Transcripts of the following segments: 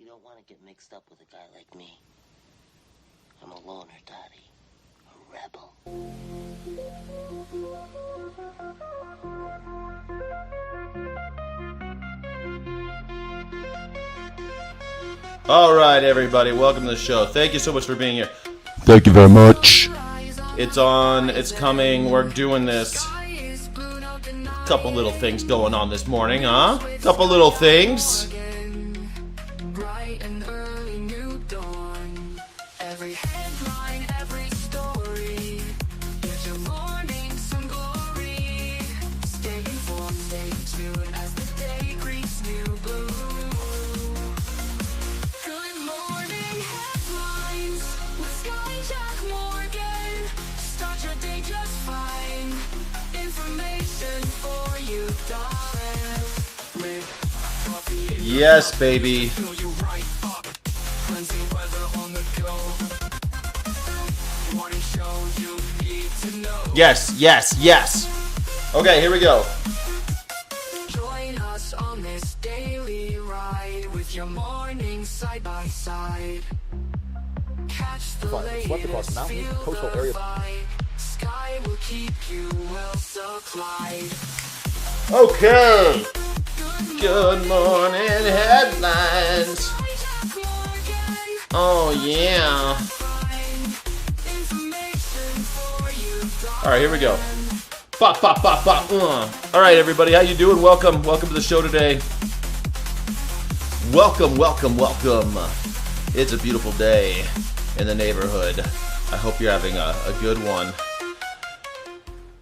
don't want to get mixed up with a guy like me. I'm a loner, Daddy. A rebel. All right, everybody, welcome to the show. Thank you so much for being here. Thank you very much. It's on, it's coming, we're doing this. Couple little things going on this morning, huh? Couple little things. Yes, baby. Yes, yes, yes. Okay, here we go. Join us on this daily ride with your morning side by side. Catch the latest, feel the vibe. Sky will keep you well supplied. Okay. Good morning headlines. Oh yeah. All right, here we go. Bop, bop, bop, bop. All right, everybody, how you doing? Welcome to the show today. Welcome. It's a beautiful day in the neighborhood. I hope you're having a good one.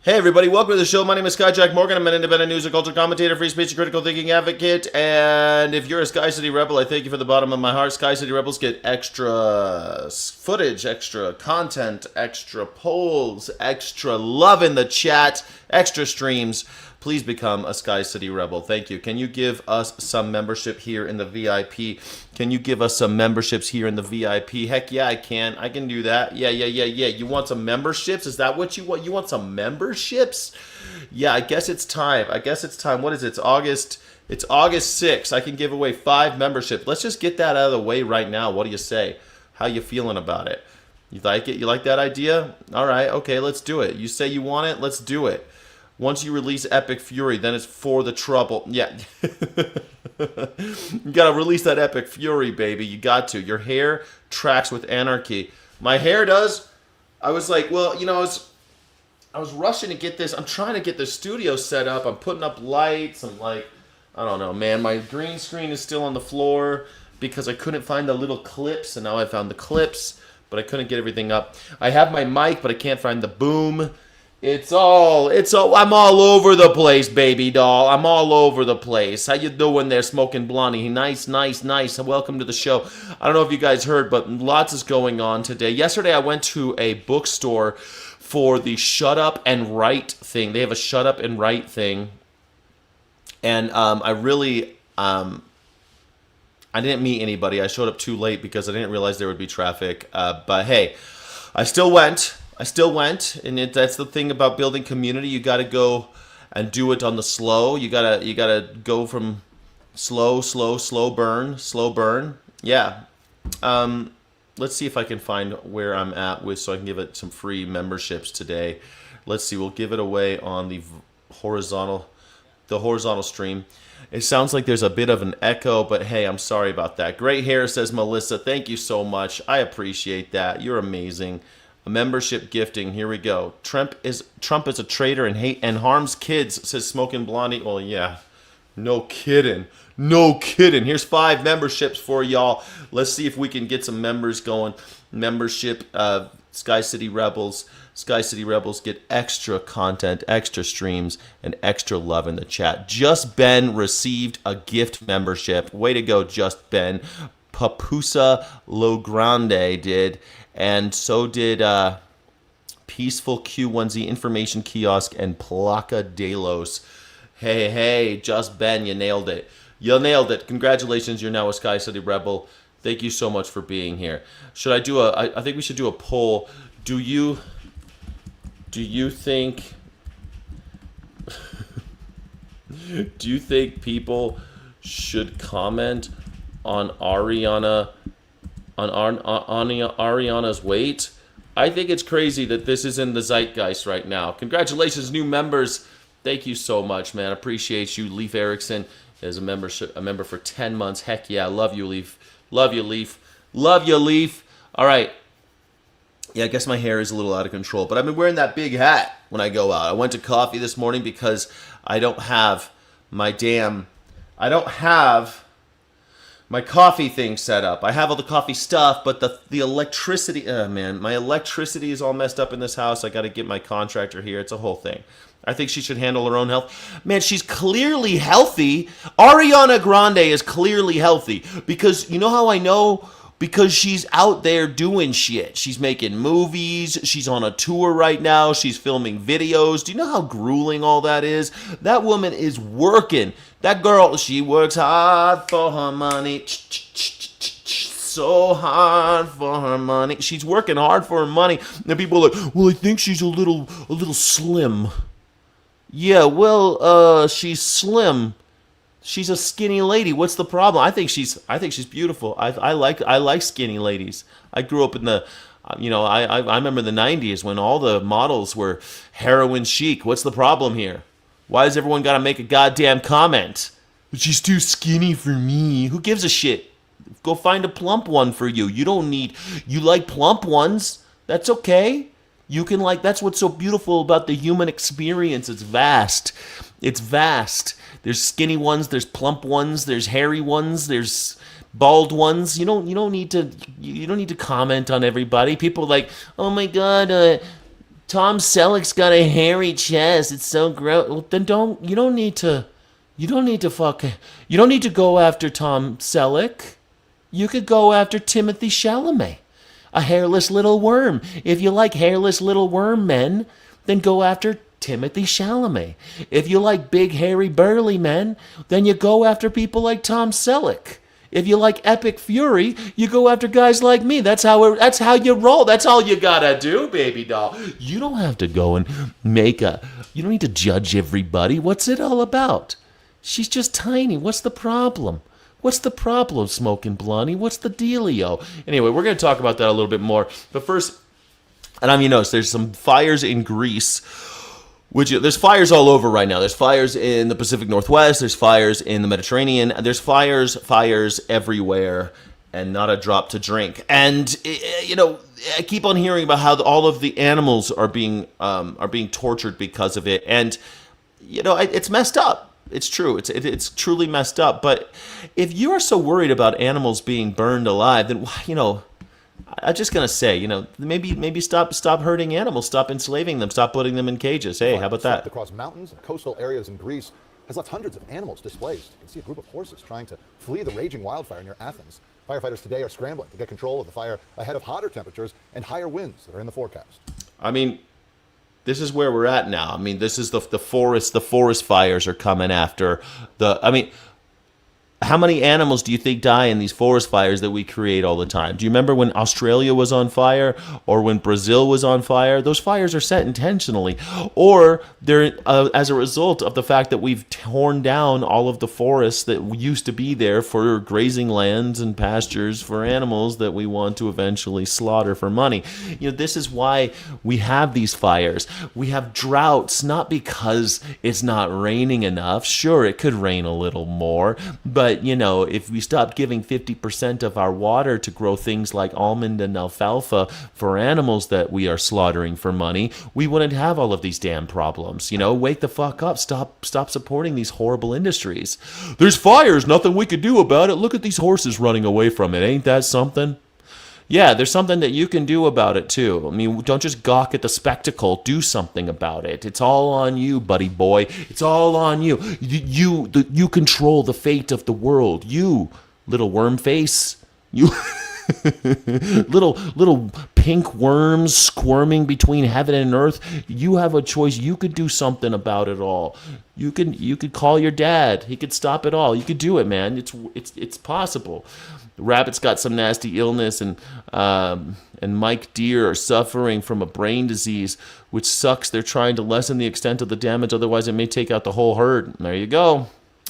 Hey everybody, welcome to the show. My name is Skyjack Morgan. I'm an independent news and culture commentator, free speech and critical thinking advocate. And if you're a Sky City Rebel, I thank you from the bottom of my heart. Sky City Rebels get extra footage, extra content, extra polls, extra love in the chat, extra streams. Please become a Sky City Rebel. Thank you. Can you give us some membership here in the VIP? Can you give us some memberships here in the VIP? Heck yeah, I can. I can do that. Yeah. You want some memberships? Is that what you want? You want some memberships? Yeah, I guess it's time. What is it? It's August 6th. I can give away 5 memberships. Let's just get that out of the way right now. What do you say? How you feeling about it? You like it? You like that idea? All right. Okay, let's do it. You say you want it? Let's do it. Once you release Epic Fury, then it's for the trouble. Yeah. You got to release that Epic Fury, baby. You got to. Your hair tracks with anarchy. My hair does. I was like, well, I was rushing to get this. I'm trying to get the studio set up. I'm putting up lights. I'm like, I don't know, man. My green screen is still on the floor because I couldn't find the little clips. And now I found the clips, but I couldn't get everything up. I have my mic, but I can't find the boom. It's all, I'm all over the place, baby doll. I'm all over the place. How you doing there, Smoking Blondie? Nice. Welcome to the show. I don't know if you guys heard, but lots is going on today. Yesterday, I went to a bookstore for the Shut Up and Write thing. They have a Shut Up and Write thing. And I didn't meet anybody. I showed up too late because I didn't realize there would be traffic. But hey, I still went, and that's the thing about building community. You got to go and do it on the slow. You gotta go from slow burn. Yeah. Let's see if I can find where I'm at with, so I can give it some free memberships today. Let's see. We'll give it away on the horizontal stream. It sounds like there's a bit of an echo, but hey, I'm sorry about that. Great hair, says Melissa. Thank you so much. I appreciate that. You're amazing. Membership gifting. Here we go. Trump is a traitor and harms kids, says Smoking Blondie. Well, yeah. No kidding. Here's 5 memberships for y'all. Let's see if we can get some members going. Membership, Sky City Rebels. Sky City Rebels get extra content, extra streams, and extra love in the chat. Just Ben received a gift membership. Way to go, Just Ben. Papusa Logrande did. And so did Peaceful Q1Z Information Kiosk and Placa Delos. Hey, Just Ben, you nailed it. Congratulations, you're now a Sky City Rebel. Thank you so much for being here. Should I do I think we should do a poll. Do you think do you think people should comment on Ariana's weight. I think it's crazy that this is in the zeitgeist right now. Congratulations, new members. Thank you so much, man. Appreciate you. Leaf Erickson is a member for 10 months. Heck yeah. Love you, Leaf. Love you, Leaf. Love you, Leaf. All right. Yeah, I guess my hair is a little out of control, but I've been wearing that big hat when I go out. I went to coffee this morning because I don't have my coffee thing set up. I have all the coffee stuff, but the electricity, man, my electricity is all messed up in this house. I got to get my contractor here. It's a whole thing. I think she should handle her own health. Man, she's clearly healthy. Ariana Grande is clearly healthy because you know how I know? Because she's out there doing shit. She's making movies. She's on a tour right now. She's filming videos. Do you know how grueling all that is? That woman is working. That girl, she works hard for her money. So hard for her money. She's working hard for her money. And people are like, well, I think she's a little slim. Yeah, well, she's slim. She's a skinny lady. What's the problem? I think she's beautiful. I like skinny ladies. I grew up in the, I remember the 90s when all the models were heroin chic. What's the problem here? Why does everyone got to make a goddamn comment? She's too skinny for me. Who gives a shit? Go find a plump one for you. You like plump ones. That's okay. You can that's what's so beautiful about the human experience. It's vast. It's vast. There's skinny ones, there's plump ones, there's hairy ones, there's bald ones. You don't need to comment on everybody. People are like, oh my god, Tom Selleck's got a hairy chest. It's so gross. Well, then you don't need to go after Tom Selleck. You could go after Timothy Chalamet, a hairless little worm. If you like hairless little worm men, then go after Timothy Chalamet. If you like big, hairy, burly men, then you go after people like Tom Selleck. If you like epic fury, you go after guys like me. That's how you roll. That's all you gotta do, baby doll. You don't have to go and you don't need to judge everybody. What's it all about? She's just tiny. What's the problem? What's the problem, Smoking Blondie? What's the dealio? Anyway, we're going to talk about that a little bit more. But first, and you notice there's some fires in Greece. There's fires all over right now. There's fires in the Pacific Northwest. There's fires in the Mediterranean. There's fires everywhere, and not a drop to drink. And I keep on hearing about how all of the animals are being tortured because of it. And it's messed up. It's true. It's truly messed up. But if you are so worried about animals being burned alive, then I'm just gonna say, maybe stop hurting animals, stop enslaving them, stop putting them in cages. Hey, how about that? Across mountains and coastal areas in Greece has left hundreds of animals displaced. You can see a group of horses trying to flee the raging wildfire near Athens. Firefighters today are scrambling to get control of the fire ahead of hotter temperatures and higher winds that are in the forecast. This is where we're at now. This is the forest. The forest fires are coming after how many animals do you think die in these forest fires that we create all the time? Do you remember when Australia was on fire or when Brazil was on fire? Those fires are set intentionally, or they're as a result of the fact that we've torn down all of the forests that used to be there for grazing lands and pastures for animals that we want to eventually slaughter for money. This is why we have these fires. We have droughts, not because it's not raining enough. Sure, it could rain a little more, but if we stopped giving 50% of our water to grow things like almond and alfalfa for animals that we are slaughtering for money, we wouldn't have all of these damn problems. Wake the fuck up. Stop supporting these horrible industries. There's fires, nothing we could do about it. Look at these horses running away from it. Ain't that something? Yeah, there's something that you can do about it, too. Don't just gawk at the spectacle. Do something about it. It's all on you, buddy boy. It's all on you. You control the fate of the world. You, little worm face. You, little pink worms squirming between heaven and earth. You have a choice. You could do something about it all. You could call your dad. He could stop it all. You could do it, man. It's possible. The rabbit's got some nasty illness, and Mike Deer are suffering from a brain disease, which sucks. They're trying to lessen the extent of the damage, otherwise it may take out the whole herd. There you go.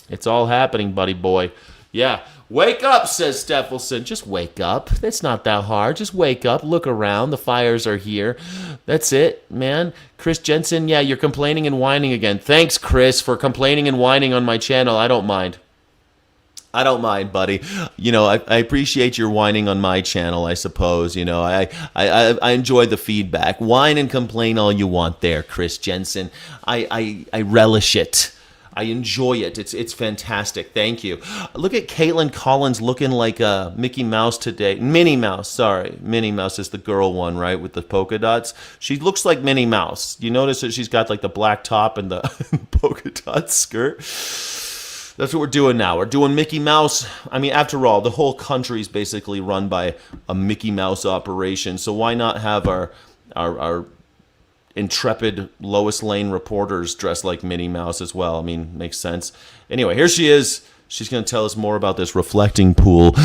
It's all happening, buddy boy. Yeah, Wake up, says Stephelson. Just wake up. It's not that hard. Just wake up. Look around. The fires are here. That's it, man. Chris Jensen, yeah, you're complaining and whining again. Thanks, Chris, for complaining and whining on my channel. I don't mind. I don't mind, buddy. You know, I appreciate your whining on my channel, I suppose. You know, I enjoy the feedback. Whine and complain all you want there, Chris Jensen. I relish it. I enjoy it. It's fantastic. Thank you. Look at Caitlin Collins looking like Mickey Mouse today. Minnie Mouse, sorry. Minnie Mouse is the girl one, right, with the polka dots. She looks like Minnie Mouse. You notice that she's got like the black top and the polka dot skirt? That's what we're doing now. We're doing Mickey Mouse. I mean, after all, the whole country is basically run by a Mickey Mouse operation. So why not have our intrepid Lois Lane reporters dressed like Minnie Mouse as well? I mean, makes sense. Anyway, here she is. She's going to tell us more about this reflecting pool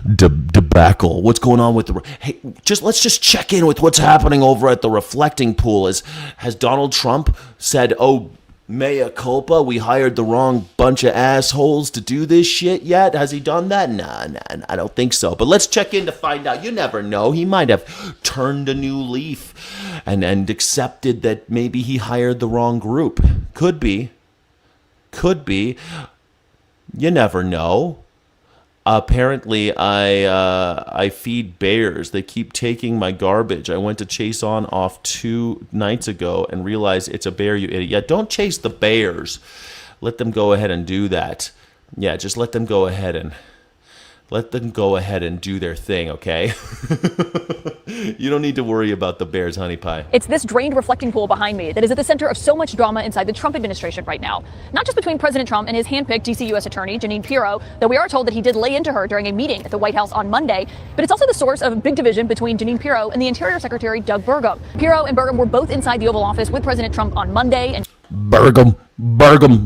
debacle. What's going on with the... Hey, let's just check in with what's happening over at the reflecting pool. Has Donald Trump said, oh, mea culpa, we hired the wrong bunch of assholes to do this shit yet? Has he done that? Nah, I don't think so. But let's check in to find out. You never know. He might have turned a new leaf and accepted that maybe he hired the wrong group. Could be. You never know. Apparently, I feed bears. They keep taking my garbage. I went to chase off 2 nights ago and realized it's a bear, you idiot. Yeah, don't chase the bears. Let them go ahead and do that. Yeah, just let them go ahead and do their thing, okay? You don't need to worry about the bears, honey pie. It's this drained reflecting pool behind me that is at the center of so much drama inside the Trump administration right now. Not just between President Trump and his handpicked DC U.S. attorney, Jeanine Pirro, though we are told that he did lay into her during a meeting at the White House on Monday, but it's also the source of a big division between Jeanine Pirro and the Interior Secretary, Doug Burgum. Pirro and Burgum were both inside the Oval Office with President Trump on Monday, and Burgum,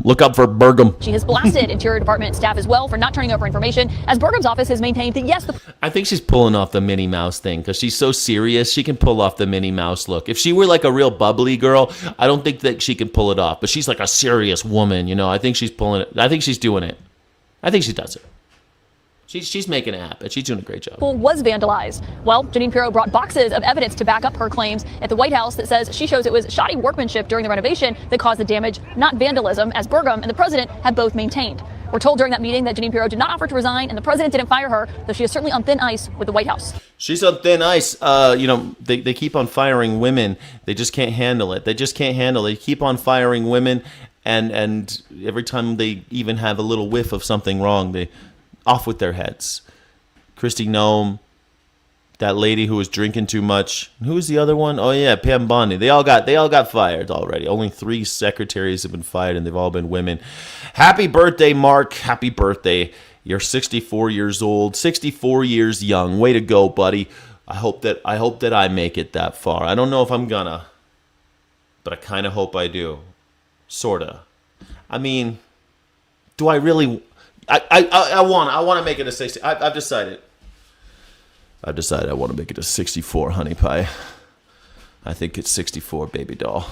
look up for Burgum. She has blasted Interior Department staff as well for not turning over information, as Burgum's office has maintained that yes, I think she's pulling off the Minnie Mouse thing because she's so serious. She can pull off the Minnie Mouse look. If she were like a real bubbly girl, I don't think that she can pull it off. But she's like a serious woman, you know. I think she's pulling it. I think she's doing it. I think she does it. She's making it happen. She's doing a great job. Pool was vandalized. Well, Jeanine Pirro brought boxes of evidence to back up her claims at the White House that says she shows it was shoddy workmanship during the renovation that caused the damage, not vandalism, as Burgum and the president have both maintained. We're told during that meeting that Jeanine Pirro did not offer to resign, and the president didn't fire her, though she is certainly on thin ice with the White House. She's on thin ice. You know, they keep on firing women. They just can't handle it. They keep on firing women, and every time they even have a little whiff of something wrong, they off with their heads. Kristi Noem, that lady who was drinking too much. Who was the other one? Oh yeah, Pam Bondi. They all got fired already. Only 3 secretaries have been fired, and they've all been women. Happy birthday, Mark. Happy birthday. You're 64 years old. 64 years young. Way to go, buddy. I hope that I make it that far. I don't know if I'm gonna, but I kind of hope I do. Sorta. I mean, do I really? I want to make it a 60. I've decided I want to make it a 64, honey pie. I think it's 64, baby doll.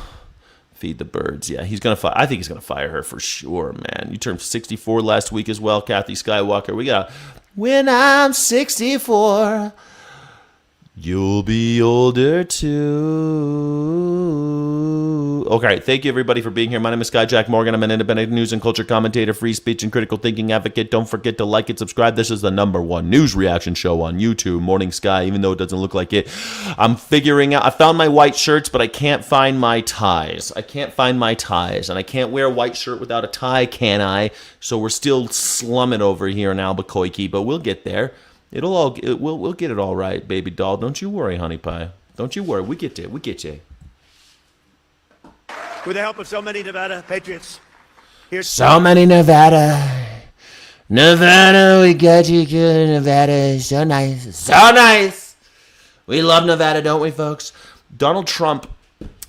Feed the birds. Yeah, he's gonna fire. I think he's gonna fire her for sure, man. You turned 64 last week as well, Kathy Skywalker. We got when I'm 64. You'll be older too. Okay, thank you everybody for being here. My name is Skyjack Morgan. I'm an independent news and culture commentator, free speech and critical thinking advocate. Don't forget to like and subscribe. This is the #1 news reaction show on YouTube, Morning Sky, even though it doesn't look like it. I'm figuring out, I found my white shirts, but I can't find my ties. And I can't wear a white shirt without a tie, can I? So we're still slumming over here in Albuquerque, but we'll get there. We'll get it all right, baby doll. Don't you worry, honey pie. Don't you worry. We get you. With the help of so many Nevada patriots. So many Nevada, we got you good, Nevada. So nice. We love Nevada, don't we, folks? Donald Trump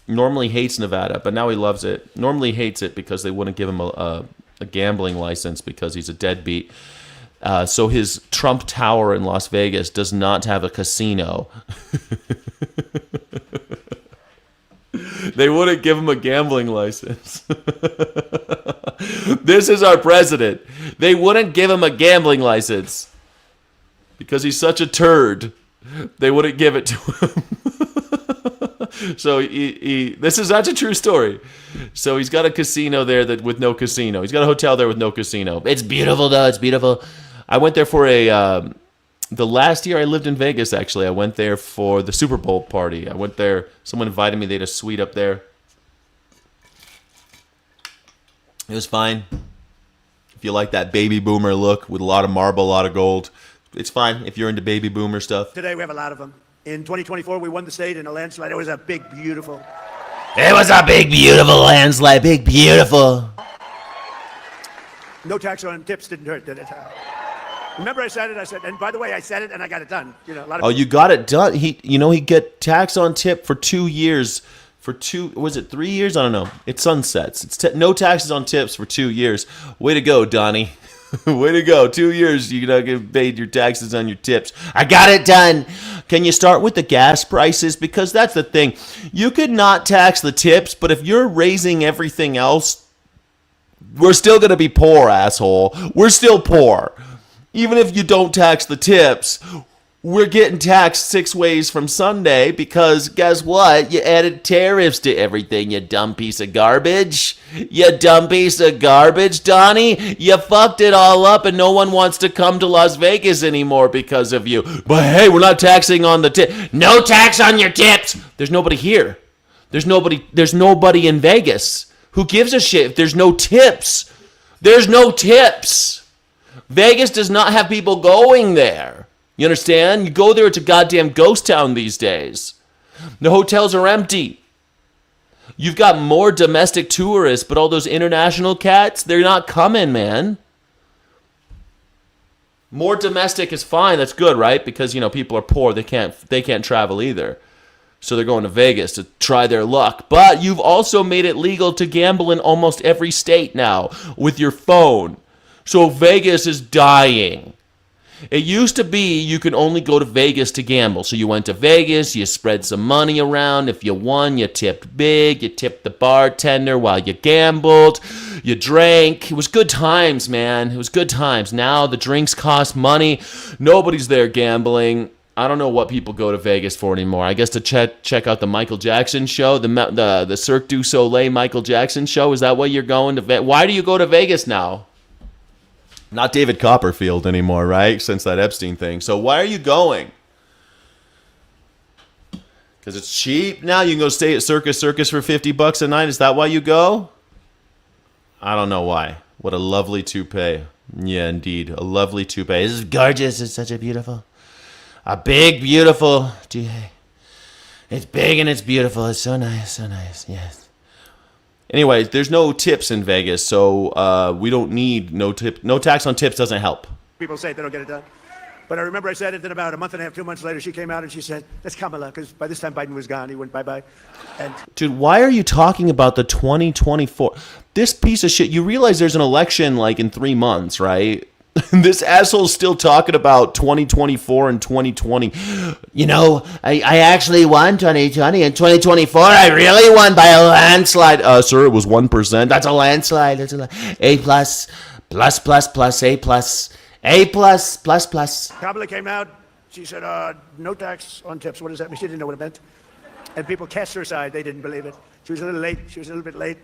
normally hates Nevada, but now he loves it. Normally hates it because they wouldn't give him a gambling license because he's a deadbeat. So his Trump Tower in Las Vegas does not have a casino. They wouldn't give him a gambling license. This is our president. They wouldn't give him a gambling license because he's such a turd. They wouldn't give it to him. So that's a true story. So he's got a casino there with no casino. He's got a hotel there with no casino. It's beautiful though. It's beautiful. I went there for the last year I lived in Vegas. Actually, I went there for the Super Bowl party. I went there. Someone invited me. They had a suite up there. It was fine. If you like that baby boomer look with a lot of marble, a lot of gold, it's fine. If you're into baby boomer stuff. Today we have a lot of them. In 2024, we won the state in a landslide. It was a big, beautiful. It was a big, beautiful landslide. Big, beautiful. No tax on tips didn't hurt, did it? Remember I said it, and by the way, I said it and I got it done. You know, a lot of you got it done. He get tax on tip for 2 years. Was it 3 years? I don't know. It sunsets. It's no taxes on tips for 2 years. Way to go, Donnie. Way to go. 2 years, you're not getting paid your taxes on your tips. I got it done. Can you start with the gas prices? Because that's the thing. You could not tax the tips, but if you're raising everything else, we're still going to be poor, asshole. We're still poor. Even if you don't tax the tips, we're getting taxed 6 ways from Sunday because guess what? You added tariffs to everything, you dumb piece of garbage. You dumb piece of garbage, Donnie. You fucked it all up and no one wants to come to Las Vegas anymore because of you. But hey, we're not taxing on the tip. No tax on your tips. There's nobody here. There's nobody in Vegas. Who gives a shit if there's no tips? There's no tips. Vegas does not have people going there. You understand? You go there, it's a goddamn ghost town these days. The hotels are empty. You've got more domestic tourists, but all those international cats, they're not coming, man. More domestic is fine. That's good, right? Because, people are poor. They can't travel either. So they're going to Vegas to try their luck. But you've also made it legal to gamble in almost every state now with your phone. So Vegas is dying. It used to be you could only go to Vegas to gamble. So you went to Vegas, you spread some money around. If you won, you tipped big. You tipped the bartender while you gambled. You drank. It was good times, man. It was good times. Now the drinks cost money. Nobody's there gambling. I don't know what people go to Vegas for anymore. I guess to check out the Michael Jackson show, the Cirque du Soleil Michael Jackson show. Is that why you're going to Vegas? Why do you go to Vegas now? Not David Copperfield anymore, right? Since that Epstein thing. So why are you going? Because it's cheap now? You can go stay at Circus for $50 a night? Is that why you go? I don't know why. What a lovely toupee. Yeah, indeed. A lovely toupee. This is gorgeous. It's such a big, beautiful toupee. It's big and it's beautiful. It's so nice, yes. Anyways, there's no tips in Vegas, so we don't need no tip. No tax on tips doesn't help. people say they don't get it done. But I remember I said it, then about a month and a half, 2 months later, she came out and she said, that's Kamala, because by this time Biden was gone. He went bye-bye. And dude, why are you talking about the 2024? This piece of shit, you realize there's an election like in 3 months, right? This asshole's still talking about 2024 and 2020. You know, I actually won 2020 and 2024. I really won by a landslide. Sir, it was 1%. That's a landslide. That's A plus, plus, plus, plus, A plus, A plus, plus, plus. Kamala came out. She said, no tax on tips. What does that mean? She didn't know what it meant. And people cast her aside. They didn't believe it. She was a little late. She was a little bit late.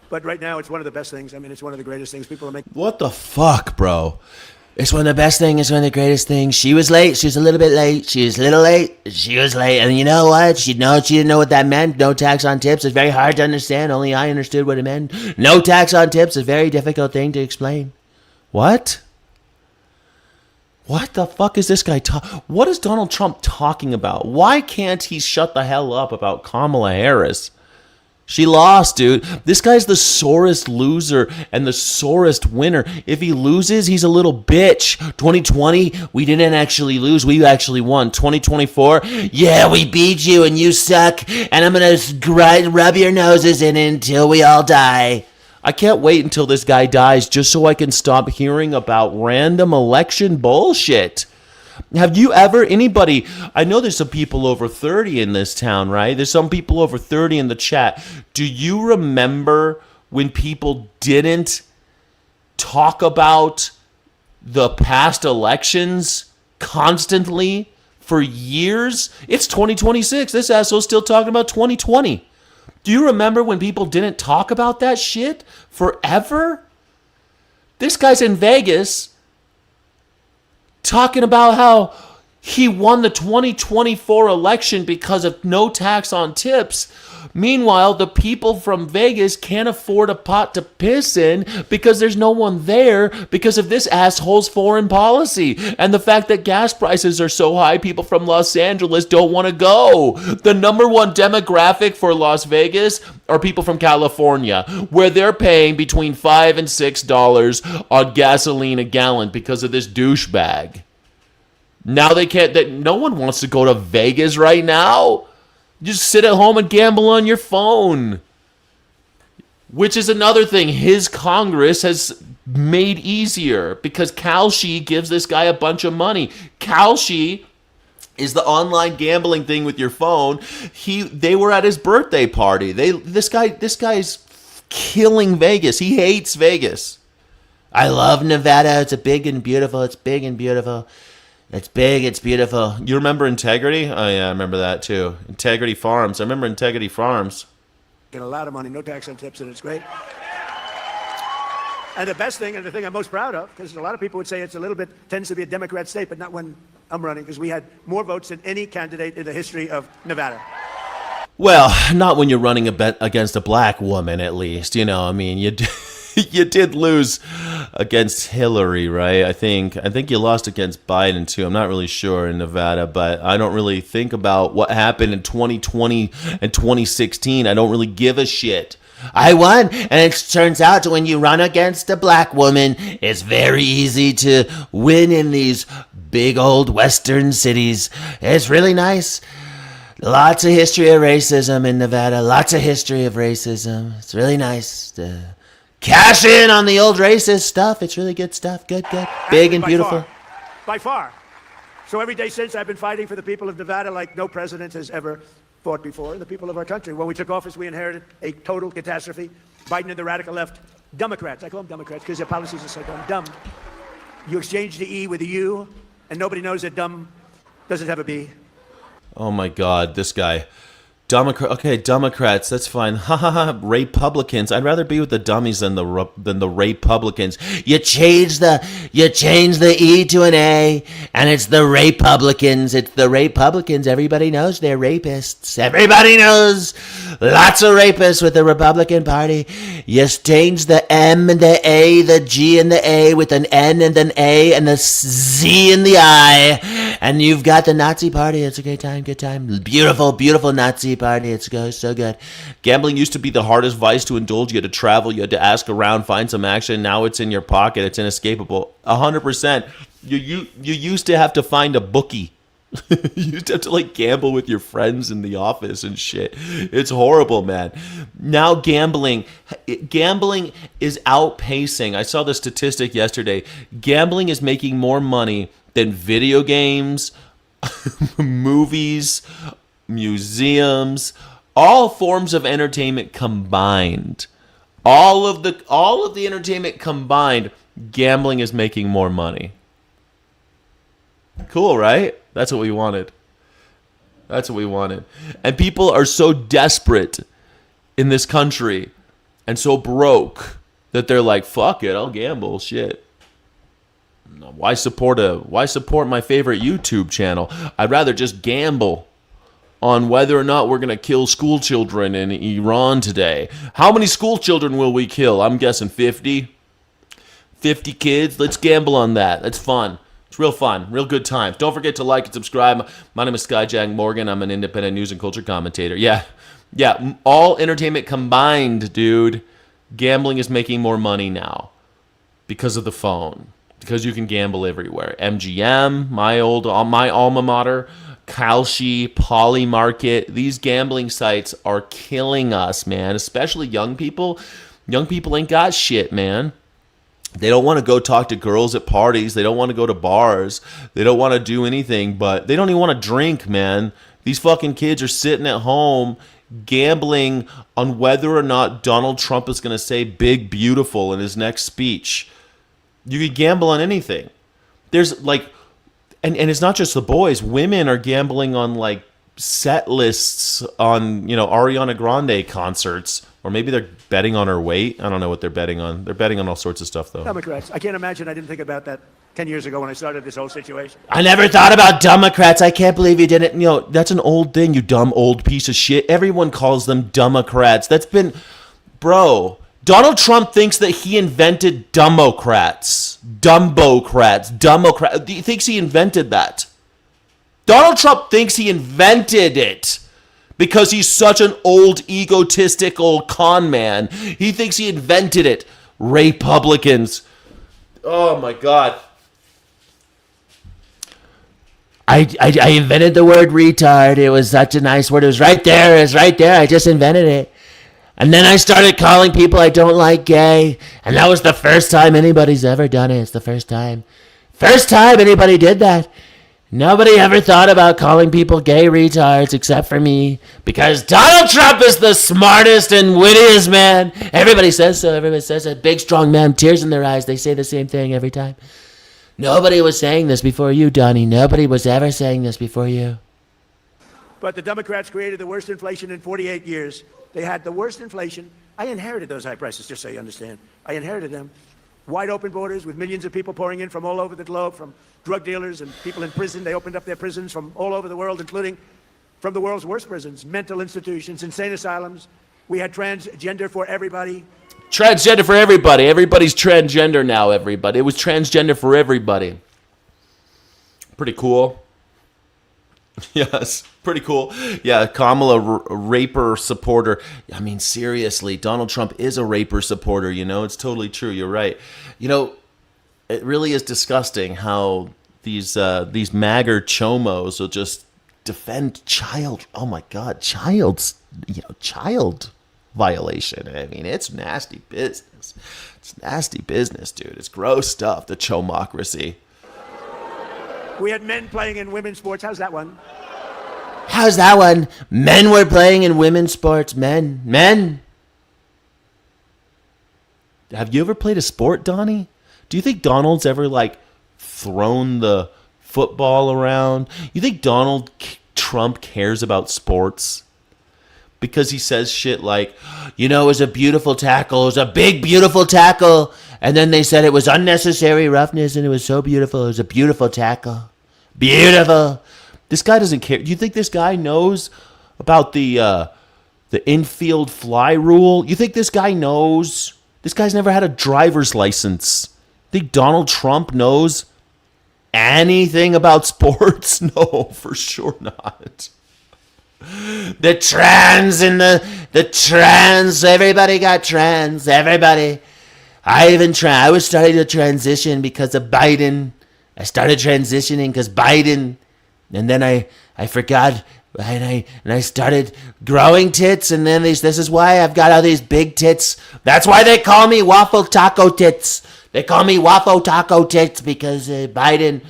But right now, it's one of the best things. I mean, it's one of the greatest things. People are making. What the fuck, bro? It's one of the best things. It's one of the greatest things. She was late. She was a little bit late. She was a little late. She was late. And you know what? She didn't know what that meant. No tax on tips. It's very hard to understand. Only I understood what it meant. No tax on tips is a very difficult thing to explain. What? What the fuck is this guy What is Donald Trump talking about? Why can't he shut the hell up about Kamala Harris? She lost, dude. This guy's the sorest loser and the sorest winner. If he loses, he's a little bitch. 2020, we didn't actually lose. We actually won. 2024, yeah, we beat you and you suck. And I'm going to rub your noses in until we all die. I can't wait until this guy dies just so I can stop hearing about random election bullshit. Have you ever, anybody, I know there's some people over 30 in this town, right? There's some people over 30 in the chat. Do you remember when people didn't talk about the past elections constantly for years. It's 2026. This asshole's still talking about 2020. Do you remember when people didn't talk about that shit forever? This guy's in Vegas talking about how he won the 2024 election because of no tax on tips. Meanwhile, the people from Vegas can't afford a pot to piss in because there's no one there because of this asshole's foreign policy. And the fact that gas prices are so high, people from Los Angeles don't want to go. The number one demographic for Las Vegas are people from California, where they're paying between $5 and $6 on gasoline a gallon because of this douchebag. Now they can't, no one wants to go to Vegas right now. Just sit at home and gamble on your phone. Which is another thing his Congress has made easier because Kalshi gives this guy a bunch of money. Kalshi is the online gambling thing with your phone. They were at his birthday party. This guy's killing Vegas. He hates Vegas. I love Nevada. It's big and beautiful. It's big and beautiful. It's big, it's beautiful. You remember Integrity? Oh, yeah, I remember that, too. Integrity Farms. I remember Integrity Farms. Get a lot of money, no tax on tips, and it's great. And the best thing, and the thing I'm most proud of, because a lot of people would say it's a little bit, tends to be a Democrat state, but not when I'm running, because we had more votes than any candidate in the history of Nevada. Well, not when you're running against a black woman, at least. You know, I mean, you did lose against Hillary, right? I think you lost against Biden too. I'm not really sure in Nevada, but I don't really think about what happened in 2020 and 2016. I don't really give a shit. I won, and it turns out when you run against a black woman, it's very easy to win in these big old western cities. It's really nice. Lots of history of racism in Nevada. Lots of history of racism. It's really nice to cash in on the old racist stuff. It's really good stuff. Good. Big and beautiful. By far. So every day since, I've been fighting for the people of Nevada like no president has ever fought before, the people of our country. When we took office, we inherited a total catastrophe. Biden and the radical left, Democrats, I call them Democrats because their policies are so dumb. You exchange the E with a U, and nobody knows that dumb doesn't have a B. Oh my God, this guy. Democrats, that's fine. Ha ha ha. Republicans, I'd rather be with the dummies than the Republicans. You change the E to an A, and it's the Republicans. It's the Republicans. Everybody knows they're rapists. Everybody knows lots of rapists with the Republican Party. You change the M and the A, the G and the A with an N and an A and a Z in the I, and you've got the Nazi Party. It's a great time, good time. Beautiful, beautiful Nazi Party. It's so good. Gambling used to be the hardest vice to indulge. You had to travel. You had to ask around, find some action. Now it's in your pocket. It's inescapable. 100%. You used to have to find a bookie. You used to have to gamble with your friends in the office and shit. It's horrible, man. Now gambling is outpacing. I saw the statistic yesterday. Gambling is making more money than video games, movies, museums, all forms of entertainment combined. All of the entertainment combined, gambling is making more money. Cool, right? That's what we wanted. And people are so desperate in this country and so broke that they're like, fuck it, I'll gamble, shit. Why support my favorite YouTube channel? I'd rather just gamble on whether or not we're going to kill school children in Iran today. How many school children will we kill? I'm guessing 50. 50 kids. Let's gamble on that. That's fun. It's real fun. Real good times. Don't forget to like and subscribe. My name is Skyjack Morgan. I'm an independent news and culture commentator. Yeah. All entertainment combined, dude. Gambling is making more money now because of the phone. Because you can gamble everywhere. MGM, my alma mater, Kalshi, Poly Market. These gambling sites are killing us, man. Especially young people. Young people ain't got shit, man. They don't want to go talk to girls at parties. They don't want to go to bars. They don't want to do anything, but they don't even want to drink, man. These fucking kids are sitting at home gambling on whether or not Donald Trump is going to say big, beautiful in his next speech. You could gamble on anything. there's like, and it's not just the boys. Women are gambling on like set lists on, Ariana Grande concerts, or maybe they're betting on her weight. I don't know what they're betting on. They're betting on all sorts of stuff, though. Democrats. I can't imagine I didn't think about that 10 years ago when I started this whole situation. I never thought about Democrats. I can't believe you didn't. That's an old thing, you dumb old piece of shit. Everyone calls them Democrats. That's been, bro. Donald Trump thinks that he invented Democrats. He thinks he invented that. Donald Trump thinks he invented it because he's such an old, egotistical con man. He thinks he invented it. Republicans. Oh, my God. I invented the word retard. It was such a nice word. It was right there. I just invented it. And then I started calling people I don't like gay. And that was the first time anybody's ever done it. It's the first time. First time anybody did that. Nobody ever thought about calling people gay retards except for me. Because Donald Trump is the smartest and wittiest man. Everybody says so. Everybody says that. Big, strong man, tears in their eyes. They say the same thing every time. Nobody was saying this before you, Donnie. Nobody was ever saying this before you. But the Democrats created the worst inflation in 48 years. They had the worst inflation. I inherited those high prices, just so you understand. I inherited them. Wide open borders with millions of people pouring in from all over the globe, from drug dealers and people in prison. They opened up their prisons from all over the world, including from the world's worst prisons, mental institutions, insane asylums. We had transgender for everybody. Transgender for everybody. Everybody's transgender now, everybody. It was transgender for everybody. Pretty cool. Yes, pretty cool. Yeah, Kamala, raper supporter. I mean, seriously, Donald Trump is a raper supporter, It's totally true. You're right. It really is disgusting how these magger chomos will just defend child violation. I mean, it's nasty business. It's nasty business, dude. It's gross stuff, the chomocracy. We had men playing in women's sports. How's that one? How's that one? Men were playing in women's sports. Men. Have you ever played a sport, Donnie? Do you think Donald's ever, thrown the football around? You think Donald Trump cares about sports? Because he says shit like, it was a beautiful tackle. It was a big, beautiful tackle. And then they said it was unnecessary roughness and it was so beautiful. It was a beautiful tackle. Beautiful. This guy doesn't care. Do you think this guy knows about the infield fly rule? You think this guy knows? This guy's never had a driver's license. Think Donald Trump knows anything about sports? No, for sure not. The trans, everybody got trans, everybody. I was starting to transition because of Biden. I started transitioning because Biden, and then I forgot, and I started growing tits, and then this is why I've got all these big tits. That's why they call me waffle taco tits. They call me waffle taco tits because Biden.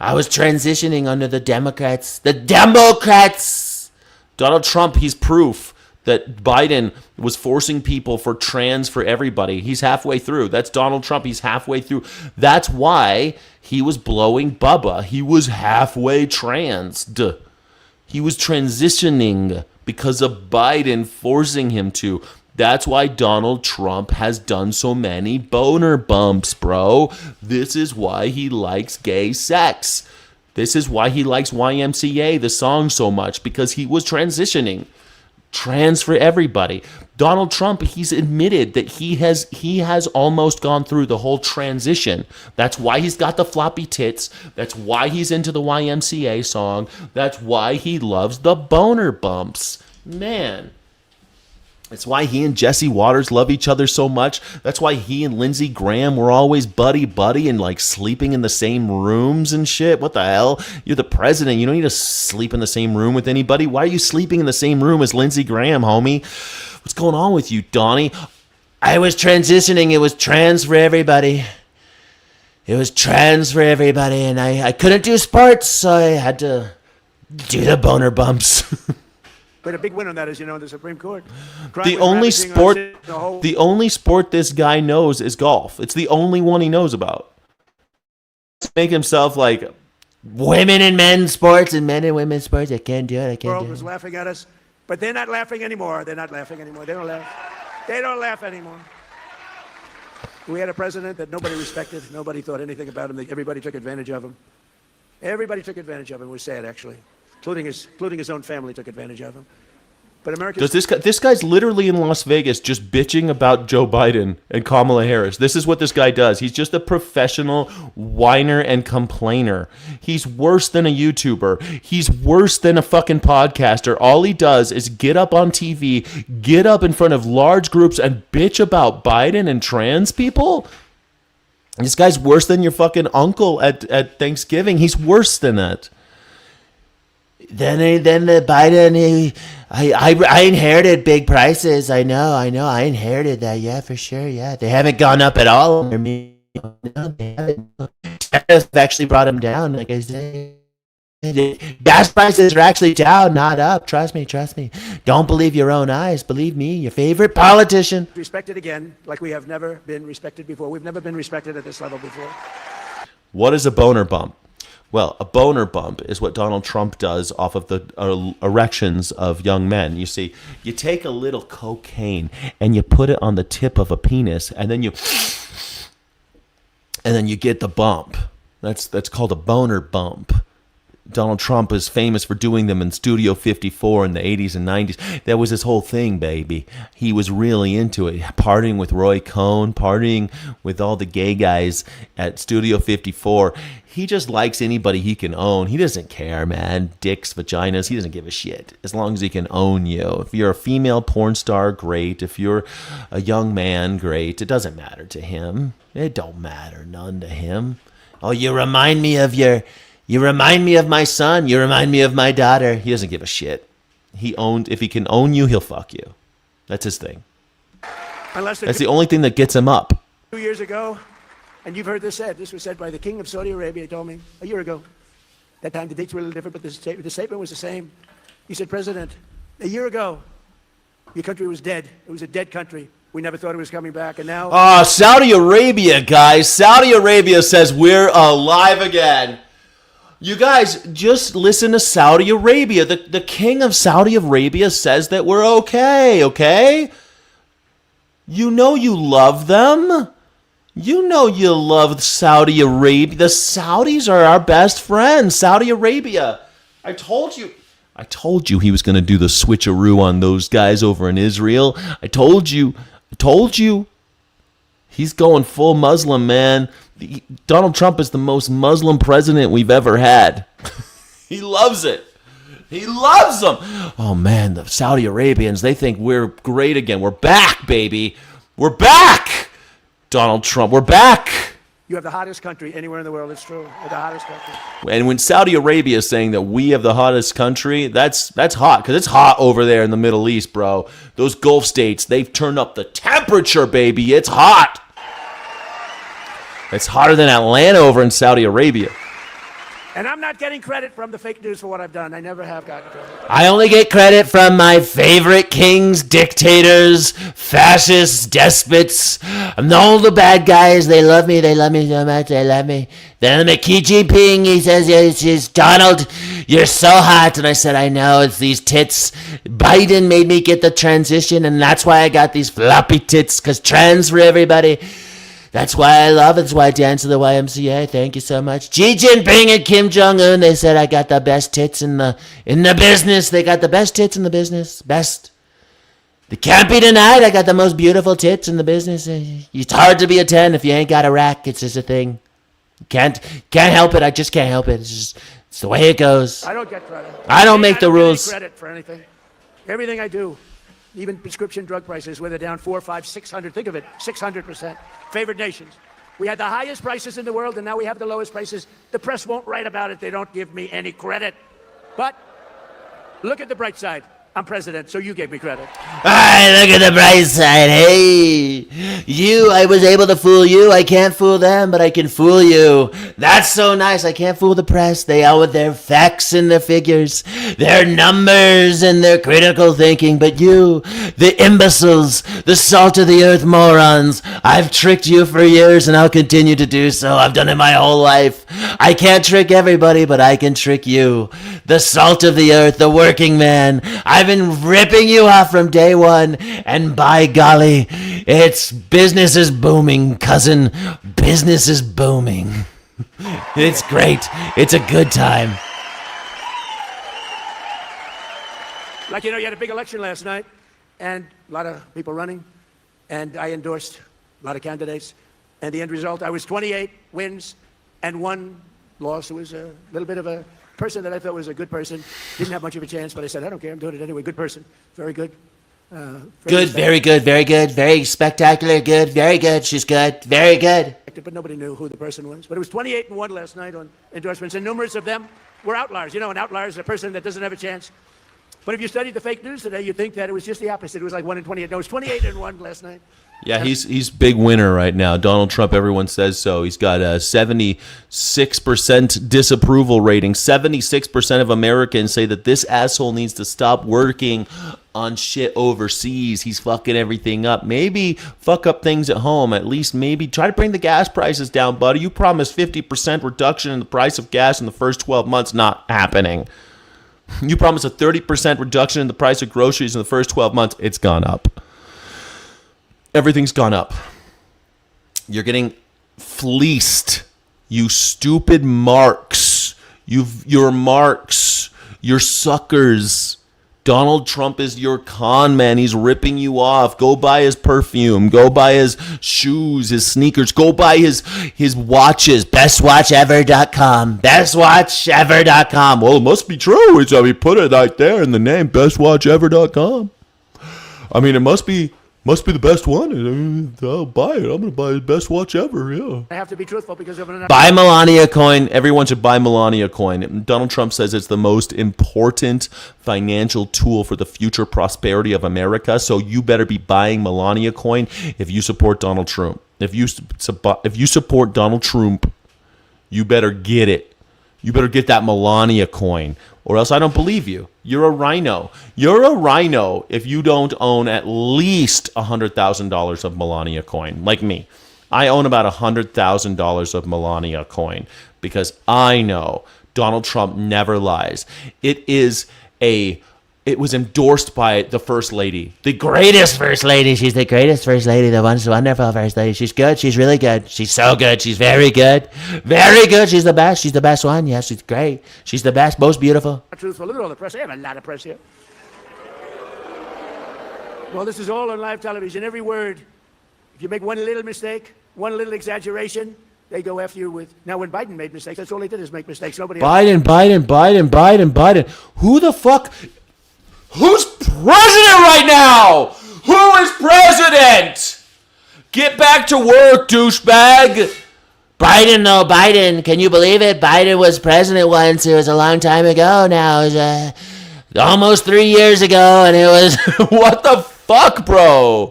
I was transitioning under the Democrats. The Democrats. Donald Trump, he's proof that Biden was forcing people for trans for everybody. He's halfway through. That's Donald Trump. He's halfway through. That's why he was blowing Bubba. He was halfway trans. He was transitioning because of Biden forcing him to. That's why Donald Trump has done so many boner bumps, bro. This is why he likes gay sex. This is why he likes YMCA, the song, so much, because he was transitioning. Trans for everybody. Donald Trump, he's admitted that he has almost gone through the whole transition. That's why he's got the floppy tits. That's why he's into the YMCA song. That's why he loves the boner bumps. Man. That's why he and Jesse Waters love each other so much. That's why he and Lindsey Graham were always buddy and sleeping in the same rooms and shit. What the hell? You're the president. You don't need to sleep in the same room with anybody. Why are you sleeping in the same room as Lindsey Graham, homie? What's going on with you, Donnie? I was transitioning. It was trans for everybody. It was trans for everybody. And I couldn't do sports, so I had to do the boner bumps. But a big win on that is, the Supreme Court. The only sport this guy knows is golf. It's the only one he knows about. make himself like women and men's sports and men and women's sports. I can't do it. I The can't world do was it. laughing at us, but they're not laughing anymore. They're not laughing anymore. They don't laugh. They don't laugh anymore. We had a president that nobody respected. Nobody thought anything about him. Everybody took advantage of him. Everybody took advantage of him. It was sad, actually, including his own family took advantage of him. But America. Does this guy's literally in Las Vegas just bitching about Joe Biden and Kamala Harris. This is what this guy does. He's just a professional whiner and complainer. He's worse than a YouTuber. He's worse than a fucking podcaster. All he does is get up on TV, get up in front of large groups and bitch about Biden and trans people. This guy's worse than your fucking uncle at Thanksgiving. He's worse than that. Then the Biden, I inherited big prices. I know. I inherited that. Yeah, for sure. Yeah, they haven't gone up at all under me. No, they haven't. I've actually brought them down. Like I say, gas prices are actually down, not up. Trust me. Don't believe your own eyes. Believe me, your favorite politician. Respected again, like we have never been respected before. We've never been respected at this level before. What is a boner bump? Well, a boner bump is what Donald Trump does off of the erections of young men. You see, you take a little cocaine and you put it on the tip of a penis, and then you get the bump. That's called a boner bump. Donald Trump is famous for doing them in Studio 54 in the 80s and 90s. That was his whole thing, baby. He was really into it. Partying with Roy Cohn, partying with all the gay guys at Studio 54. He just likes anybody he can own. He doesn't care, man. Dicks, vaginas, he doesn't give a shit. As long as he can own you. If you're a female porn star, great. If you're a young man, great. It doesn't matter to him. It don't matter none to him. Oh, you remind me of my son. You remind me of my daughter. He doesn't give a shit. If he can own you, he'll fuck you. That's his thing. That's the only thing that gets him up. 2 years ago, and you've heard this said. This was said by the king of Saudi Arabia. He told me a year ago. That time the dates were a little different, but the statement was the same. He said, President, a year ago, your country was dead. It was a dead country. We never thought it was coming back, and now... Saudi Arabia, guys. Saudi Arabia says we're alive again. You guys, just listen to Saudi Arabia. The king of Saudi Arabia says that we're okay? You know you love them. You know you love Saudi Arabia. The Saudis are our best friends. Saudi Arabia. I told you he was going to do the switcheroo on those guys over in Israel. I told you. He's going full Muslim, man. Donald Trump is the most Muslim president we've ever had. He loves it. He loves them. Oh, man, the Saudi Arabians, they think we're great again. We're back, baby. We're back. Donald Trump, we're back. You have the hottest country anywhere in the world. It's true. You're the hottest country. And when Saudi Arabia is saying that we have the hottest country, that's hot, because it's hot over there in the Middle East, bro. Those Gulf states, they've turned up the temperature, baby. It's hot. It's hotter than Atlanta over in Saudi Arabia. And I'm not getting credit from the fake news for what I've done. I never have gotten credit. I only get credit from my favorite kings, dictators, fascists, despots. All the bad guys, they love me so much, they love me. Then Xi Jinping, he says, Donald, you're so hot. And I said, I know, it's these tits. Biden made me get the transition, and that's why I got these floppy tits, because trans for everybody. That's why I love it. That's why I dance to the YMCA. Thank you so much. Xi Jinping and Kim Jong-un, they said I got the best tits in the business. They got the best tits in the business. Best. They can't be denied. I got the most beautiful tits in the business. It's hard to be a 10 if you ain't got a rack. It's just a thing. Can't help it. I just can't help it. It's the way it goes. I don't get credit. I don't make the rules. I don't get any credit for anything. Everything I do. Even prescription drug prices, where they're down 4, 5, 600. Think of it, 600%. Favored nations. We had the highest prices in the world, and now we have the lowest prices. The press won't write about it. They don't give me any credit. But look at the bright side. I'm president, so you gave me credit. Alright, look at the bright side. Hey, I was able to fool you. I can't fool them, but I can fool you. That's so nice. I can't fool the press. They all with their facts and their figures, their numbers and their critical thinking. But you, the imbeciles, the salt of the earth morons, I've tricked you for years and I'll continue to do so. I've done it my whole life. I can't trick everybody, but I can trick you. The salt of the earth, the working man. I've been ripping you off from day one, and by golly, business is booming, cousin. Business is booming. It's great. It's a good time. Like, you had a big election last night, and a lot of people running, and I endorsed a lot of candidates, and the end result, I was 28 wins and 1 loss. It was a little bit of a person that I thought was a good person. Didn't have much of a chance, but I said, I don't care, I'm doing it anyway. Good person. Very good. Good, very good, very good, very spectacular, good, very good, she's good, very good. But nobody knew who the person was. But it was 28 and 1 last night on endorsements, and numerous of them were outliers. An outlier is a person that doesn't have a chance. But if you studied the fake news today, you'd think that it was just the opposite. It was like 1 in 28. No, it was 28 and 1 last night. Yeah, he's big winner right now. Donald Trump, everyone says so. He's got a 76% disapproval rating. 76% of Americans say that this asshole needs to stop working on shit overseas. He's fucking everything up. Maybe fuck up things at home. At least maybe try to bring the gas prices down, buddy. You promised 50% reduction in the price of gas in the first 12 months. Not happening. You promised a 30% reduction in the price of groceries in the first 12 months. It's gone up. Everything's gone up. You're getting fleeced. You stupid marks. You're marks. You're suckers. Donald Trump is your con man. He's ripping you off. Go buy his perfume. Go buy his shoes, his sneakers. Go buy his watches. BestWatchEver.com. BestWatchEver.com. Well, it must be true. We put it right there in the name. BestWatchEver.com. I mean, it must be the best one. I'll buy it. I'm going to buy the best watch ever, yeah. I have to be truthful because of an... Buy Melania coin. Everyone should buy Melania coin. Donald Trump says it's the most important financial tool for the future prosperity of America, so you better be buying Melania coin if you support Donald Trump. If you support Donald Trump, you better get it. You better get that Melania coin, or else I don't believe you. You're a rhino. You're a rhino if you don't own at least $100,000 of Melania coin, like me. I own about $100,000 of Melania coin because I know Donald Trump never lies. It was endorsed by the First Lady. The greatest First Lady. She's the greatest First Lady, the wonderful First Lady. She's good. She's really good. She's so good. She's very good. Very good. She's the best. She's the best one. Yes, she's great. She's the best, most beautiful. Truthful. Look at all the press. I have a lot of press here. Well, this is all on live television. Every word. If you make one little mistake, one little exaggeration, they go after you with... Now, when Biden made mistakes, that's all he did is make mistakes. Nobody else. Biden. Who the fuck... Who's president right now? Who is president? Get back to work, douchebag. Biden, can you believe it? Biden was president once. It was a long time ago now. It was almost 3 years ago, and it was... What the fuck, bro?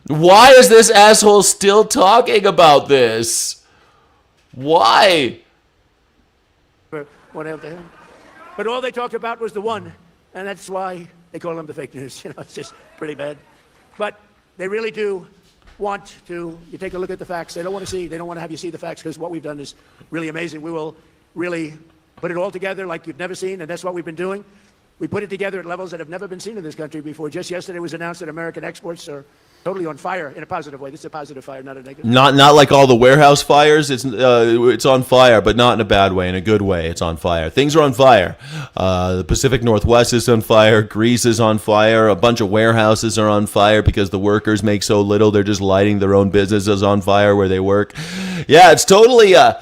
Why is this asshole still talking about this? Why? One after him. But all they talked about was the one, and that's why they call them the fake news. It's just pretty bad. But they really do want to, you take a look at the facts. They don't want to have you see the facts because what we've done is really amazing. We will really put it all together like you've never seen, and that's what we've been doing. We put it together at levels that have never been seen in this country before. Just yesterday it was announced that American exports are totally on fire in a positive way. This is a positive fire, not a negative. Not like all the warehouse fires. It's on fire, but not in a bad way. In a good way, it's on fire. Things are on fire. The Pacific Northwest is on fire. Greece is on fire. A bunch of warehouses are on fire because the workers make so little. They're just lighting their own businesses on fire where they work. Yeah, it's totally. Yeah.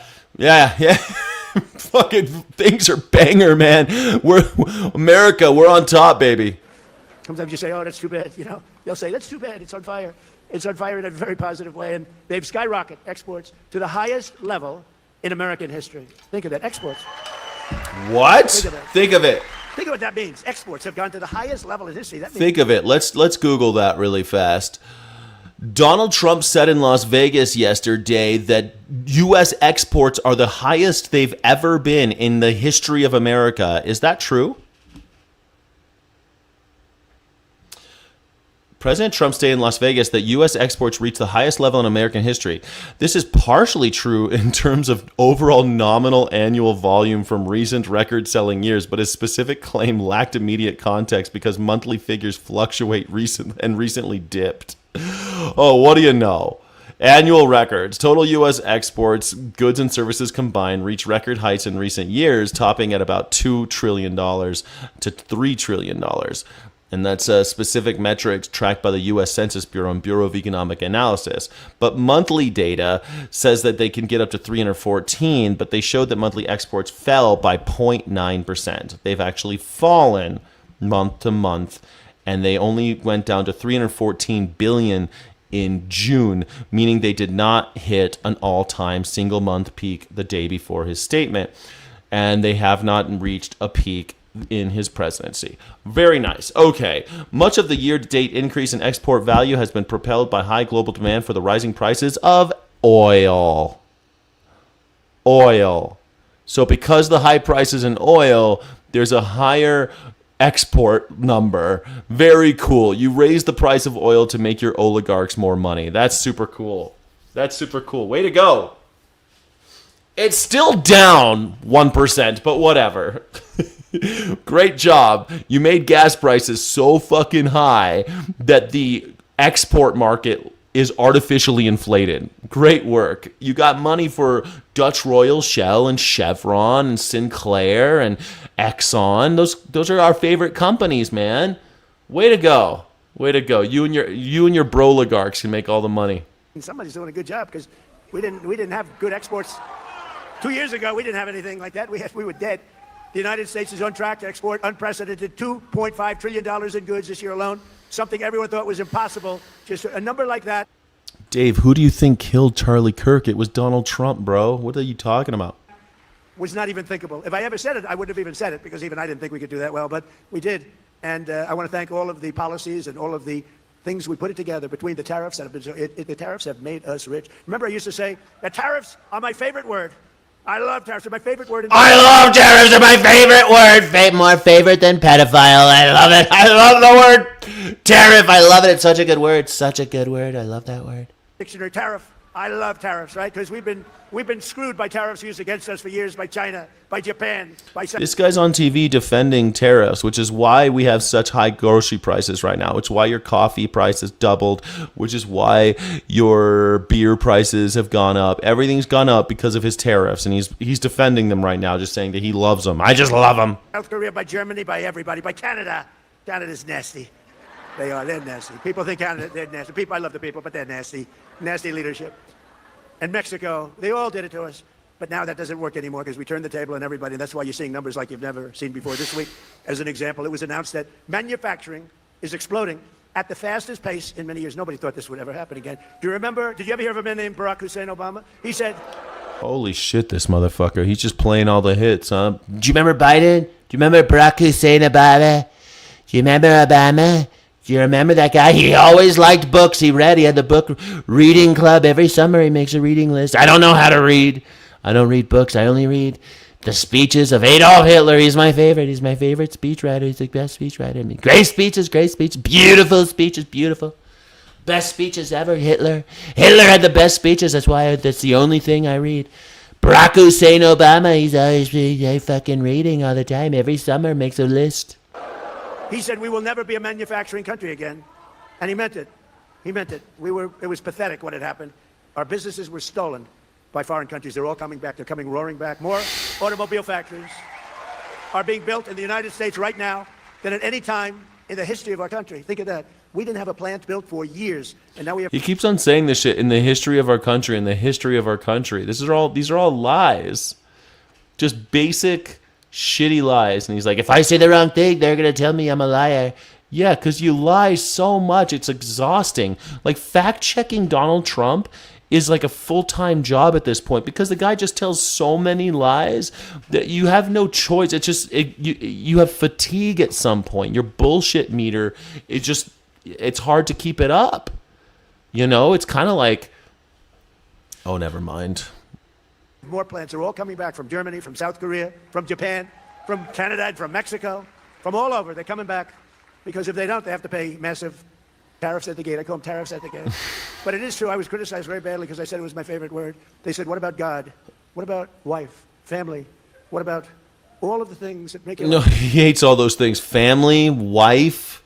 Fucking things are banger, man. America. We're on top, baby. Sometimes you say, oh, that's too bad. They'll say, that's too bad. It's on fire. It's on fire in a very positive way. And they've skyrocketed exports to the highest level in American history. Think of that. Exports. What? Think of it. Think of what that means. Exports have gone to the highest level in history. That means Think of it. Let's Google that really fast. Donald Trump said in Las Vegas yesterday that U.S. exports are the highest they've ever been in the history of America. Is that true? President Trump stated in Las Vegas that U.S. exports reached the highest level in American history. This is partially true in terms of overall nominal annual volume from recent record-selling years, but his specific claim lacked immediate context because monthly figures fluctuate recently dipped. Oh, what do you know? Annual records. Total U.S. exports, goods and services combined, reached record heights in recent years, topping at about $2 trillion to $3 trillion. And that's specific metrics tracked by the U.S. Census Bureau and Bureau of Economic Analysis. But monthly data says that they can get up to 314, but they showed that monthly exports fell by 0.9%. They've actually fallen month to month, and they only went down to 314 billion in June, meaning they did not hit an all-time single-month peak the day before his statement, and they have not reached a peak in his presidency. Very nice. Okay. Much of the year-to-date increase in export value has been propelled by high global demand for the rising prices of oil. Oil. So because the high prices in oil, there's a higher export number. Very cool. You raise the price of oil to make your oligarchs more money. That's super cool. That's super cool. Way to go. It's still down 1%, but whatever. Great job. You made gas prices so fucking high that the export market is artificially inflated. Great work. You got money for Dutch Royal, Shell, and Chevron, and Sinclair, and Exxon. Those are our favorite companies, man. Way to go. Way to go. You and your broligarchs can make all the money. somebody's doing a good job because we didn't have good exports. 2 years ago, we didn't have anything like that. We were dead. The United States is on track to export unprecedented $2.5 trillion in goods this year alone, something everyone thought was impossible. Just a number like that. Dave, who do you think killed Charlie Kirk? It was Donald Trump, bro. What are you talking about? Was not even thinkable. If I ever said it, I wouldn't have even said it because even I didn't think we could do that well, but we did. And I want to thank all of the policies and all of the things we put it together between the tariffs that have been the tariffs have made us rich. Remember, I used to say that tariffs are my favorite word. I love tariffs. They're my favorite word. I love tariffs. They're my favorite word. More favorite than pedophile. I love it. I love the word tariff. I love it. It's such a good word. Such a good word. I love that word. Dictionary tariff. I love tariffs, right? Because we've been screwed by tariffs used against us for years by China, by Japan, by. This guy's on TV defending tariffs, which is why we have such high grocery prices right now. Which is why your coffee price has doubled. Which is why your beer prices have gone up. Everything's gone up because of his tariffs, and he's defending them right now, just saying that he loves them. I just love them. South Korea, by Germany, by everybody, by Canada. Canada's nasty. They are. They're nasty. People think Canada, they're nasty. People, I love the people, but they're nasty. Nasty leadership. And Mexico, they all did it to us. But now that doesn't work anymore because we turned the table on everybody. And that's why you're seeing numbers like you've never seen before. This week, as an example, it was announced that manufacturing is exploding at the fastest pace in many years. Nobody thought this would ever happen again. Do you remember, did you ever hear of a man named Barack Hussein Obama? He said, holy shit, this motherfucker. He's just playing all the hits, huh? Do you remember Biden? Do you remember Barack Hussein Obama? Do you remember Obama? Do you remember that guy? He always liked books. He read. He had the book reading club. Every summer he makes a reading list. I don't know how to read. I don't read books. I only read the speeches of Adolf Hitler. He's my favorite. He's my favorite speechwriter. He's the best speechwriter. I mean, great speeches, beautiful speeches, beautiful. Best speeches ever, Hitler. Hitler had the best speeches. That's why that's the only thing I read. Barack Hussein Obama, he's always fucking reading all the time. Every summer makes a list. he said, we will never be a manufacturing country again. And he meant it. He meant it. It was pathetic what had happened. Our businesses were stolen by foreign countries. They're all coming back. They're coming roaring back. More automobile factories are being built in the United States right now than at any time in the history of our country. Think of that. We didn't have a plant built for years, and now we have. He keeps on saying this shit in the history of our country, in the history of our country. These are all lies. Just basic shitty lies. And he's like, if I say the wrong thing, they're going to tell me I'm a liar. Yeah, because you lie so much, it's exhausting. Like, fact-checking Donald Trump is like a full-time job at this point, because the guy just tells so many lies that you have no choice. It's just you have fatigue at some point. Your bullshit meter, it's hard to keep it up. You know, it's kind of like, oh, never mind. More plants are all coming back from Germany, from South Korea, from Japan, from Canada, and from Mexico, from all over. They're coming back because if they don't, they have to pay massive tariffs at the gate. I call them tariffs at the gate. But it is true. I was criticized very badly because I said it was my favorite word. They said, what about God? What about wife, family? What about all of the things that make it... No, he hates all those things. Family, wife,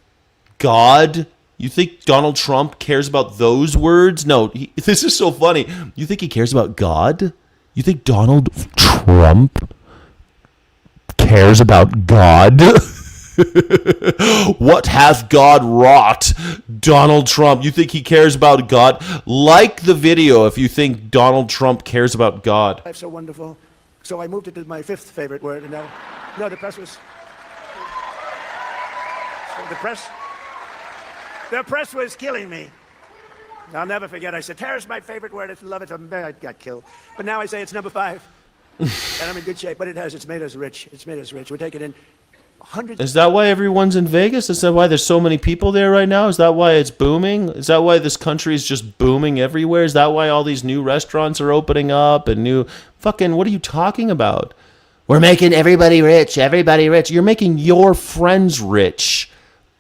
God. You think Donald Trump cares about those words? No, this is so funny. You think he cares about God? You think Donald Trump cares about God? What hath God wrought? Donald Trump. You think he cares about God? Like the video if you think Donald Trump cares about God. Life's so wonderful. So I moved it to my fifth favorite word, and now, no, the press was... The press was killing me. I'll never forget. I said, terror's my favorite word. I love it. I got killed. But now I say it's number 5. And I'm in good shape. But it's made us rich. It's made us rich. We're taking in hundreds. Is that why everyone's in Vegas? Is that why there's so many people there right now? Is that why it's booming? Is that why this country is just booming everywhere? Is that why all these new restaurants are opening up and new fucking, what are you talking about? We're making everybody rich. Everybody rich. You're making your friends rich.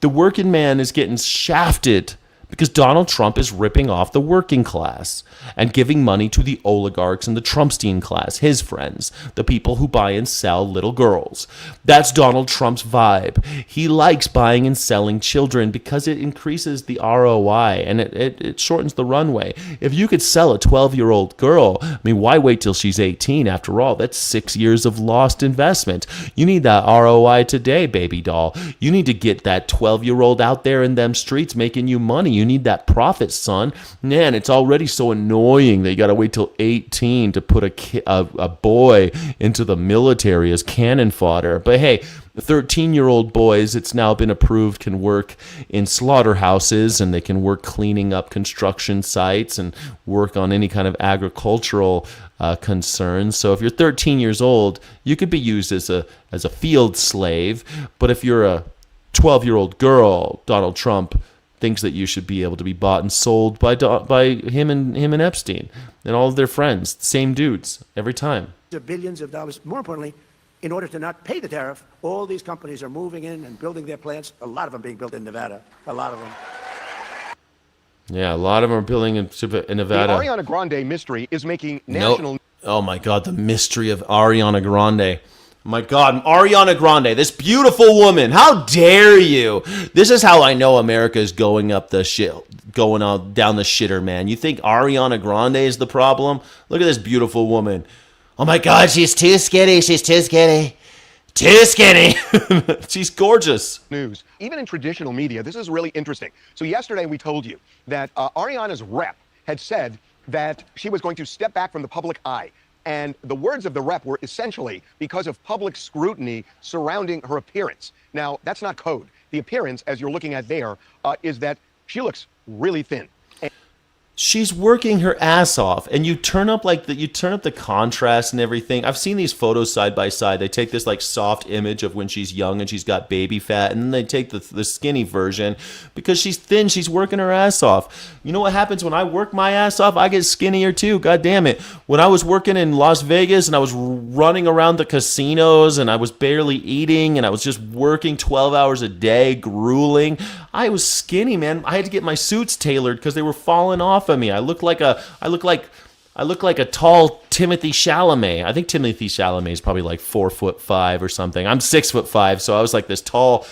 The working man is getting shafted because Donald Trump is ripping off the working class and giving money to the oligarchs and the Trumpstein class, his friends, the people who buy and sell little girls. That's Donald Trump's vibe. He likes buying and selling children because it increases the ROI and it shortens the runway. If you could sell a 12-year-old girl, I mean, why wait till she's 18? After all, that's 6 years of lost investment. You need that ROI today, baby doll. You need to get that 12-year-old out there in them streets making you money. You need that profit, son. Man, it's already so annoying that you got to wait till 18 to put a boy into the military as cannon fodder. But hey, the 13-year-old boys, it's now been approved, can work in slaughterhouses and they can work cleaning up construction sites and work on any kind of agricultural concerns. So if you're 13 years old, you could be used as a field slave. But if you're a 12-year-old girl, Donald Trump thinks that you should be able to be bought and sold by him and Epstein and all of their friends, same dudes every time. Billions of dollars. More importantly, in order to not pay the tariff, all these companies are moving in and building their plants. A lot of them being built in Nevada. A lot of them. Yeah, a lot of them are building in Nevada. The Ariana Grande mystery is making national... Nope. Oh my God, the mystery of Ariana Grande. My God, Ariana Grande, this beautiful woman. How dare you? This is how I know America is going up the shit, going on down the shitter, man. You think Ariana Grande is the problem? Look at this beautiful woman. Oh my God, she's too skinny. She's too skinny. Too skinny. She's gorgeous. News. Even in traditional media, this is really interesting. So yesterday we told you that Ariana's rep had said that she was going to step back from the public eye. And the words of the rep were essentially because of public scrutiny surrounding her appearance. Now, that's not code. The appearance, as you're looking at there, is that she looks really thin. She's working her ass off, and you turn up the contrast and everything. I've seen these photos side by side. They take this like soft image of when she's young and she's got baby fat, and then they take the skinny version because she's thin. She's working her ass off. You know what happens when I work my ass off? I get skinnier too. God damn it! When I was working in Las Vegas and I was running around the casinos and I was barely eating and I was just working 12 hours a day, grueling, I was skinny, man. I had to get my suits tailored because they were falling off of me. I look like a tall Timothy Chalamet. I think Timothy Chalamet is probably like 4'5" or something. I'm 6'5", so I was like this tall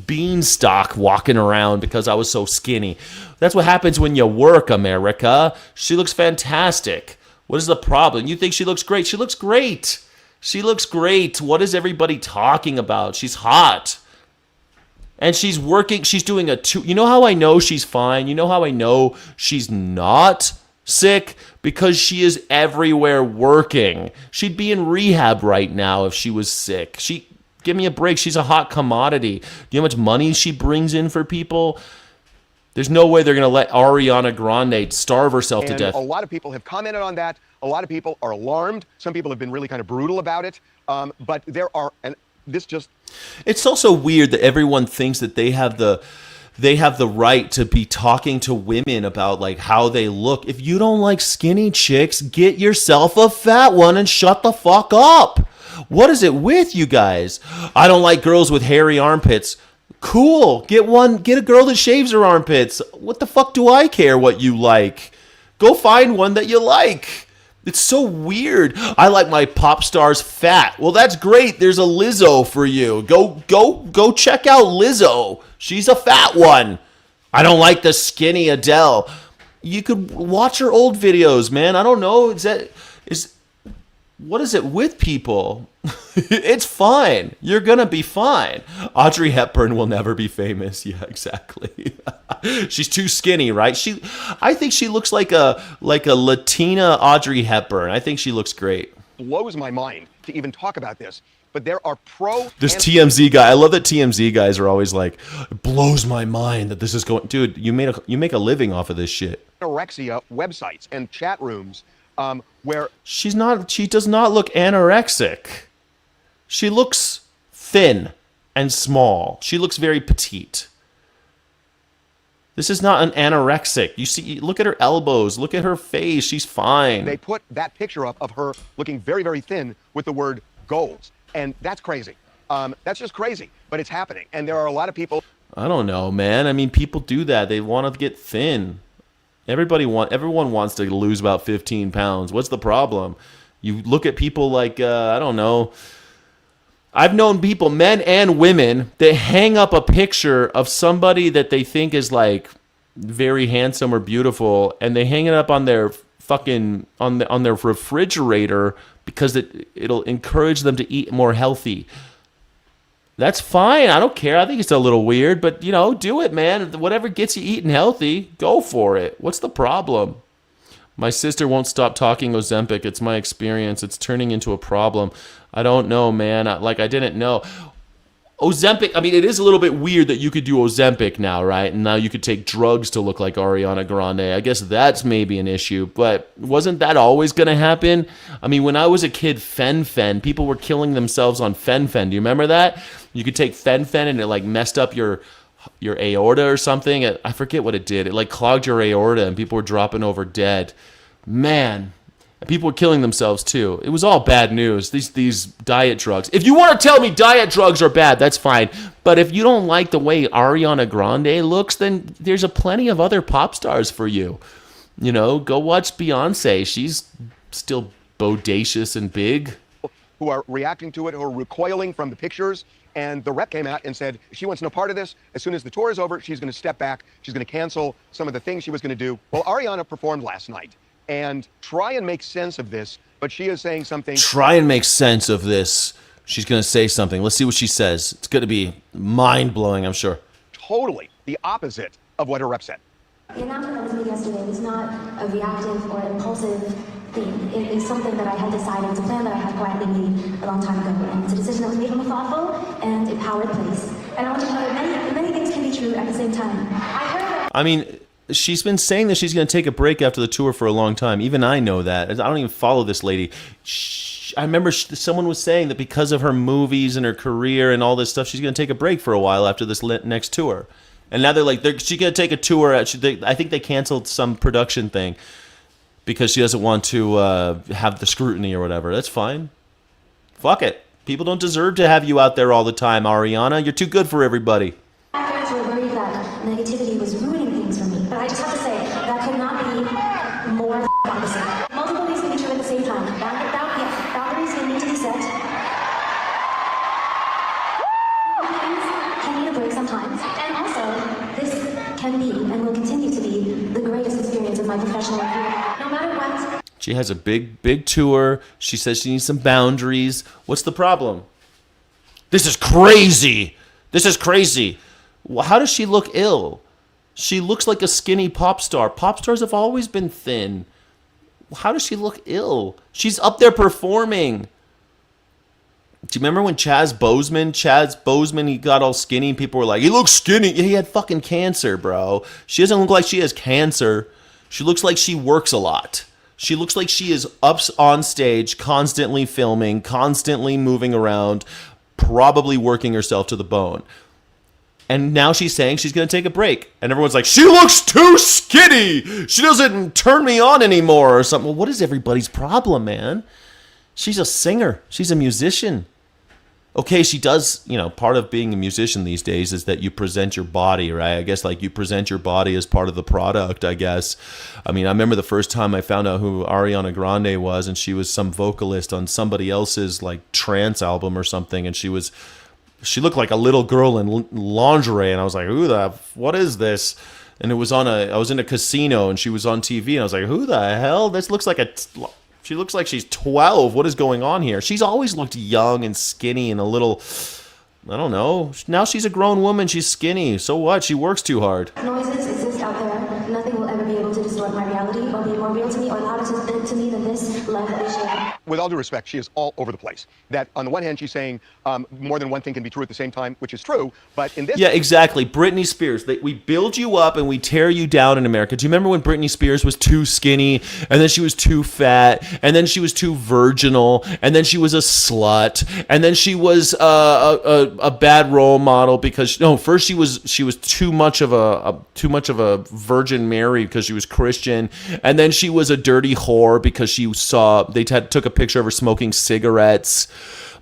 beanstalk walking around because I was so skinny. That's what happens when you work, America. She looks fantastic. What is the problem? You think she looks great? She looks great. She looks great. What is everybody talking about? She's hot. And she's working, she's doing you know how I know she's fine? You know how I know she's not sick? Because she is everywhere working. She'd be in rehab right now if she was sick. Give me a break. She's a hot commodity. Do you know how much money she brings in for people? There's no way they're going to let Ariana Grande starve herself to And death. a lot of people have commented on that. A lot of people are alarmed. Some people have been really kind of brutal about it. But there are, and this just... It's also weird that everyone thinks that they have the right to be talking to women about like how they look. If you don't like skinny chicks, get yourself a fat one and shut the fuck up. What is it with you guys? I don't like girls with hairy armpits. Cool. Get a girl that shaves her armpits. What the fuck do I care what you like? Go find one that you like. It's so weird. I like my pop stars fat. Well, that's great. There's a Lizzo for you. Go check out Lizzo. She's a fat one. I don't like the skinny Adele. You could watch her old videos, man. I don't know. What is it with people? It's fine. You're gonna be fine. Audrey Hepburn will never be famous. Yeah, exactly. She's too skinny, right? I think she looks like a Latina Audrey Hepburn. I think she looks great. blows my mind to even talk about this. But there are This TMZ guy. I love that TMZ guys are always like, it blows my mind that this is going. Dude, you make a living off of this shit. Anorexia websites and chat rooms where she does not look anorexic. She looks thin and small. She looks very petite. This is not an anorexic. You see, look at her elbows. Look at her face. She's fine. they put that picture up of her looking very, very thin with the word goals. And that's crazy. That's just crazy, but it's happening. And there are a lot of people. I don't know, man. I mean, people do that. They want to get thin. Everyone wants to lose about 15 pounds. What's the problem? You look at people like, I don't know. I've known people, men and women, that hang up a picture of somebody that they think is like very handsome or beautiful, and they hang it up on their fucking on their refrigerator because it'll encourage them to eat more healthy. That's fine. I don't care. I think it's a little weird, but do it, man. Whatever gets you eating healthy, go for it. What's the problem? My sister won't stop talking Ozempic. It's my experience. It's turning into a problem. I don't know, man. I didn't know. Ozempic, I mean, it is a little bit weird that you could do Ozempic now, right? And now you could take drugs to look like Ariana Grande. I guess that's maybe an issue, but wasn't that always going to happen? I mean, when I was a kid, Fen-Phen, people were killing themselves on Fen-Phen. Do you remember that? You could take Fen-Phen and it like messed up your aorta or something. I forget what it did. It like clogged your aorta and people were dropping over dead. Man. People were killing themselves too. It was all bad news. These diet drugs. If you want to tell me diet drugs are bad, that's fine. But if you don't like the way Ariana Grande looks, then there's plenty of other pop stars for you. Go watch Beyonce. She's still bodacious and big. Who are reacting to it, who are recoiling from the pictures. And the rep came out and said she wants no part of this. As soon as the tour is over, she's going to step back. She's going to cancel some of the things she was going to do. Well, Ariana performed last night. And try and make sense of this, but she is saying something. Try and make sense of this. She's going to say something. Let's see what she says. It's going to be mind-blowing, I'm sure. Totally the opposite of what her rep said. The announcement that was made yesterday was not a reactive or impulsive thing. It is something that I had decided. It's a plan that I had quietly made a long time ago. And it's a decision that was made from a thoughtful and empowered place. And I want you to know that many things can be true at the same time. I mean, she's been saying that she's going to take a break after the tour for a long time. Even I know that. I don't even follow this lady. I remember someone was saying that because of her movies and her career and all this stuff, she's going to take a break for a while after this next tour. And now they're like, she's going to take a tour. I think they canceled some production thing because she doesn't want to have the scrutiny or whatever. That's fine. Fuck it. People don't deserve to have you out there all the time, Ariana. You're too good for everybody. My parents were worried that negativity was ruining things for me. But I just have to say, that could not be more opposite. Multiple things can be true at the same time. Boundaries need to be set. Things can need a break sometimes. And also, this can be and will continue to be the greatest experience of my professional career. No matter what. She has a big tour. She says she needs some boundaries. What's the problem? This is crazy. This is crazy. How does she look ill? She looks like a skinny pop star. Pop stars have always been thin. How does she look ill? She's up there performing. Do you remember when Chaz Boseman, he got all skinny and people were like, he looks skinny. He had fucking cancer, bro. She doesn't look like she has cancer. She looks like she works a lot. She looks like she is up on stage, constantly filming, constantly moving around, probably working herself to the bone. And now she's saying she's going to take a break. And everyone's like, she looks too skinny. She doesn't turn me on anymore or something. Well, what is everybody's problem, man? She's a singer. She's a musician. Okay, she does, part of being a musician these days is that you present your body, right? I guess like you present your body as part of the product, I guess. I mean, I remember the first time I found out who Ariana Grande was, and she was some vocalist on somebody else's like trance album or something, and she looked like a little girl in lingerie, and I was like, what is this? And I was in a casino, and she was on TV, and I was like, who the hell? This looks like she looks like she's 12. What is going on here? She's always looked young and skinny and a little, I don't know. Now she's a grown woman. She's skinny. So what? She works too hard. Noises exist out there. Nothing will ever be able to distort my reality or be more real to me or louder to me than this life that we share. With all due respect, she is all over the place. That on the one hand, she's saying more than one thing can be true at the same time, which is true. But in this, yeah, exactly. Britney Spears. We build you up and we tear you down in America. Do you remember when Britney Spears was too skinny, and then she was too fat, and then she was too virginal, and then she was a slut, and then she was a bad role model because first she was too much of a Virgin Mary because she was Christian, and then she was a dirty whore because she took a picture of her smoking cigarettes.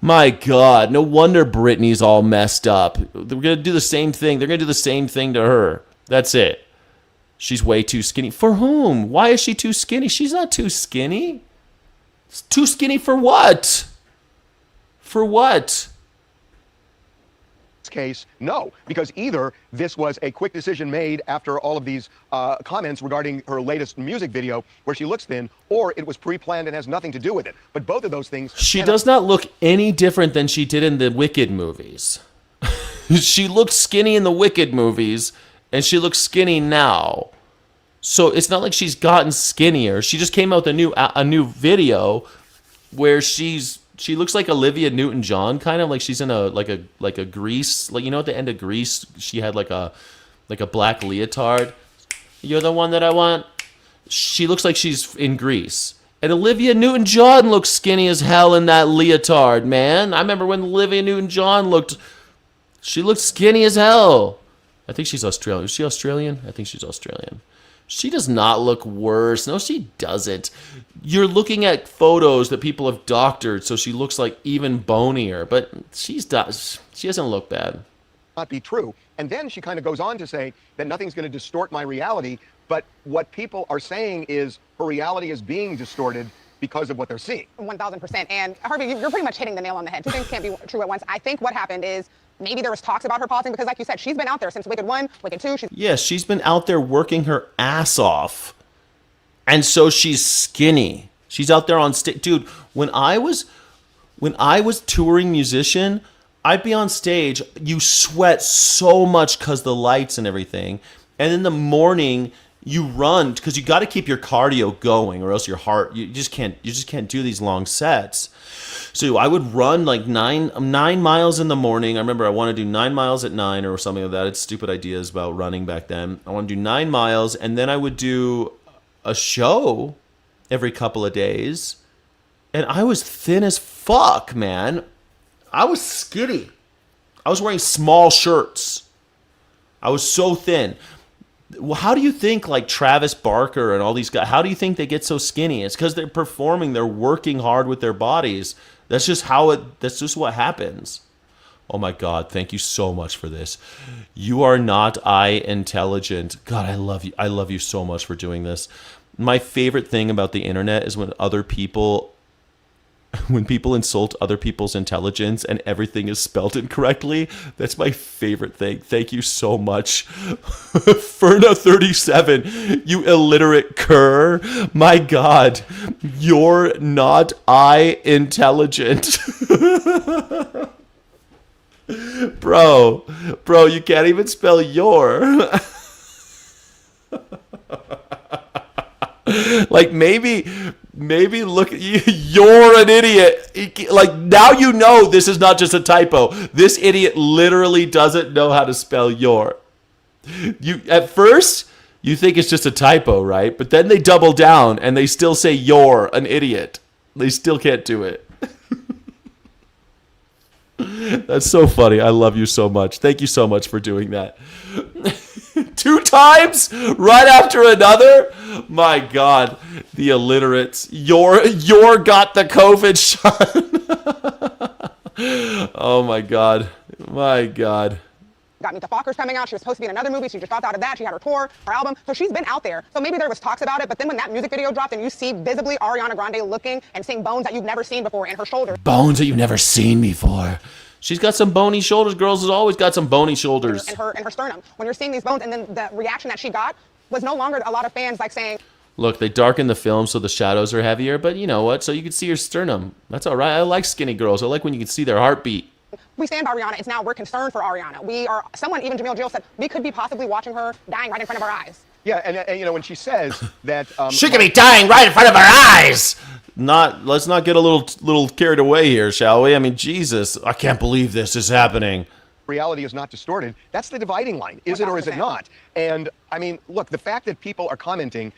My God, no wonder Britney's all messed up. We're going to do the same thing. They're going to do the same thing to her. That's it. She's way too skinny. For whom? Why is she too skinny? She's not too skinny. Too skinny for what? For what? case, no, because either this was a quick decision made after all of these comments regarding her latest music video where she looks thin, or it was pre-planned and has nothing to do with it. But both of those things... She does not look any different than she did in the Wicked movies. She looked skinny in the Wicked movies, and she looks skinny now. So it's not like she's gotten skinnier. She just came out with a new video where she looks like Olivia Newton-John, kind of like she's in a Grease, like, you know, at the end of Grease, she had like a black leotard. You're the one that I want. She looks like she's in Grease. And Olivia Newton-John looks skinny as hell in that leotard, man. I remember when Olivia Newton-John looked skinny as hell. I think she's Australian. Is she Australian? I think she's Australian. She does not look worse. No, she doesn't. You're looking at photos that people have doctored, so she looks like even bonier. But she doesn't look bad. Not be true. And then she kind of goes on to say that nothing's going to distort my reality. But what people are saying is her reality is being distorted because of what they're seeing. 1,000%. And Harvey, you're pretty much hitting the nail on the head. Two things can't be true at once. I think what happened is maybe there was talks about her pausing because, like you said, she's been out there since Wicked 1, Wicked 2. Yes, she's been out there working her ass off. And so she's skinny. She's out there on stage. Dude, when I was touring musician, I'd be on stage. You sweat so much because the lights and everything. And in the morning, you run because you got to keep your cardio going, or else your heart, you just can't do these long sets. So I would run like 9 miles in the morning. I remember I wanted to do 9 miles at 9 or something like that. It's stupid ideas about running back then. I want to do 9 miles, and then I would do a show every couple of days. And I was thin as fuck, man. I was skinny. I was wearing small shirts. I was so thin. Well, how do you think like Travis Barker and all these guys, how do you think they get so skinny? It's because they're performing, they're working hard with their bodies. That's just what happens. Oh my God, thank you so much for this. You are not intelligent. God, I love you. I love you so much for doing this. My favorite thing about the internet is when people insult other people's intelligence and everything is spelled incorrectly. That's my favorite thing. Thank you so much. Ferna37, you illiterate cur. My God, you're not intelligent. Bro, you can't even spell your. Like maybe maybe look at you. You're an idiot. Like, now you know this is not just a typo. This idiot literally doesn't know how to spell your. You at first you think it's just a typo, right? But then they double down and they still say you're an idiot. They still can't do it. That's so funny. I love you so much. Thank you so much for doing that. 2 times right after another. My God, the illiterates. You're got the COVID shot. Oh my God. My God. Got Meet the Fockers coming out. She was supposed to be in another movie. She just dropped out of that. She had her tour, her album. So she's been out there. So maybe there was talks about it. But then when that music video dropped and you see visibly Ariana Grande looking and seeing bones that you've never seen before in her shoulders. Bones that you've never seen before. She's got some bony shoulders. Girls has always got some bony shoulders. And her sternum. When you're seeing these bones, and then the reaction that she got was no longer a lot of fans like saying, look, they darken the film so the shadows are heavier. But you know what? So you can see her sternum. That's all right. I like skinny girls. I like when you can see their heartbeat. we stand by Ariana. It's now we're concerned for Ariana. Someone, even Jamil Jill said, we could be possibly watching her dying right in front of our eyes. Yeah, and you know, when she says that... she could be dying right in front of our eyes! Let's not get a little carried away here, shall we? I mean, Jesus, I can't believe this is happening. Reality is not distorted. That's the dividing line. Is it or is it not? And, I mean, look, the fact that people are commenting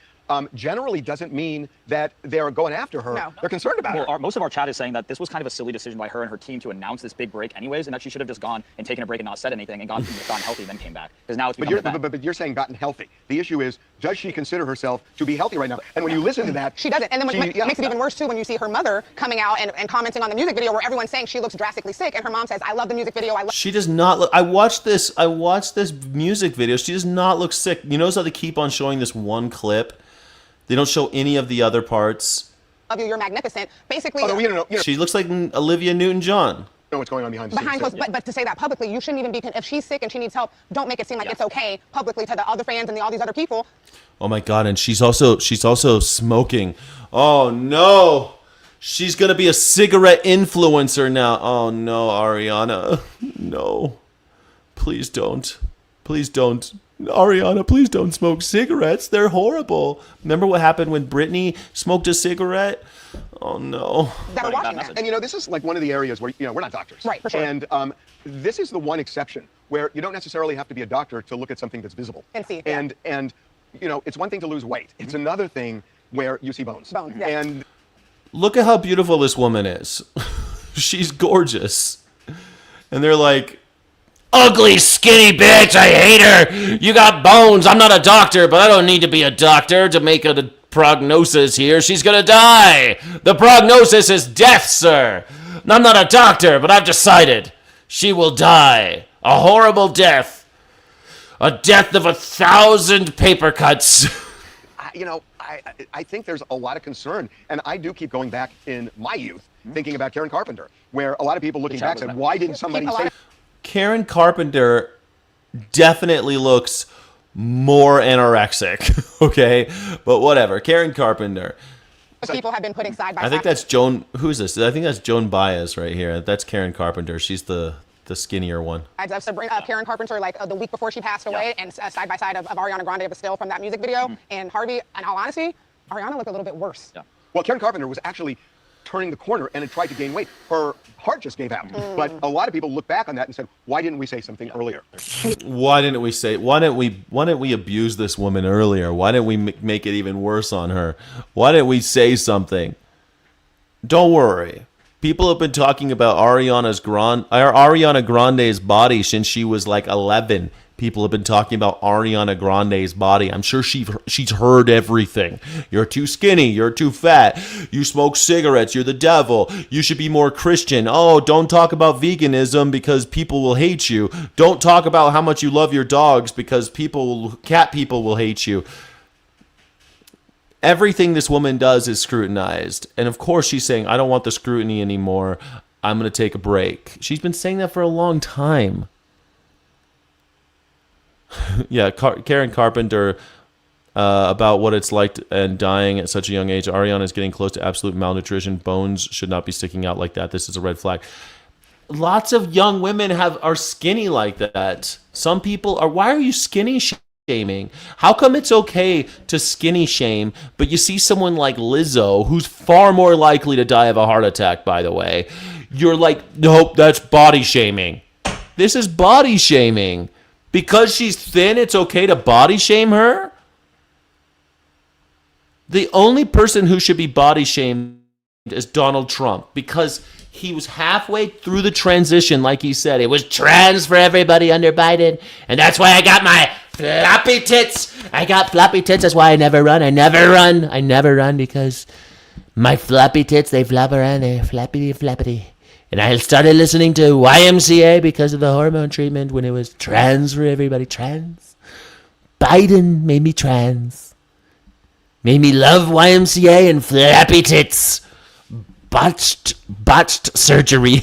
generally doesn't mean that they're going after her. No. They're concerned about her. Most of our chat is saying that this was kind of a silly decision by her and her team to announce this big break anyways, and that she should have just gone and taken a break and not said anything and gotten healthy and then came back. Because now it's become but you're saying gotten healthy. The issue is, does she consider herself to be healthy right now? And when you listen to that... She doesn't. And then what makes it even worse, too, when you see her mother coming out and commenting on the music video where everyone's saying she looks drastically sick, and her mom says, I love the music video. She does not look... I watched this music video. She does not look sick. You notice how they keep on showing this one clip? They don't show any of the other parts. Love you, you're magnificent. Basically, she looks like Olivia Newton-John. Know what's going on behind the scenes. But to say that publicly, you shouldn't even be. If she's sick and she needs help, don't make it seem like it's okay publicly to the other fans and all these other people. Oh my God! And she's also smoking. Oh no! She's gonna be a cigarette influencer now. Oh no, Ariana! No, please don't. Please don't. Ariana, please don't smoke cigarettes. They're horrible. Remember what happened when Britney smoked a cigarette? Oh, no. And, you know, this is like one of the areas where, you know, we're not doctors. Right, for sure. And this is the one exception where you don't necessarily have to be a doctor to look at something that's visible. And see. And you know, it's one thing to lose weight. It's another thing where you see bones. Bones, yeah. And look at how beautiful this woman is. She's gorgeous. And they're like, ugly, skinny bitch, I hate her. You got bones. I'm not a doctor, but I don't need to be a doctor to make a prognosis here. She's gonna die. The prognosis is death, sir. I'm not a doctor, but I've decided she will die. A horrible death. A death of 1,000 paper cuts. You know, I think there's a lot of concern, and I do keep going back in my youth thinking about Karen Carpenter, where a lot of people looking back said, why didn't somebody say... Karen Carpenter definitely looks more anorexic, okay? But whatever. Karen Carpenter. People have been putting side by side. I think that's Joan. Who's this? I think that's Joan Baez right here. That's Karen Carpenter. She's the skinnier one. I've Karen Carpenter like the week before she passed away, and side by side of Ariana Grande of a still from that music video. And Harvey, in all honesty, Ariana looked a little bit worse. Yeah. Well, Karen Carpenter was actually turning the corner and had tried to gain weight. Her heart just gave out. But a lot of people look back on that and said, why didn't we say something earlier? Why didn't we abuse this woman earlier? Why didn't we make it even worse on her? Why didn't we say something? Don't worry. People have been talking about Ariana Grande's body since she was like 11. People have been talking about Ariana Grande's body. I'm sure she's heard everything. You're too skinny. You're too fat. You smoke cigarettes. You're the devil. You should be more Christian. Oh, don't talk about veganism because people will hate you. Don't talk about how much you love your dogs because cat people will hate you. Everything this woman does is scrutinized. And of course she's saying, I don't want the scrutiny anymore. I'm going to take a break. She's been saying that for a long time. Yeah, Karen Carpenter about what it's like and dying at such a young age. Ariana is getting close to absolute malnutrition. Bones should not be sticking out like that. This is a red flag. Lots of young women are skinny like that. Some people are. Why are you skinny shaming shaming? How come it's okay to skinny shame, but you see someone like Lizzo, who's far more likely to die of a heart attack, by the way, you're like, nope, that's body shaming. This is body shaming. Because she's thin, it's okay to body shame her? The only person who should be body shamed is Donald Trump, because he was halfway through the transition, like he said. It was trans for everybody under Biden, and that's why I got my floppy tits. I got floppy tits. That's why I never run. I never run because my floppy tits, they flop around. They're flappity. And I started listening to YMCA because of the hormone treatment when it was trans for everybody. Trans. Biden made me trans. Made me love YMCA and flappy tits. Botched surgery.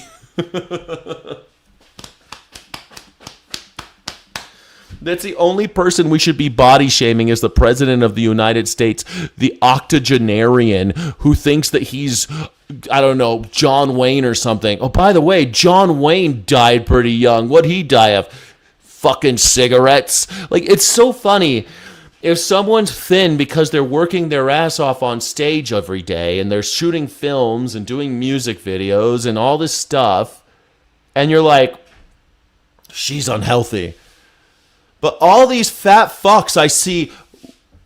That's the only person we should be body shaming is the president of the United States, the octogenarian who thinks that he's, I don't know, John Wayne or something. Oh, by the way, John Wayne died pretty young. What'd he die of? Fucking cigarettes. Like, it's so funny. If someone's thin because they're working their ass off on stage every day and they're shooting films and doing music videos and all this stuff, and you're like, she's unhealthy. But all these fat fucks I see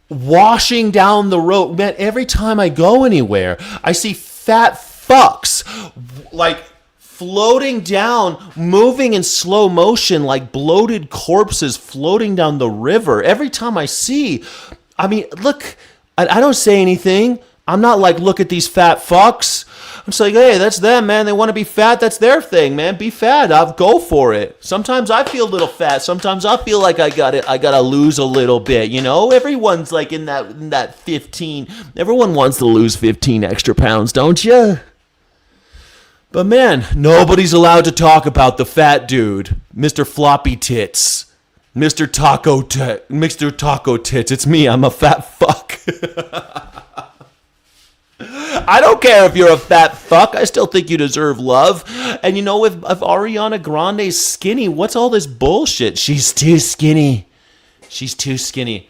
washing down the road, man, every time I go anywhere, I see fat fucks like floating down, moving in slow motion like bloated corpses floating down the river. Every time I see, I mean, look, I don't say anything. I'm not like, look at these fat fucks. I'm just like, hey, that's them, man. They want to be fat. That's their thing, man. Be fat. I'll go for it. Sometimes I feel a little fat. Sometimes I feel like I gotta lose a little bit. You know, everyone's like in that 15. Everyone wants to lose 15 extra pounds, don't you? But man, nobody's allowed to talk about the fat dude, Mr. Floppy Tits, Mr. Taco Tits. It's me. I'm a fat fuck. I don't care if you're a fat fuck. I still think you deserve love. And you know, if Ariana Grande's skinny, what's all this bullshit? She's too skinny. She's too skinny.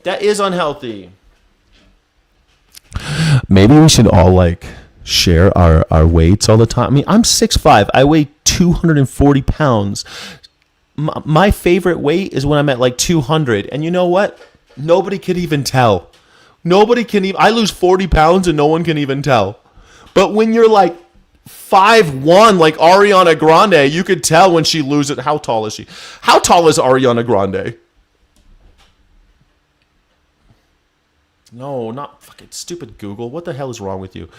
That is unhealthy. Maybe we should all like share our weights all the time. I mean, I'm 6'5". I weigh 240 pounds. My favorite weight is when I'm at like 200. And you know what? Nobody could even tell. Nobody can even, I lose 40 pounds and no one can even tell. But when you're like 5'1", like Ariana Grande, you could tell when she loses. How tall is she? How tall is Ariana Grande? No, not fucking stupid Google. What the hell is wrong with you?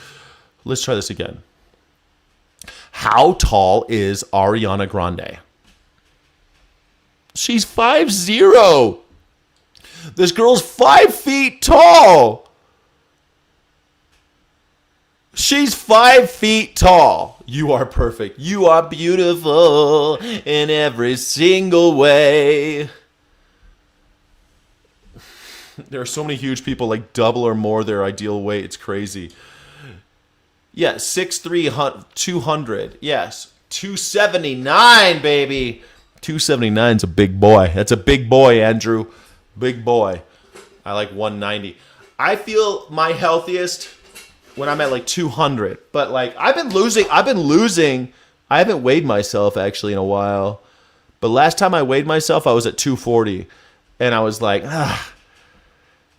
Let's try this again. How tall is Ariana Grande? She's 5'0". This girl's 5 feet tall. She's 5 feet tall. You are perfect. You are beautiful in every single way. There are so many huge people, like double or more their ideal weight. It's crazy. Yeah, 6'3", 200. Yes, 279, baby. 279's a big boy. That's a big boy, Andrew. Big boy. I like 190. I feel my healthiest when I'm at like 200. But like I've been losing. I haven't weighed myself actually in a while. But last time I weighed myself, I was at 240. And I was like,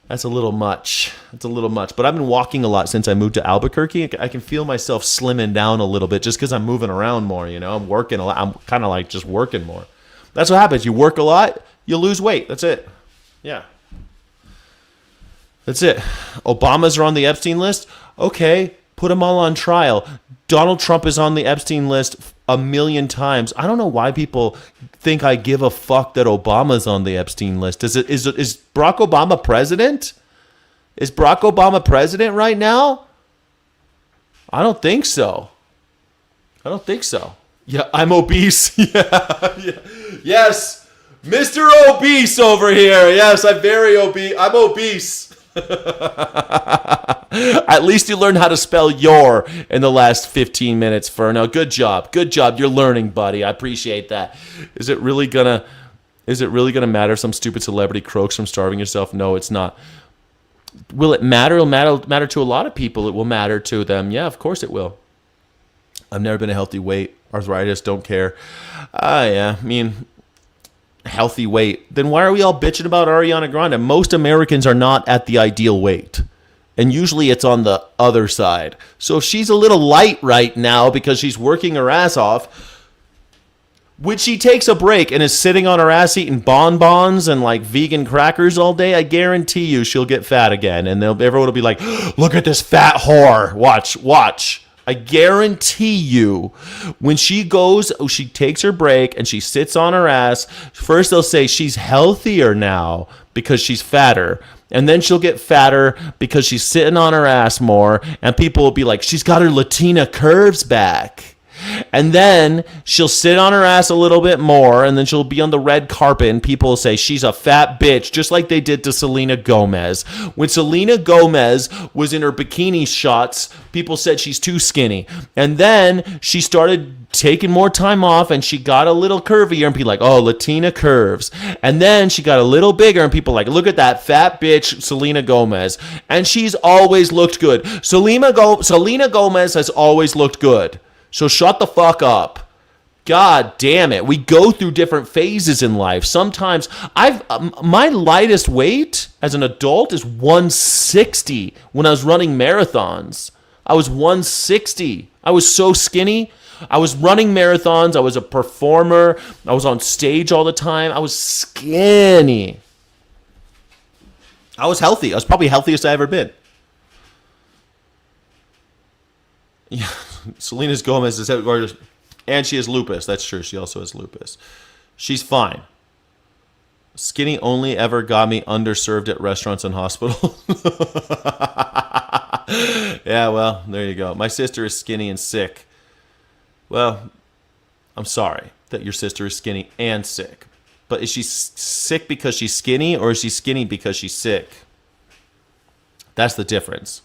that's a little much. It's a little much. But I've been walking a lot since I moved to Albuquerque. I can feel myself slimming down a little bit just because I'm moving around more, you know. I'm working a lot. I'm kind of like just working more. That's what happens. You work a lot, you lose weight. That's it. Yeah. That's it. Obamas are on the Epstein list. Okay, put them all on trial. Donald Trump is on the Epstein list a million times. I don't know why people think I give a fuck that Obama's on the Epstein list. Is Barack Obama president? Is Barack Obama president right now? I don't think so. Yeah, I'm obese. Yeah. Yes. Mr. Obese over here. Yes, I'm very obese. I'm obese. At least you learned how to spell your in the last 15 minutes, Ferno. Good job. Good job. You're learning, buddy. I appreciate that. Is it really gonna Is it really going to matter if some stupid celebrity croaks from starving yourself? No, it's not. Will it matter? It'll matter to a lot of people. It will matter to them. Yeah, of course it will. I've never been a healthy weight. Arthritis, don't care. Yeah, I mean, healthy weight. Then why are we all bitching about Ariana Grande? Most Americans are not at the ideal weight. And usually it's on the other side. So if she's a little light right now because she's working her ass off, when she takes a break and is sitting on her ass eating bonbons and like vegan crackers all day, I guarantee you she'll get fat again. And everyone will be like, look at this fat whore. Watch. I guarantee you when she takes her break and she sits on her ass, first they'll say she's healthier now because she's fatter. And then she'll get fatter because she's sitting on her ass more. And people will be like, she's got her Latina curves back. And then she'll sit on her ass a little bit more. And then she'll be on the red carpet. And people will say she's a fat bitch. Just like they did to Selena Gomez. When Selena Gomez was in her bikini shots, people said she's too skinny. And then she started taking more time off and she got a little curvier and people like, oh, Latina curves. And then she got a little bigger and people like, look at that fat bitch Selena Gomez. And she's always looked good. Selena Gomez has always looked good. So shut the fuck up. God damn it. We go through different phases in life. Sometimes my lightest weight as an adult is 160 when I was running marathons. I was 160. I was so skinny. I was running marathons. I was a performer. I was on stage all the time. I was skinny. I was healthy. I was probably healthiest I ever been. Yeah, Selena Gomez is gorgeous. And she has lupus. That's true. She also has lupus. She's fine. Skinny only ever got me underserved at restaurants and hospitals. Yeah, well, there you go. My sister is skinny and sick. Well, I'm sorry that your sister is skinny and sick. But is she sick because she's skinny or is she skinny because she's sick? That's the difference.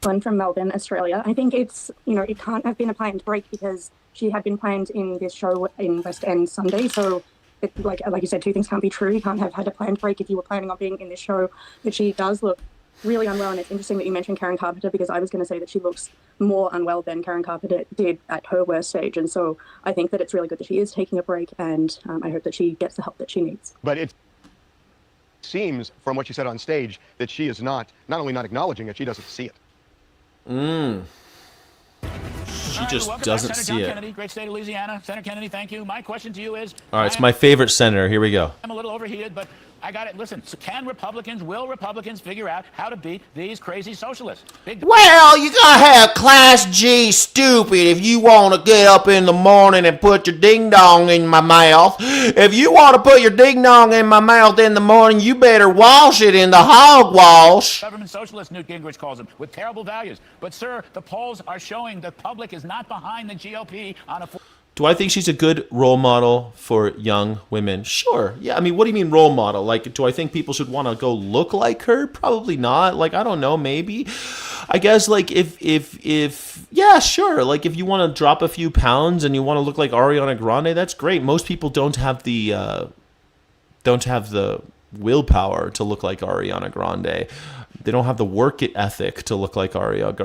From Melbourne, Australia. I think it's, it can't have been a planned break because she had been planned in this show in West End Sunday. So, like you said, two things can't be true. You can't have had a planned break if you were planning on being in this show. But she does look really unwell, and it's interesting that you mentioned Karen Carpenter because I was going to say that she looks more unwell than Karen Carpenter did at her worst stage. And so I think that it's really good that she is taking a break, and I hope that she gets the help that she needs. But it seems from what she said on stage that she is not only not acknowledging it, she doesn't see it. She just doesn't see it. Kennedy, great state of Louisiana. Senator Kennedy, thank you. My question to you is... All right, it's my favorite senator. Here we go. I'm a little overheated, but I got it. Listen, so will Republicans figure out how to beat these crazy socialists? Well, you gotta have Class G stupid if you want to get up in the morning and put your ding-dong in my mouth. If you want to put your ding-dong in my mouth in the morning, you better wash it in the hogwash. Government socialist, Newt Gingrich calls them, with terrible values. But, sir, the polls are showing the public is not behind the GOP on a... Do I think she's a good role model for young women? Sure. Yeah, I mean, what do you mean role model? Like, do I think people should want to go look like her? Probably not. Like, I don't know, maybe. I guess, like, if yeah, sure. Like, if you want to drop a few pounds and you want to look like Ariana Grande, that's great. Most people don't have the willpower to look like Ariana Grande. They don't have the work ethic to look like Ariana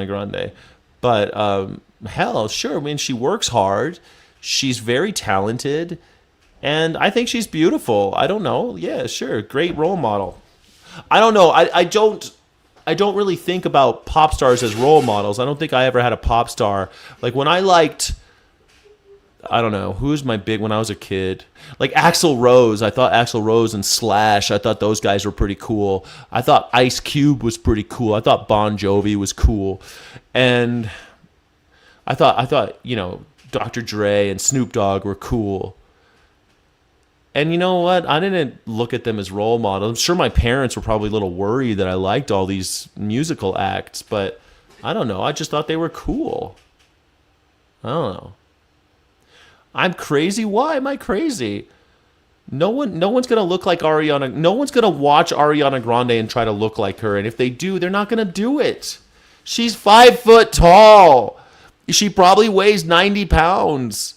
Grande. But, hell, sure. I mean, she works hard. She's very talented. And I think she's beautiful. I don't know. Yeah, sure. Great role model. I don't know. I don't really think about pop stars as role models. I don't think I ever had a pop star. Like, when I liked... I don't know. Who was my big when I was a kid? Like Axl Rose. I thought Axl Rose and Slash. I thought those guys were pretty cool. I thought Ice Cube was pretty cool. I thought Bon Jovi was cool. And I thought, Dr. Dre and Snoop Dogg were cool. And you know what? I didn't look at them as role models. I'm sure my parents were probably a little worried that I liked all these musical acts, but I don't know. I just thought they were cool. I don't know. I'm crazy? Why am I crazy? No one's gonna look like Ariana. No one's gonna watch Ariana Grande and try to look like her. And if they do, they're not gonna do it. She's 5 foot tall. She probably weighs 90 pounds.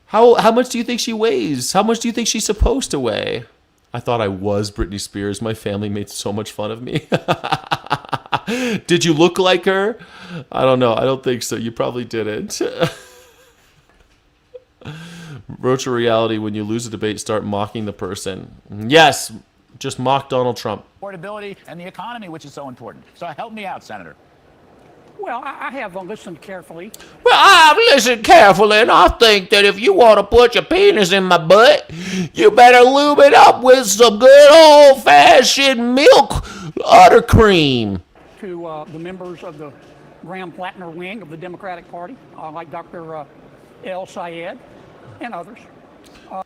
How much do you think she weighs? How much do you think she's supposed to weigh? I thought I was Britney Spears. My family made so much fun of me. Did you look like her? I don't know. I don't think so. You probably didn't. Virtual reality, when you lose a debate, start mocking the person. Yes, just mock Donald Trump. Affordability and the economy, which is so important. So help me out, Senator. Well, I have listened carefully. Well, I've listened carefully, and I think that if you want to put your penis in my butt, you better lube it up with some good old-fashioned milk udder cream. To the members of the Graham Plattner wing of the Democratic Party, like Dr. El Sayed and others.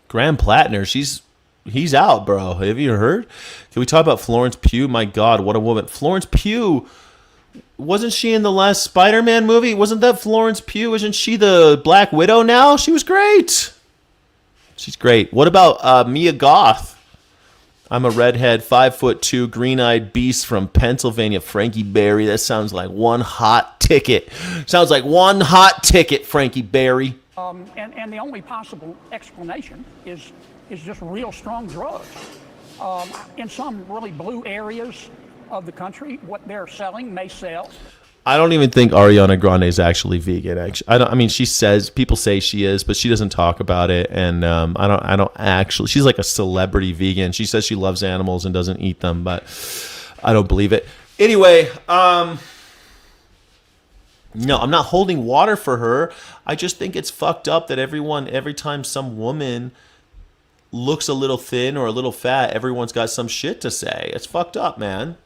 Graham Plattner, he's out, bro. Have you heard? Can we talk about Florence Pugh? My God, what a woman. Florence Pugh, wasn't she in the last Spider-Man movie? Wasn't that Florence Pugh? Isn't she the Black Widow now? She was great. She's great. What about Mia Goth? I'm a redhead, 5'2", green-eyed beast from Pennsylvania. Frankie Berry. That sounds like one hot ticket. Sounds like one hot ticket, Frankie Berry. And the only possible explanation is just real strong drugs. In some really blue areas of the country, what they're selling may sell. I don't even think Ariana Grande is actually vegan. Actually, I mean, she says, people say she is, but she doesn't talk about it. And I don't actually. She's like a celebrity vegan. She says she loves animals and doesn't eat them, but I don't believe it. Anyway, no, I'm not holding water for her. I just think it's fucked up that every time some woman looks a little thin or a little fat, everyone's got some shit to say. It's fucked up, man.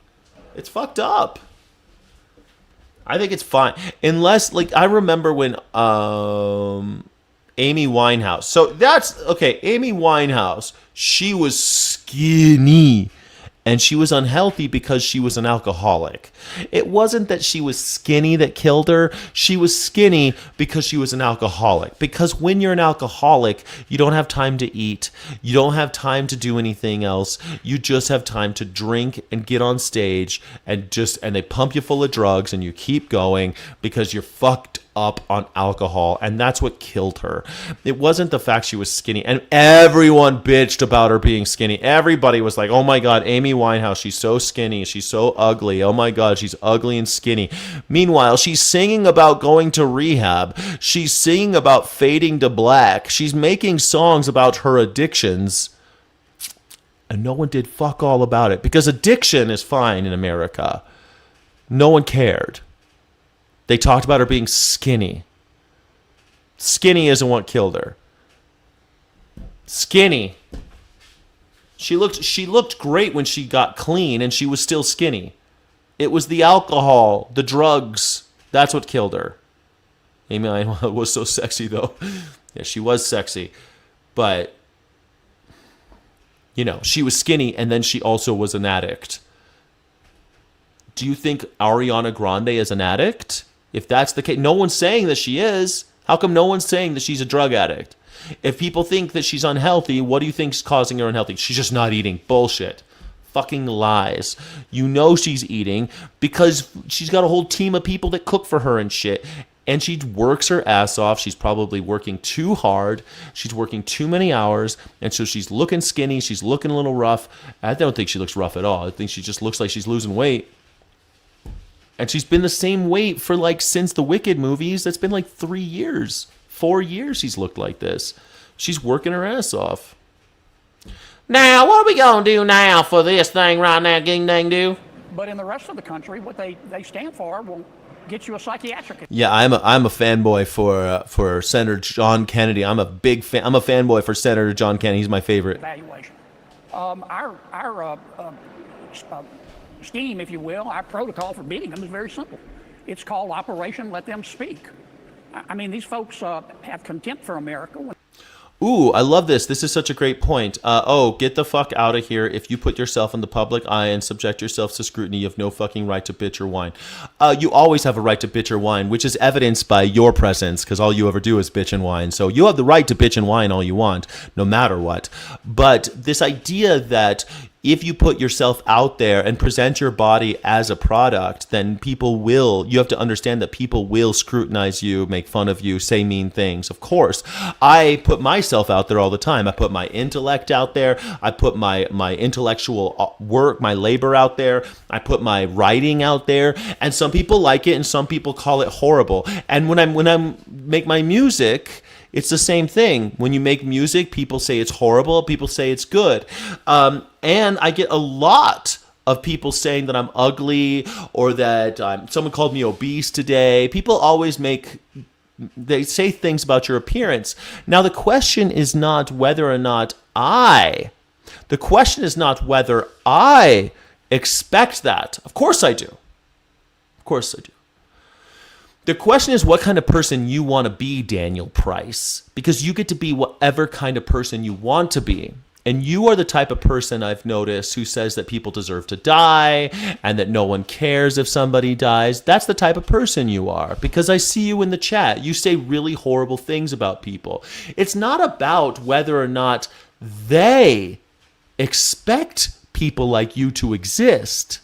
It's fucked up. I think it's fine. Unless, like, I remember when Amy Winehouse. So that's, okay, Amy Winehouse, she was skinny. And she was unhealthy because she was an alcoholic. It wasn't that she was skinny that killed her. She was skinny because she was an alcoholic. Because when you're an alcoholic, you don't have time to eat. You don't have time to do anything else. You just have time to drink and get on stage and they pump you full of drugs and you keep going because you're fucked up on alcohol, and that's what killed her. It wasn't the fact she was skinny, and everyone bitched about her being skinny. Everybody was like, oh my God, Amy Winehouse, she's so skinny, she's so ugly, oh my God, she's ugly and skinny. Meanwhile, she's singing about going to rehab. She's singing about fading to black. She's making songs about her addictions, and no one did fuck all about it, because addiction is fine in America. No one cared. They talked about her being skinny. Skinny isn't what killed her. Skinny. She looked great when she got clean, and she was still skinny. It was the alcohol, the drugs. That's what killed her. Amy was so sexy, though. Yeah, she was sexy. But, you know, she was skinny, and then she also was an addict. Do you think Ariana Grande is an addict? If that's the case, no one's saying that she is. How come no one's saying that she's a drug addict? If people think that she's unhealthy, what do you think's causing her unhealthy? She's just not eating. Bullshit. Fucking lies. You know she's eating because she's got a whole team of people that cook for her and shit. And she works her ass off. She's probably working too hard. She's working too many hours. And so she's looking skinny. She's looking a little rough. I don't think she looks rough at all. I think she just looks like she's losing weight. And she's been the same weight for like since the Wicked movies. That's been like 3 years. 4 years she's looked like this. She's working her ass off. Now, what are we going to do now for this thing right now, Ging Dang Do? But in the rest of the country, what they stand for will get you a psychiatric. Yeah, I'm a fanboy for Senator John Kennedy. I'm a big fan. I'm a fanboy for Senator John Kennedy. He's my favorite. Evaluation. Our scheme, if you will, our protocol for beating them is very simple. It's called Operation Let Them Speak. I mean, these folks have contempt for America. Ooh, I love this. This is such a great point. Get the fuck out of here. If you put yourself in the public eye and subject yourself to scrutiny, you have no fucking right to bitch or whine. You always have a right to bitch or whine, which is evidenced by your presence, because all you ever do is bitch and whine. So you have the right to bitch and whine all you want, no matter what. But this idea that if you put yourself out there and present your body as a product, then you have to understand that people will scrutinize you, make fun of you, say mean things. Of course, I put myself out there all the time. I put my intellect out there. I put my intellectual work, my labor out there. I put my writing out there, and some people like it and some people call it horrible. And when I make my music, it's the same thing. When you make music, people say it's horrible. People say it's good. And I get a lot of people saying that I'm ugly or that someone called me obese today. People always they say things about your appearance. Now, the question is not whether or not the question is not whether I expect that. Of course I do. Of course I do. The question is what kind of person you want to be, Daniel Price, because you get to be whatever kind of person you want to be. And you are the type of person I've noticed who says that people deserve to die and that no one cares if somebody dies. That's the type of person you are, because I see you in the chat. You say really horrible things about people. It's not about whether or not they expect people like you to exist.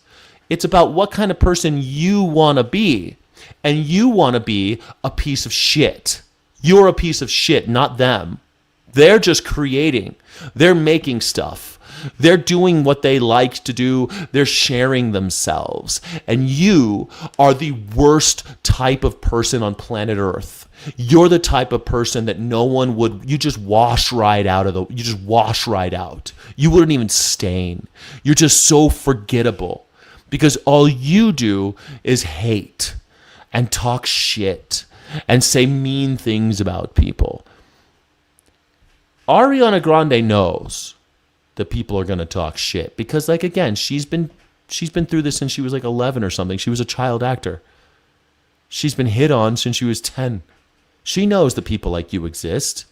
It's about what kind of person you want to be. And you want to be a piece of shit. You're a piece of shit, not them. They're just creating. They're making stuff. They're doing what they like to do. They're sharing themselves. And you are the worst type of person on planet Earth. You're the type of person that no one would, you just wash right out. You wouldn't even stain. You're just so forgettable because all you do is hate and talk shit and say mean things about people. Ariana Grande knows that people are going to talk shit because, like, again, she's been through this since she was like 11 or something. She was a child actor. She's been hit on since she was 10. She knows that people like you exist.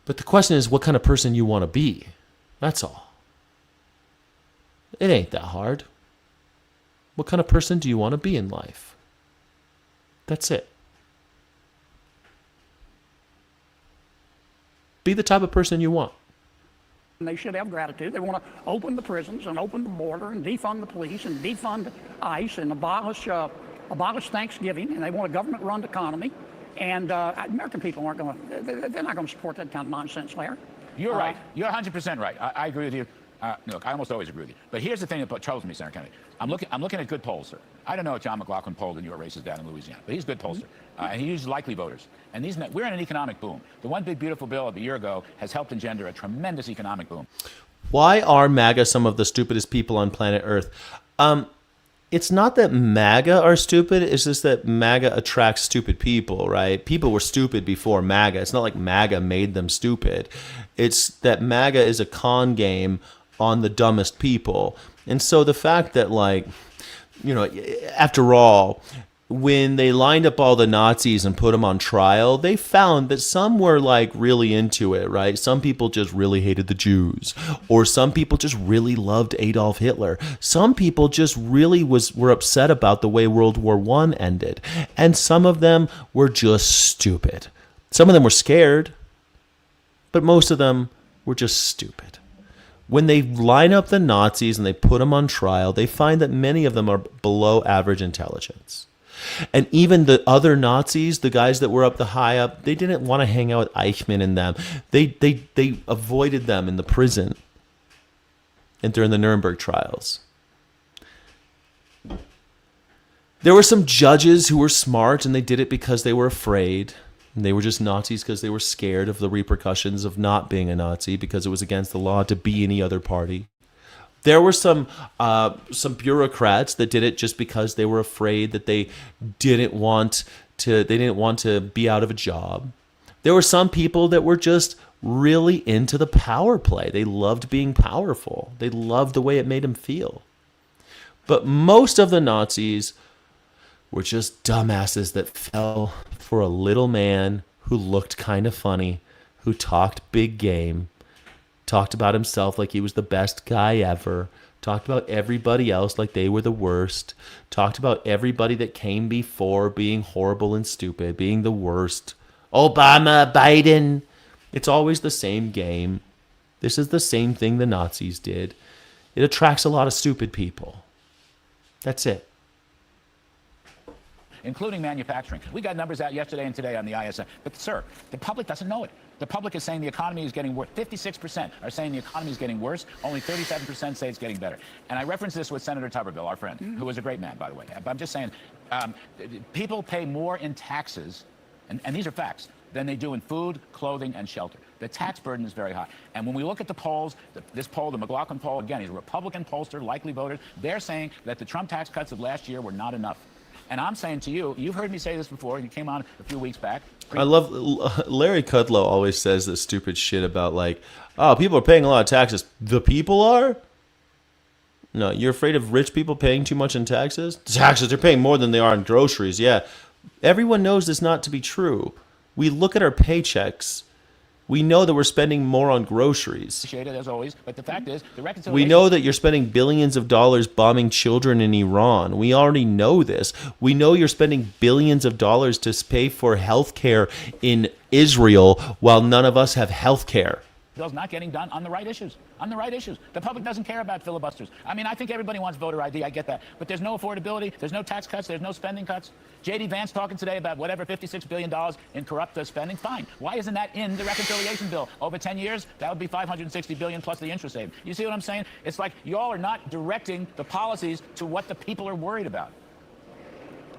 But the question is what kind of person you want to be. That's all. It ain't that hard. What kind of person do you want to be in life? That's it. Be the type of person you want. And they should have gratitude. They want to open the prisons and open the border and defund the police and defund ICE and abolish Thanksgiving. And they want a government-run economy. And American people aren't going to, they're not going to support that kind of nonsense, Larry. You're right. You're 100% right. I agree with you. Look, I almost always agree with you. But here's the thing that troubles me, Senator Kennedy. I'm looking at good polls, sir. I don't know if John McLaughlin polled in your races down in Louisiana, but he's a good pollster. And he uses likely voters. And we're in an economic boom. The One Big Beautiful Bill of a year ago has helped engender a tremendous economic boom. Why are MAGA some of the stupidest people on planet Earth? It's not that MAGA are stupid. It's just that MAGA attracts stupid people, right? People were stupid before MAGA. It's not like MAGA made them stupid. It's that MAGA is a con game on the dumbest people. And so the fact that, like, you know, after all, when they lined up all the Nazis and put them on trial, they found that some were like really into it, right? Some people just really hated the Jews, or some people just really loved Adolf Hitler. Some people just really were upset about the way World War I ended. And some of them were just stupid. Some of them were scared, but most of them were just stupid. When they line up the Nazis and they put them on trial, they find that many of them are below average intelligence. And even the other Nazis, the guys that were up the high up, they didn't want to hang out with Eichmann and them. They avoided them in the prison and during the Nuremberg trials. There were some judges who were smart and they did it because they were afraid. And they were just Nazis because they were scared of the repercussions of not being a Nazi because it was against the law to be any other party. There were some bureaucrats that did it just because they were afraid that they didn't want to be out of a job. There were some people that were just really into the power play. They loved being powerful. They loved the way it made them feel. But most of the Nazis were just dumbasses that fell for a little man who looked kind of funny, who talked big game, talked about himself like he was the best guy ever, talked about everybody else like they were the worst, talked about everybody that came before being horrible and stupid, being the worst. Obama, Biden. It's always the same game. This is the same thing the Nazis did. It attracts a lot of stupid people. That's it. Including manufacturing. We got numbers out yesterday and today on the ISM. But, sir, the public doesn't know it. The public is saying the economy is getting worse. 56% are saying the economy is getting worse. Only 37% say it's getting better. And I referenced this with Senator Tuberville, our friend, who was a great man, by the way. But I'm just saying, people pay more in taxes, and these are facts, than they do in food, clothing, and shelter. The tax burden is very high. And when we look at the polls, this poll, the McLaughlin poll, again, he's a Republican pollster, likely voter, they're saying that the Trump tax cuts of last year were not enough. And I'm saying to you, you've heard me say this before, you came on a few weeks back. I love Larry Kudlow always says this stupid shit about like, oh, people are paying a lot of taxes. The people are? No, you're afraid of rich people paying too much in taxes? Taxes, they're paying more than they are in groceries. Yeah. Everyone knows this not to be true. We look at our paychecks. We know that we're spending more on groceries. Appreciate it as always, but the fact is, the reconciliation. We know that you're spending billions of dollars bombing children in Iran. We already know this. We know you're spending billions of dollars to pay for health care in Israel while none of us have health care. Bill's not getting done on the right issues. On the right issues. The public doesn't care about filibusters. I mean, I think everybody wants voter ID. I get that. But there's no affordability. There's no tax cuts. There's no spending cuts. J.D. Vance talking today about whatever, $56 billion in corrupt spending. Fine. Why isn't that in the reconciliation bill? Over 10 years, that would be $560 billion plus the interest saved. You see what I'm saying? It's like y'all are not directing the policies to what the people are worried about.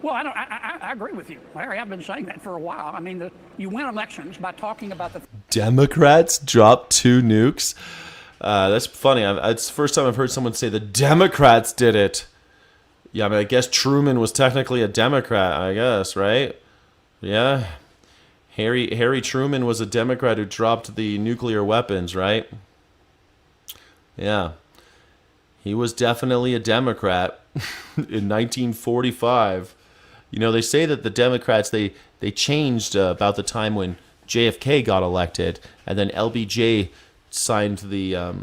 Well, I agree with you, Larry. I've been saying that for a while. I mean, you win elections by talking about the Democrats dropped 2 nukes. That's funny. It's the first time I've heard someone say the Democrats did it. Yeah, I mean, I guess Truman was technically a Democrat, I guess, right? Yeah. Harry Truman was a Democrat who dropped the nuclear weapons, right? Yeah. He was definitely a Democrat in 1945. You know, they say that the Democrats, they changed about the time when JFK got elected, and then LBJ signed the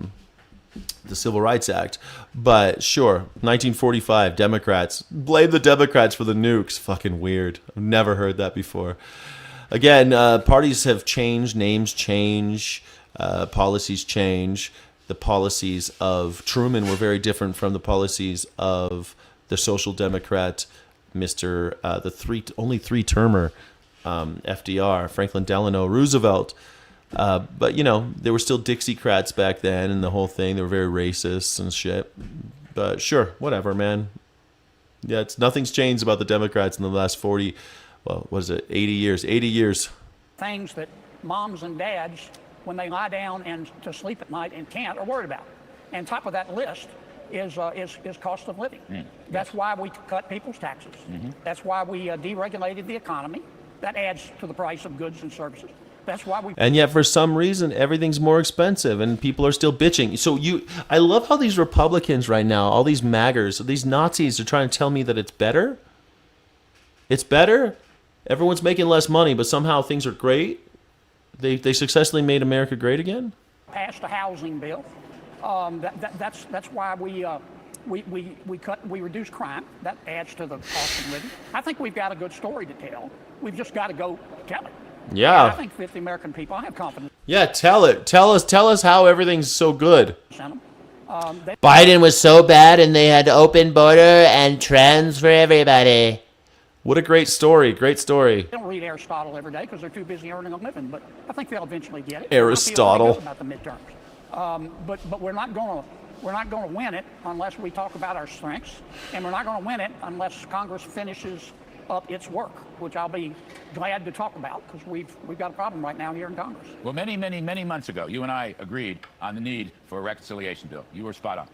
Civil Rights Act. But sure, 1945, Democrats. Blame the Democrats for the nukes. Fucking weird. I've never heard that before. Again, parties have changed, names change, policies change. The policies of Truman were very different from the policies of the Social Democrat, only three-termer FDR, Franklin Delano Roosevelt. But, you know, there were still Dixiecrats back then and the whole thing. They were very racist and shit. But sure, whatever, man. Yeah, nothing's changed about the Democrats in the last 80 years. 80 years. things that moms and dads, when they lie down and to sleep at night and can't, are worried about. And top of that list is cost of living. That's why we cut people's taxes. That's why we deregulated the economy. That adds to the price of goods and services. That's why we. And yet, for some reason, everything's more expensive, and people are still bitching. So I love how these Republicans right now, all these MAGers, these Nazis, are trying to tell me that it's better. It's better. Everyone's making less money, but somehow things are great. They successfully made America great again. Passed a housing bill. That's why we reduce crime. That adds to the cost of living. I think we've got a good story to tell. We've just got to go tell it. Yeah. I think 50 American people, I have confidence. Yeah, tell it. Tell us how everything's so good. Biden was so bad and they had open border and trans for everybody. What a great story. Great story. They don't read Aristotle every day because they're too busy earning a living, but I think they'll eventually get it. Aristotle. About the midterms. But we're not going to win it unless we talk about our strengths, and we're not going to win it unless Congress finishes up its work, which I'll be glad to talk about because we've got a problem right now here in Congress. Well, many months ago, you and I agreed on the need for a reconciliation bill. You were spot on.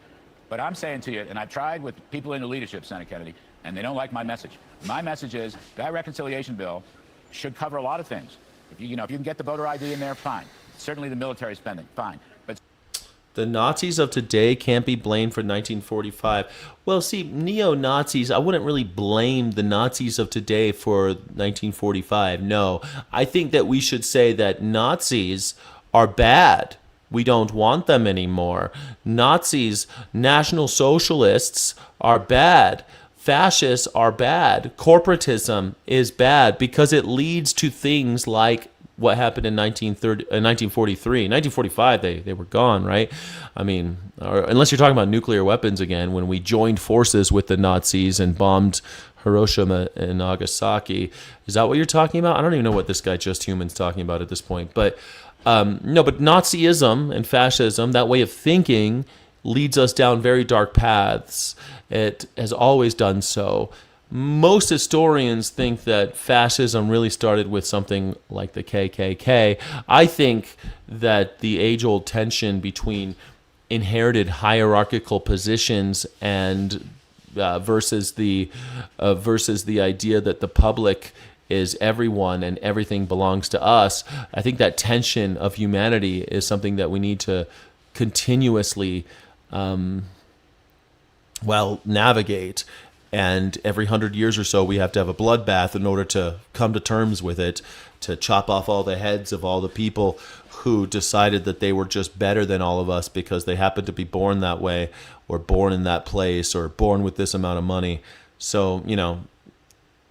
But I'm saying to you, and I've tried with people in the leadership, Senator Kennedy, and they don't like my message. My message is that reconciliation bill should cover a lot of things. If you can get the voter ID in there, fine. Certainly the military spending, fine. But the Nazis of today can't be blamed for 1945. Well, see, neo-Nazis, I wouldn't really blame the Nazis of today for 1945. No, I think that we should say that Nazis are bad. We don't want them anymore. Nazis, National Socialists are bad. Fascists are bad. Corporatism is bad because it leads to things like what happened in 1943. 1945, they were gone, right? I mean, unless you're talking about nuclear weapons again, when we joined forces with the Nazis and bombed Hiroshima and Nagasaki. Is that what you're talking about? I don't even know what this guy Just Human's talking about at this point. But no, but Nazism and fascism, that way of thinking, leads us down very dark paths. It has always done so. Most historians think that fascism really started with something like the KKK. I think that the age-old tension between inherited hierarchical positions and versus the idea that the public is everyone and everything belongs to us. I think that tension of humanity is something that we need to continuously navigate. And every 100 years or so, we have to have a bloodbath in order to come to terms with it, to chop off all the heads of all the people who decided that they were just better than all of us because they happened to be born that way or born in that place or born with this amount of money. So,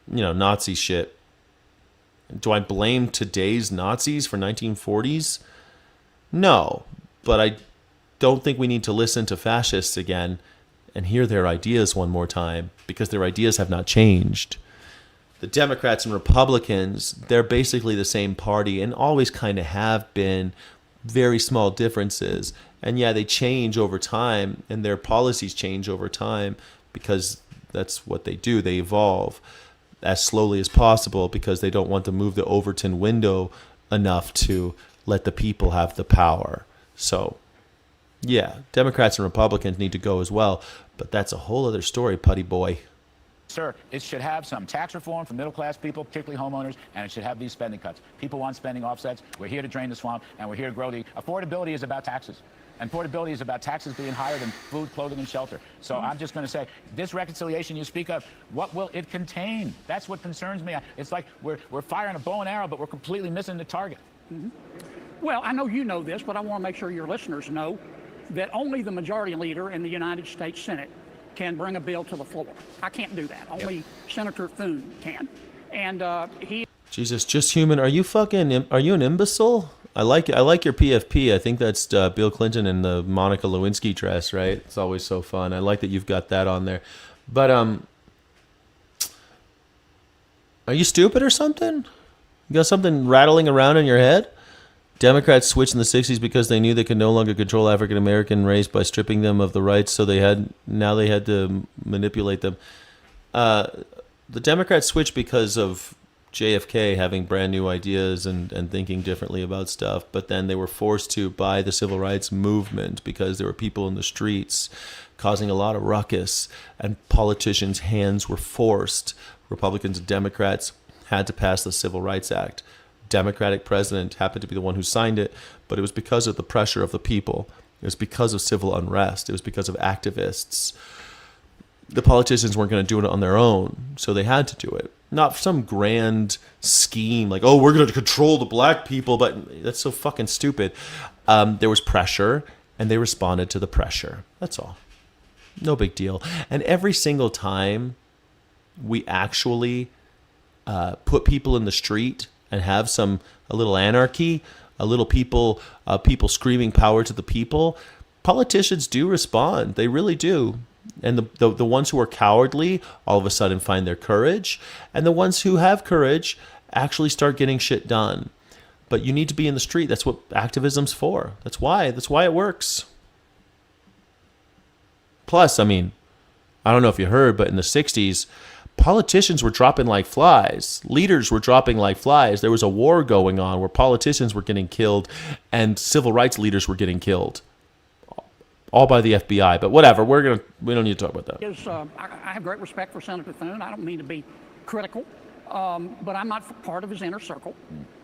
Nazi shit. Do I blame today's Nazis for 1940s? No, but I don't think we need to listen to fascists again and hear their ideas one more time, because their ideas have not changed. The Democrats and Republicans, they're basically the same party and always kind of have been. Very small differences. And yeah, they change over time and their policies change over time because that's what they do. They evolve as slowly as possible because they don't want to move the Overton window enough to let the people have the power. So yeah, Democrats and Republicans need to go as well, but that's a whole other story, putty boy. Sir, it should have some tax reform for middle-class people, particularly homeowners, and it should have these spending cuts. People want spending offsets. We're here to drain the swamp, and we're here to grow the... Affordability is about taxes. And affordability is about taxes being higher than food, clothing, and shelter. So I'm just going to say, this reconciliation you speak of, what will it contain? That's what concerns me. It's like we're firing a bow and arrow, but we're completely missing the target. Mm-hmm. Well, I know you know this, but I want to make sure your listeners know that only the majority leader in the United States Senate can bring a bill to the floor. I can't do that. Only Senator Thune can. And he... Jesus, Just Human, are you an imbecile? I like your PFP. I think that's Bill Clinton in the Monica Lewinsky dress, right? It's always so fun. I like that you've got that on there. But are you stupid or something? You got something rattling around in your head? Democrats switched in the 60s because they knew they could no longer control African American race by stripping them of the rights, so they had to manipulate them. The Democrats switched because of JFK having brand new ideas and thinking differently about stuff, but then they were forced to by the civil rights movement because there were people in the streets causing a lot of ruckus, and politicians' hands were forced. Republicans and Democrats had to pass the Civil Rights Act. Democratic president happened to be the one who signed it, but it was because of the pressure of the people. It was because of civil unrest. It was because of activists. The politicians weren't going to do it on their own, so they had to do it. Not some grand scheme like, oh, we're going to control the black people, but that's so fucking stupid. There was pressure, and they responded to the pressure. That's all. No big deal. And every single time we actually put people in the street and have a little anarchy, a little people screaming power to the people, politicians do respond. They really do. And the ones who are cowardly all of a sudden find their courage, and the ones who have courage actually start getting shit done. But you need to be in the street. That's what activism's for. That's why it works. Plus, I mean, I don't know if you heard, but in the 60s, politicians were dropping like flies. Leaders were dropping like flies. There was a war going on where politicians were getting killed and civil rights leaders were getting killed. All by the FBI. But whatever, we don't need to talk about that. I have great respect for Senator Thune. I don't mean to be critical, but I'm not part of his inner circle.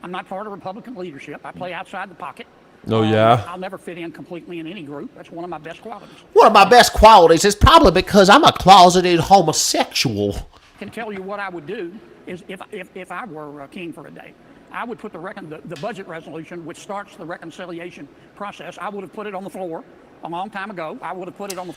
I'm not part of Republican leadership. I play outside the pocket. Oh, yeah? I'll never fit in completely in any group. That's one of my best qualities. One of my best qualities is probably because I'm a closeted homosexual. I can tell you what I would do is if I were king for a day, I would put the budget resolution, which starts the reconciliation process, I would have put it on the floor a long time ago. I would have put it on the...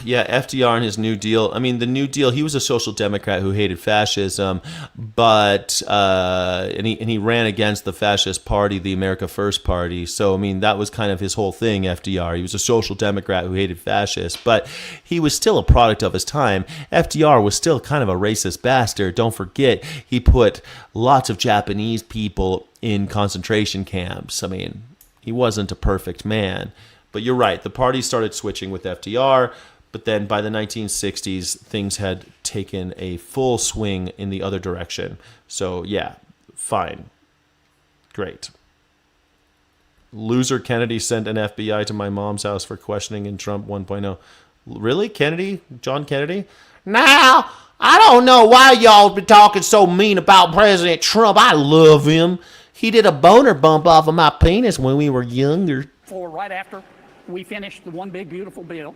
Yeah, FDR and his New Deal. I mean, the New Deal, he was a social democrat who hated fascism, but and he ran against the fascist party, the America First Party. So, I mean, that was kind of his whole thing, FDR. He was a social democrat who hated fascists, but he was still a product of his time. FDR was still kind of a racist bastard. Don't forget, he put lots of Japanese people in concentration camps. I mean, he wasn't a perfect man. But you're right, the party started switching with FDR, but then by the 1960s, things had taken a full swing in the other direction. So, yeah, fine. Great. Loser Kennedy sent an FBI to my mom's house for questioning in Trump 1.0. Really? Kennedy? John Kennedy? Now, I don't know why y'all been talking so mean about President Trump. I love him. He did a boner bump off of my penis when we were younger. For right after we finished the one big beautiful bill,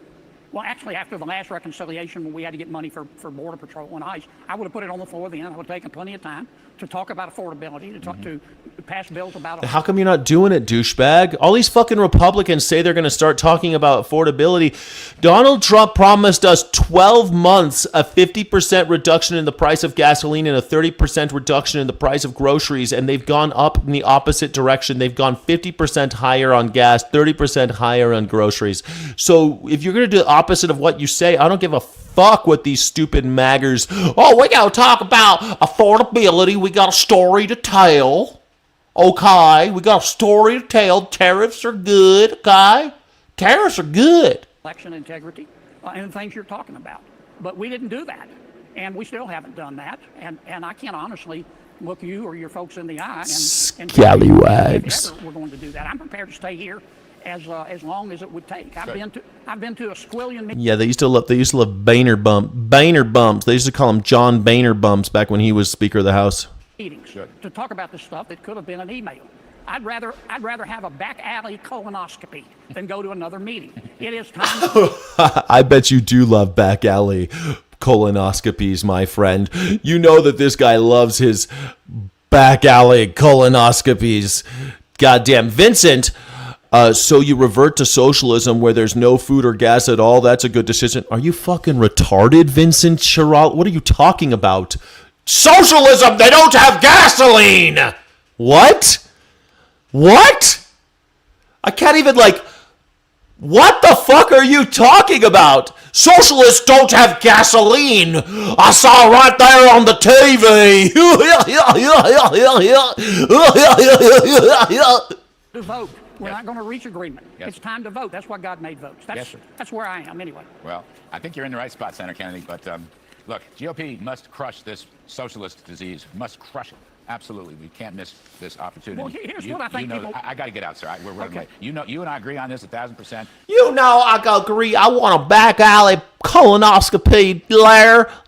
well, actually after the last reconciliation when we had to get money for Border Patrol and ICE, I would have put it on the floor then. I would have taken plenty of time to talk about affordability, to talk to pass bills about. How come you're not doing it, douchebag? All these fucking Republicans say they're going to start talking about affordability. Donald Trump promised us 12 months, a 50% reduction in the price of gasoline and a 30% reduction in the price of groceries, and they've gone up in the opposite direction. They've gone 50% higher on gas, 30% higher on groceries. So if you're going to do the opposite of what you say, I don't give a fuck what these stupid maggers. Oh, we got to talk about affordability. We got a story to tell. Okay, we got a story to tell. Tariffs are good. Okay, tariffs are good. Election integrity and the things you're talking about. But we didn't do that. And we still haven't done that. And I can't honestly look you or your folks in the eye and Scallywags. if ever we're going to do that. I'm prepared to stay here as long as it would take. I've been to a squillion. Yeah, they used to love Boehner bumps. They used to call him John Boehner bumps back when he was Speaker of the House. Meetings to talk about this stuff that could have been an email. I'd rather have a back alley colonoscopy than go to another meeting. It is time. I bet you do love back alley colonoscopies, my friend. You know that this guy loves his back alley colonoscopies. Goddamn, Vincent. So you revert to socialism where there's no food or gas at all. That's a good decision. Are you fucking retarded, Vincent Chiral? What are you talking about? Socialism, they don't have gasoline! What? I can't even, what the fuck are you talking about? Socialists don't have gasoline. I saw right there on the TV. To vote. We're not going to reach agreement. It's time to vote. That's why God made votes. That's where I am anyway. Well, I think you're in the right spot, Senator Kennedy. But look, GOP must crush this socialist disease. Must crush it. Absolutely, we can't miss this opportunity. Well, here's what I think. I got to get out, sir. We're running late. You and I agree on this 1,000%. You know I agree. I want a back alley colonoscopy,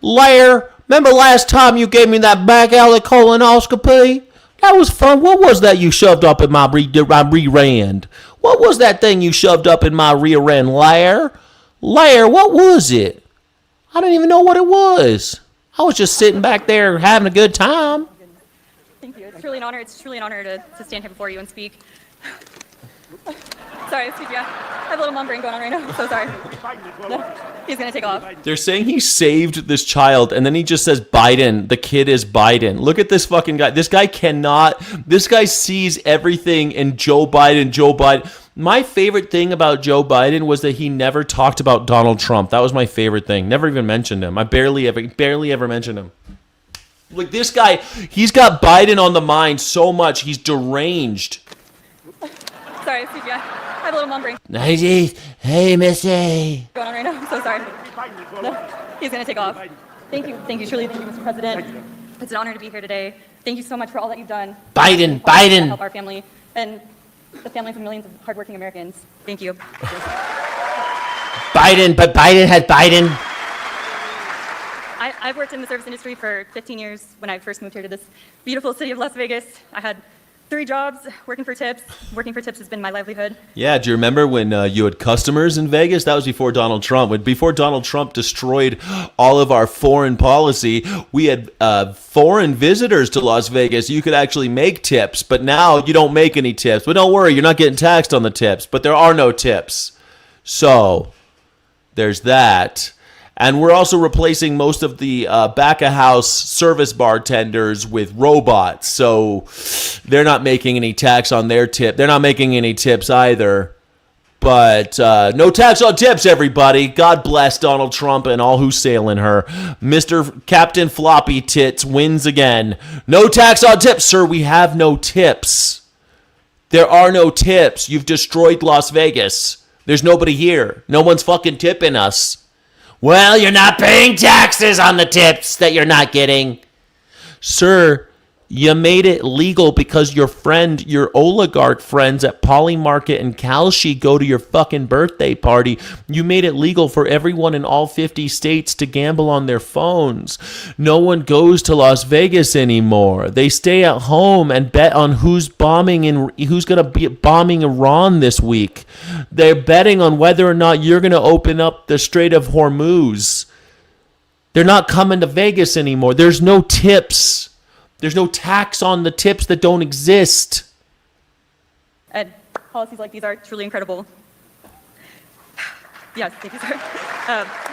Lair. Remember last time you gave me that back alley colonoscopy? That was fun. What was that you shoved up in my rear end? What was that thing you shoved up in my rear end, Lair? What was it? I don't even know what it was. I was just sitting back there having a good time. Thank you. It's truly an honor. It's truly an honor to stand here before you and speak. Sorry, excuse me. I have a little mum brain going on right now. I'm so sorry. No, he's going to take off. They're saying he saved this child, and then he just says Biden. The kid is Biden. Look at this fucking guy. This guy sees everything in Joe Biden. My favorite thing about Joe Biden was that he never talked about Donald Trump. That was my favorite thing. Never even mentioned him. I barely ever mentioned him. Like this guy, he's got Biden on the mind so much, he's deranged. Sorry, excuse me. I have a little mum brain. Hey, Missy. Going on right now. I'm so sorry. No, he's going to take off. Thank you. Truly, thank you, Mr. President. It's an honor to be here today. Thank you so much for all that you've done. Biden. To help our family and the families of millions of hardworking Americans. Thank you. Biden had Biden. I've worked in the service industry for 15 years. When I first moved here to this beautiful city of Las Vegas, I had 3 jobs working for tips. Working for tips has been my livelihood. Yeah, do you remember when you had customers in Vegas? That was before Donald Trump. Before Donald Trump destroyed all of our foreign policy, we had foreign visitors to Las Vegas. You could actually make tips, but now you don't make any tips. But don't worry, you're not getting taxed on the tips. But there are no tips. So, There's that. And we're also replacing most of the back-of-house service bartenders with robots. So they're not making any tax on their tip. They're not making any tips either. But no tax on tips, everybody. God bless Donald Trump and all who's sailing her. Mr. Captain Floppy Tits wins again. No tax on tips, sir. We have no tips. There are no tips. You've destroyed Las Vegas. There's nobody here. No one's fucking tipping us. Well, you're not paying taxes on the tips that you're not getting. Sir, you made it legal because your oligarch friends at Polymarket and Kalshi go to your fucking birthday party. You made it legal for everyone in all 50 states to gamble on their phones. No one goes to Las Vegas anymore. They stay at home and bet on who's going to be bombing Iran this week. They're betting on whether or not you're going to open up the Strait of Hormuz. They're not coming to Vegas anymore. There's no tips. There's no tax on the tips that don't exist. And policies like these are truly incredible. Yes, thank you, sir.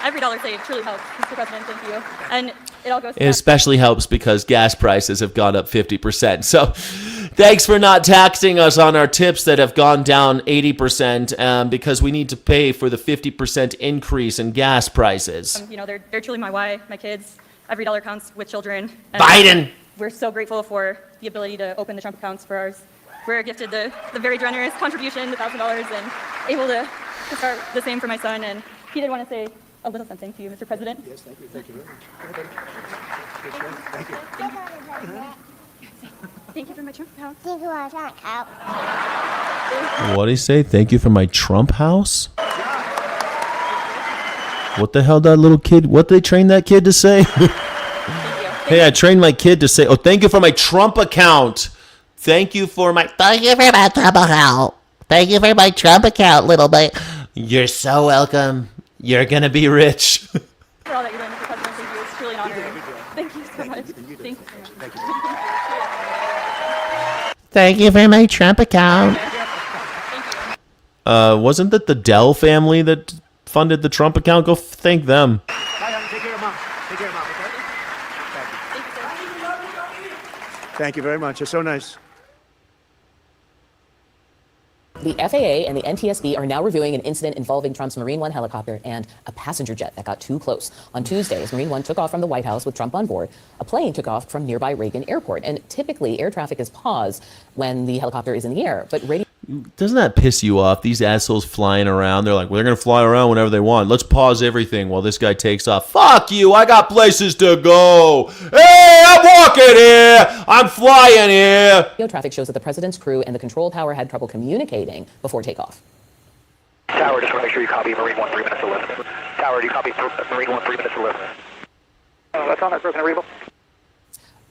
Every dollar saved truly helps, Mr. President. Thank you. And it all goes to It especially helps because gas prices have gone up 50%. So thanks for not taxing us on our tips that have gone down 80% because we need to pay for the 50% increase in gas prices. They're truly my why, my kids. Every dollar counts with children. And Biden! We're so grateful for the ability to open the Trump accounts for ours. We're gifted the very generous contribution, the $1,000, and able to start the same for my son. And he did want to say a little something to you, Mr. President. Yes, thank you. Thank you very much. Thank you. Thank you for my Trump account. Thank you for my Trump account. What did he say? Thank you for my Trump house? What the hell, that little kid? What did they train that kid to say? Hey, I trained my kid to say, oh, thank you for my Trump account. Thank you for my Trump account. Thank you for my Trump account, little bit. You're so welcome. You're going to be rich. For all that you're doing, Mr. President, thank you. It's truly an honor. Thank you so much. Thank you so much. Thank you for my Trump account. Wasn't that the Dell family that funded the Trump account? Go thank them. Bye, honey. Take care of Mom. Take care of Mom, okay? Thank you very much. It's so nice. The FAA and the NTSB are now reviewing an incident involving Trump's Marine One helicopter and a passenger jet that got too close. On Tuesday, as Marine One took off from the White House with Trump on board, a plane took off from nearby Reagan Airport. And typically, air traffic is paused when the helicopter is in the air. But radio... Doesn't that piss you off? These assholes flying around. They're like, well, they're going to fly around whenever they want. Let's pause everything while this guy takes off. Fuck you. I got places to go. Hey, I'm walking here. I'm flying here. Radio traffic shows that the president's crew and the control tower had trouble communicating before takeoff. Tower, just want to make sure you copy Marine 1, 3 minutes to 11. Tower, do you copy Marine 1, 3 minutes to 11? That's on that, President Regal.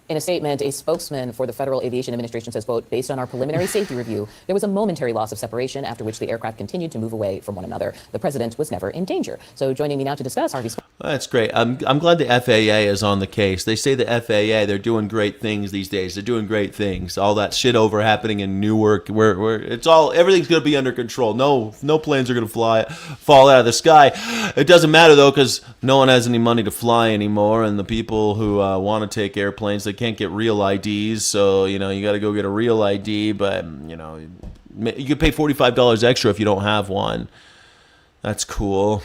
In a statement, a spokesman for the Federal Aviation Administration says, quote, based on our preliminary safety review, there was a momentary loss of separation after which the aircraft continued to move away from one another. The president was never in danger. So joining me now to discuss, Harvey. That's great. I'm glad the FAA is on the case. They say the FAA, they're doing great things these days. They're doing great things. All that shit over happening in Newark, where everything's going to be under control. No planes are going to fall out of the sky. It doesn't matter though, because no one has any money to fly anymore, and the people who want to take airplanes, they can't get real IDs, so you got to go get a real ID, but you could pay $45 extra if you don't have one. That's cool.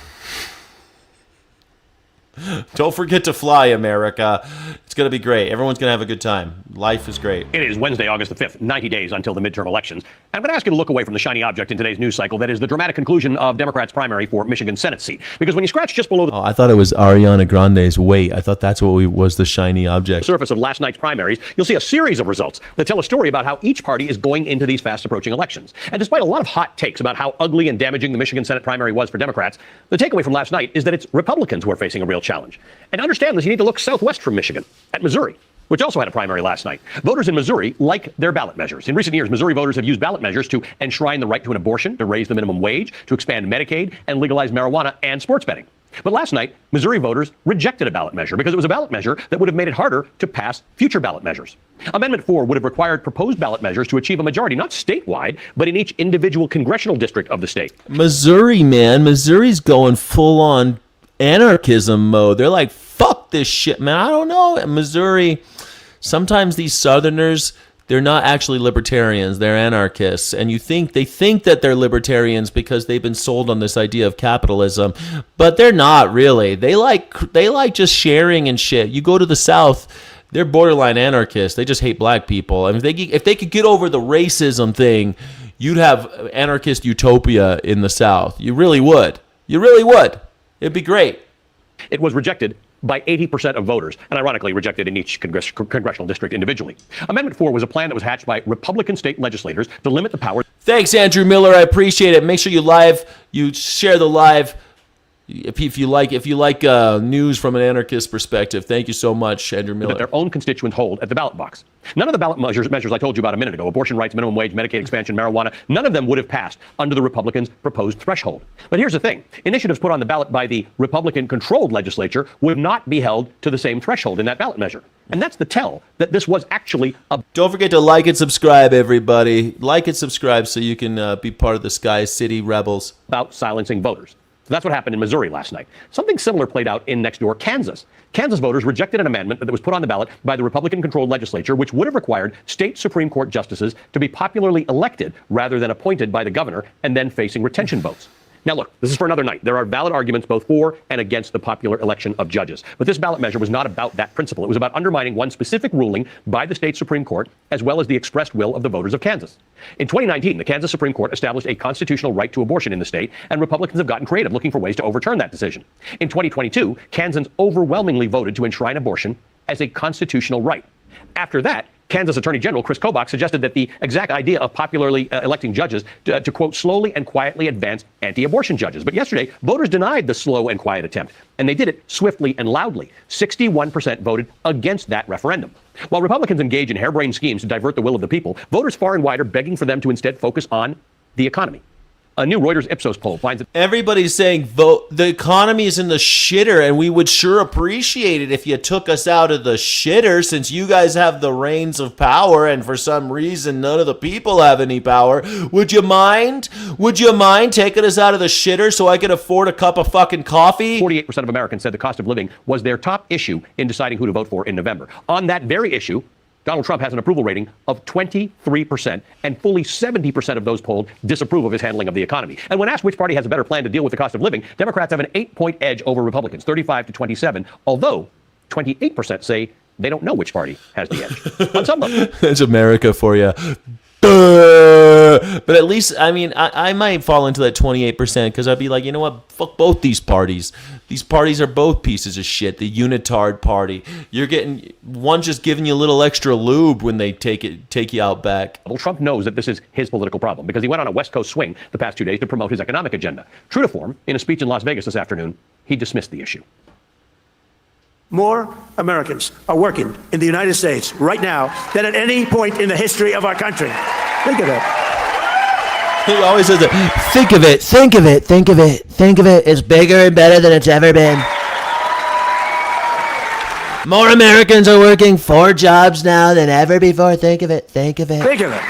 Don't forget to fly, America. It's going to be great. Everyone's going to have a good time. Life is great. It is Wednesday, August the 5th, 90 days until the midterm elections. I'm going to ask you to look away from the shiny object in today's news cycle that is the dramatic conclusion of Democrats' primary for Michigan Senate seat. Because when you scratch just below the I thought it was Ariana Grande's weight. I thought that's what was the shiny object. surface of last night's primaries, you'll see a series of results that tell a story about how each party is going into these fast-approaching elections. And despite a lot of hot takes about how ugly and damaging the Michigan Senate primary was for Democrats, the takeaway from last night is that it's Republicans who are facing a real challenge. And to understand this, you need to look southwest from Michigan, at Missouri, which also had a primary last night. Voters in Missouri like their ballot measures. In recent years, Missouri voters have used ballot measures to enshrine the right to an abortion, to raise the minimum wage, to expand Medicaid, and legalize marijuana and sports betting. But last night, Missouri voters rejected a ballot measure because it was a ballot measure that would have made it harder to pass future ballot measures. Amendment 4 would have required proposed ballot measures to achieve a majority, not statewide, but in each individual congressional district of the state. Missouri, man. Missouri's going full on anarchism mode. They're like, fuck this shit, man. I don't know. In Missouri, sometimes these Southerners, they're not actually libertarians. They're anarchists. And they think that they're libertarians because they've been sold on this idea of capitalism, but they're not really. They like just sharing and shit. You go to the South, they're borderline anarchists. They just hate black people. I mean, if they could get over the racism thing, you'd have anarchist utopia in the South. You really would. You really would. It'd be great. It was rejected by 80% of voters, and ironically rejected in each congressional district individually. Amendment 4 was a plan that was hatched by Republican state legislators to limit the power. Thanks, Andrew Miller. I appreciate it. Make sure you share the live. If you like news from an anarchist perspective. Thank you so much, Andrew Miller. That their own constituents hold at the ballot box. None of the ballot measures I told you about a minute ago, abortion rights, minimum wage, Medicaid expansion, marijuana, none of them would have passed under the Republicans' proposed threshold. But here's the thing. Initiatives put on the ballot by the Republican-controlled legislature would not be held to the same threshold in that ballot measure. And that's the tell that this was actually a... Don't forget to like and subscribe, everybody. Like and subscribe so you can be part of the Sky City Rebels. About silencing voters. So that's what happened in Missouri last night. Something similar played out in next door Kansas. Kansas voters rejected an amendment that was put on the ballot by the Republican-controlled legislature, which would have required state Supreme Court justices to be popularly elected rather than appointed by the governor and then facing retention votes. Now, look, this is for another night. There are valid arguments both for and against the popular election of judges. But this ballot measure was not about that principle. It was about undermining one specific ruling by the state Supreme Court, as well as the expressed will of the voters of Kansas. In 2019, the Kansas Supreme Court established a constitutional right to abortion in the state, and Republicans have gotten creative looking for ways to overturn that decision. In 2022, Kansans overwhelmingly voted to enshrine abortion as a constitutional right. After that, Kansas Attorney General Chris Kobach suggested that the exact idea of popularly electing judges to, quote, slowly and quietly advance anti-abortion judges. But yesterday, voters denied the slow and quiet attempt, and they did it swiftly and loudly. 61% voted against that referendum. While Republicans engage in harebrained schemes to divert the will of the people, voters far and wide are begging for them to instead focus on the economy. A new Reuters Ipsos poll finds that everybody's saying vote. The economy is in the shitter, and we would sure appreciate it if you took us out of the shitter, since you guys have the reins of power, and for some reason none of the people have any power. Would you mind? Would you mind taking us out of the shitter so I could afford a cup of fucking coffee? 48% of Americans said the cost of living was their top issue in deciding who to vote for in November. On that very issue, Donald Trump has an approval rating of 23%, and fully 70% of those polled disapprove of his handling of the economy. And when asked which party has a better plan to deal with the cost of living, Democrats have an 8-point edge over Republicans, 35-27, although 28% say they don't know which party has the edge. On some level. That's America for you. But at least, I mean, I might fall into that 28% because I'd be like, you know what? Fuck both these parties. These parties are both pieces of shit. The unitard party. You're getting one just giving you a little extra lube when they take you out back. Well, Trump knows that this is his political problem because he went on a West Coast swing the past 2 days to promote his economic agenda. True to form, in a speech in Las Vegas this afternoon, he dismissed the issue. More Americans are working in the United States right now than at any point in the history of our country. Think of it. He always says it. Think of it, think of it, think of it, think of it. It's bigger and better than it's ever been. More Americans are working 4 jobs now than ever before. Think of it, think of it. Think of it.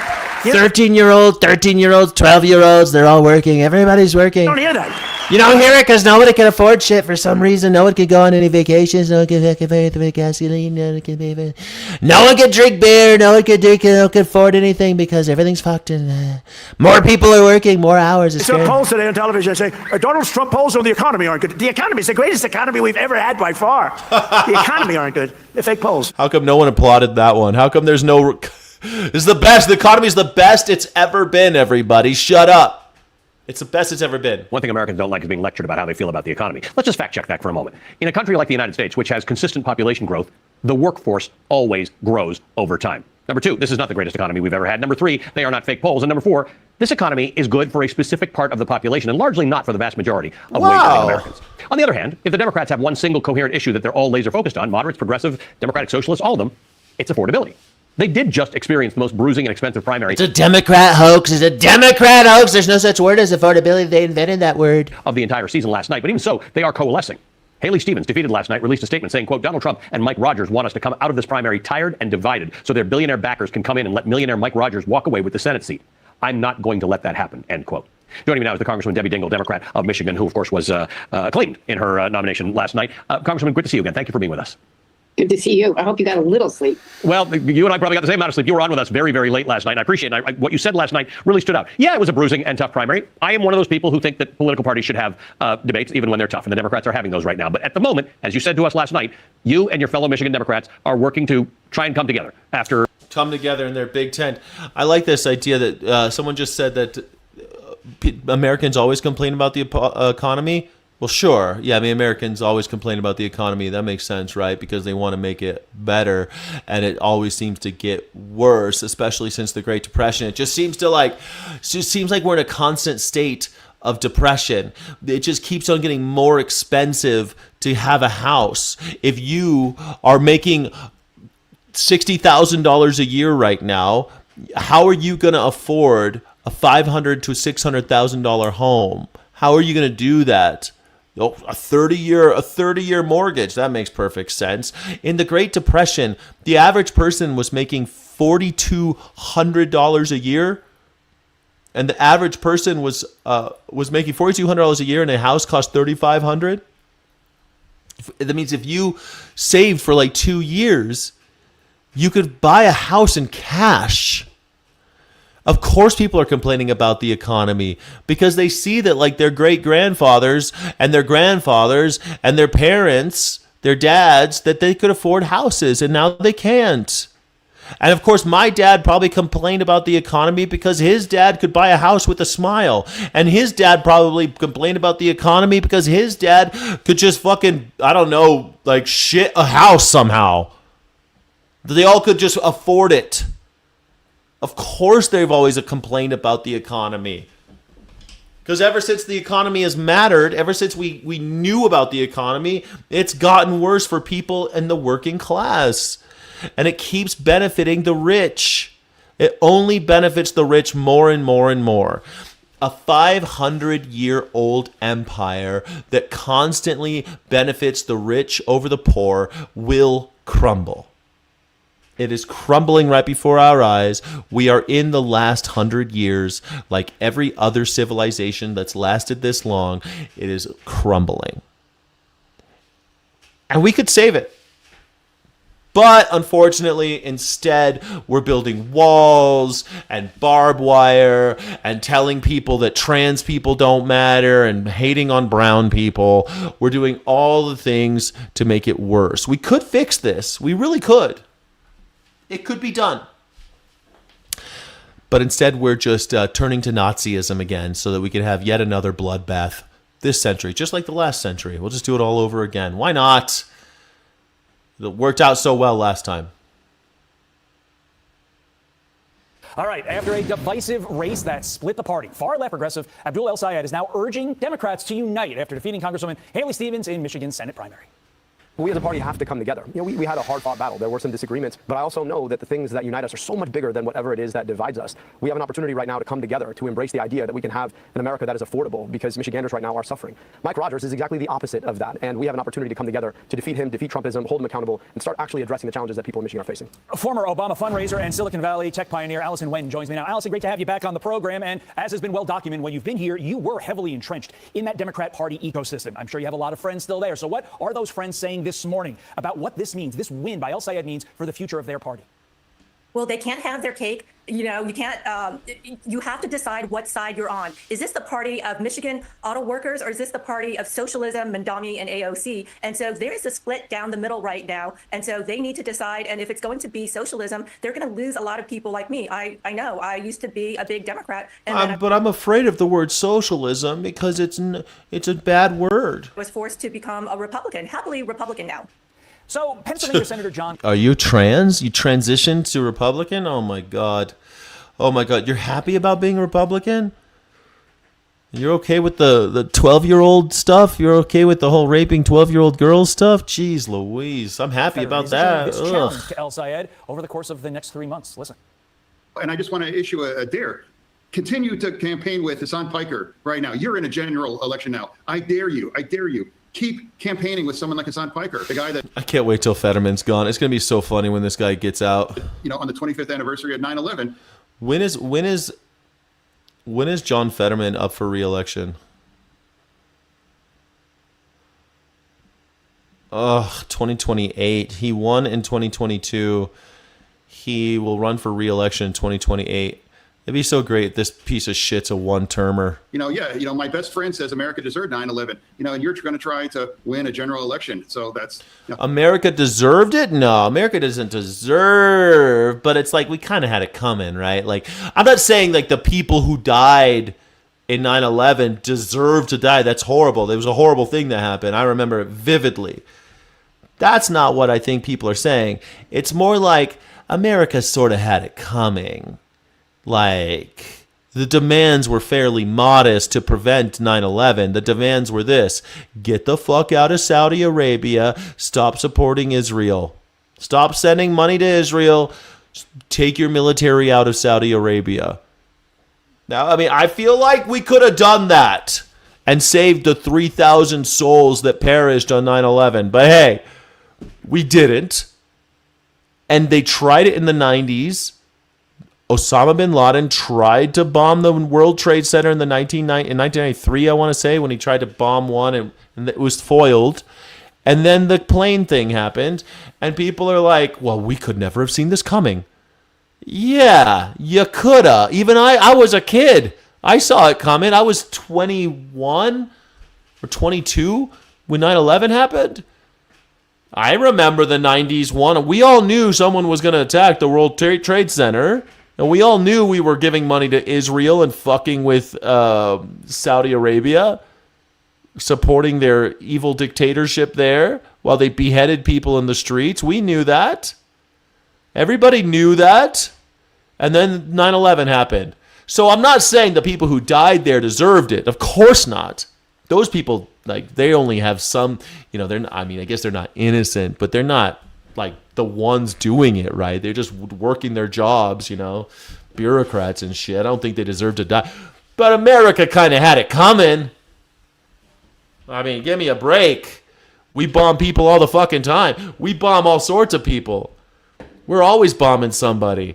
13-year-olds, 13-year-olds, 12-year-olds, they're all working. Everybody's working. You don't hear that. You don't hear it because nobody can afford shit for some reason. No one can go on any vacations. No one can pay gasoline. No one can pay. No one can drink beer. No one can afford anything because everything's fucked. And more people are working more hours. It's some polls today on television saying Donald Trump polls on the economy aren't good. The economy is the greatest economy we've ever had by far. The economy aren't good. They're fake polls. How come no one applauded that one? How come there's no? It's the best. The economy is the best it's ever been. Everybody, shut up. It's the best it's ever been. One thing Americans don't like is being lectured about how they feel about the economy. Let's just fact check that for a moment. In a country like the United States, which has consistent population growth, the workforce always grows over time. Number 2, this is not the greatest economy we've ever had. Number 3, they are not fake polls. And number 4, this economy is good for a specific part of the population and largely not for the vast majority of wage-earning Americans. On the other hand, if the Democrats have one single coherent issue that they're all laser focused on, moderates, progressive, democratic socialists, all of them, it's affordability. They did just experience the most bruising and expensive primary. It's a Democrat hoax. It's a Democrat hoax. There's no such word as affordability. They invented that word. Of the entire season last night. But even so, they are coalescing. Haley Stevens, defeated last night, released a statement saying, quote, Donald Trump and Mike Rogers want us to come out of this primary tired and divided so their billionaire backers can come in and let millionaire Mike Rogers walk away with the Senate seat. I'm not going to let that happen, end quote. Joining me now is the Congresswoman Debbie Dingell, Democrat of Michigan, who, of course, was acclaimed in her nomination last night. Congresswoman, good to see you again. Thank you for being with us. Good to see you. I hope you got a little sleep. Well, you and I probably got the same amount of sleep. You were on with us very, very late last night. And I appreciate it. What you said last night really stood out. Yeah, it was a bruising and tough primary. I am one of those people who think that political parties should have debates even when they're tough. And the Democrats are having those right now. But at the moment, as you said to us last night, you and your fellow Michigan Democrats are working to try and come together after. Come together in their big tent. I like this idea that someone just said that Americans always complain about the economy. Well, sure. Yeah, I mean, Americans always complain about the economy. That makes sense, right? Because they want to make it better, and it always seems to get worse, especially since the Great Depression. It just seems like we're in a constant state of depression. It just keeps on getting more expensive to have a house. If you are making $60,000 a year right now, how are you going to afford a $500,000 to $600,000 home? How are you going to do that? Oh, a 30-year mortgage. That makes perfect sense. In the Great Depression, the average person was making $4,200 a year, and the average person was making $4,200 a year, and a house cost $3,500. That means if you saved for like 2 years, you could buy a house in cash. Of course people are complaining about the economy because they see that like their great-grandfathers and their grandfathers and their parents, their dads, that they could afford houses and now they can't. And of course my dad probably complained about the economy because his dad could buy a house with a smile. And his dad probably complained about the economy because his dad could just fucking, I don't know, like shit a house somehow. They all could just afford it. Of course they've always complained about the economy. Because ever since the economy has mattered, ever since we knew about the economy, it's gotten worse for people in the working class. And it keeps benefiting the rich. It only benefits the rich more and more and more. A 500-year-old empire that constantly benefits the rich over the poor will crumble. It is crumbling right before our eyes. We are in the last 100 years, like every other civilization that's lasted this long. It is crumbling. And we could save it. But unfortunately, instead, we're building walls and barbed wire and telling people that trans people don't matter and hating on brown people. We're doing all the things to make it worse. We could fix this. We really could. It could be done. But instead, we're just turning to Nazism again so that we can have yet another bloodbath this century, just like the last century. We'll just do it all over again. Why not? It worked out so well last time. All right, after a divisive race that split the party, far-left progressive Abdul El Sayed is now urging Democrats to unite after defeating Congresswoman Haley Stevens in Michigan's Senate primary. We as a party have to come together. You know, we had a hard-fought battle. There were some disagreements, but I also know that the things that unite us are so much bigger than whatever it is that divides us. We have an opportunity right now to come together to embrace the idea that we can have an America that is affordable because Michiganders right now are suffering. Mike Rogers is exactly the opposite of that, and we have an opportunity to come together to defeat him, defeat Trumpism, hold him accountable, and start actually addressing the challenges that people in Michigan are facing. Former Obama fundraiser and Silicon Valley tech pioneer Allison Wen joins me now. Allison, great to have you back on the program, and as has been well documented, when you've been here, you were heavily entrenched in that Democrat Party ecosystem. I'm sure you have a lot of friends still there. So what are those friends saying this morning about what this means, this win by El Sayed means for the future of their party? Well, they can't have their cake. You know, you can't, you have to decide what side you're on. Is this the party of Michigan auto workers or is this the party of socialism, Mandami, and AOC? And so there is a split down the middle right now. And so they need to decide. And if it's going to be socialism, they're going to lose a lot of people like me. I know. I used to be a big Democrat. And but I'm afraid of the word socialism because it's a bad word. I was forced to become a Republican, happily Republican now. So Pennsylvania Senator John. Are you trans? You transitioned to Republican? Oh my God. Oh my God. You're happy about being a Republican? You're okay with the 12-year-old stuff? You're okay with the whole raping 12-year-old girls stuff? Jeez Louise, I'm happy about that. This challenge to El Sayed over the course of the next 3 months. Listen. And I just want to issue a dare. Continue to campaign with Hassan Piker right now. You're in a general election now. I dare you. Keep campaigning with someone like Hassan Piker, the guy that, I can't wait till Fetterman's gone. It's going to be so funny when this guy gets out. on the 25th anniversary of 9/11. When is John Fetterman up for re-election? 2028. He won in 2022. He will run for re-election in 2028. It'd be so great. This piece of shit's a one-termer. My best friend says America deserved 9/11. And you're going to try to win a general election. So that's. America deserved it? No, America doesn't deserve. But it's like we kind of had it coming, right? Like, I'm not saying like the people who died in 9/11 deserve to die. That's horrible. There was a horrible thing that happened. I remember it vividly. That's not what I think people are saying. It's more like America sort of had it coming. Like, the demands were fairly modest to prevent 9/11. The demands were this: get the fuck out of Saudi Arabia, stop supporting Israel, stop sending money to Israel, take your military out of Saudi Arabia. Now, I mean, I feel like we could have done that and saved the 3,000 souls that perished on 9/11. But hey, we didn't. And they tried it in the 90s. Osama bin Laden tried to bomb the World Trade Center in 1993, I want to say, when he tried to bomb one and it was foiled. And then the plane thing happened, and people are like, well, we could never have seen this coming. Yeah, you coulda. Even I was a kid. I saw it coming. I was 21 or 22 when 9/11 happened. I remember the 90s one. We all knew someone was going to attack the World Trade Center. And we all knew we were giving money to Israel and fucking with Saudi Arabia, supporting their evil dictatorship there while they beheaded people in the streets. We knew that. Everybody knew that. And then 9/11 happened. So I'm not saying the people who died there deserved it. Of course not. Those people, like, they only have some, they're not, I mean, I guess they're not innocent, but they're not like the ones doing it, right? They're just working their jobs, bureaucrats and shit. I don't think they deserve to die. But America kind of had it coming. I mean, give me a break. We bomb people all the fucking time. We bomb all sorts of people. We're always bombing somebody.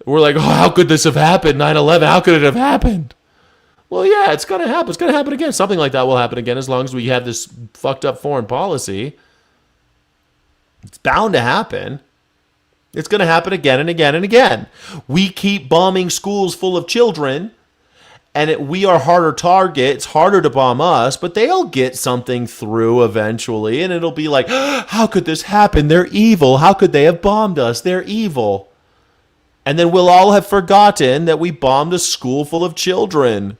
We're like, oh, how could this have happened? 9/11, how could it have happened? Well, yeah, it's going to happen. It's going to happen again. Something like that will happen again as long as we have this fucked up foreign policy. It's bound to happen. It's going to happen again and again and again. We keep bombing schools full of children, and we are harder target. It's harder to bomb us, but they'll get something through eventually, and it'll be like, how could this happen? They're evil. How could they have bombed us? They're evil. And then we'll all have forgotten that we bombed a school full of children.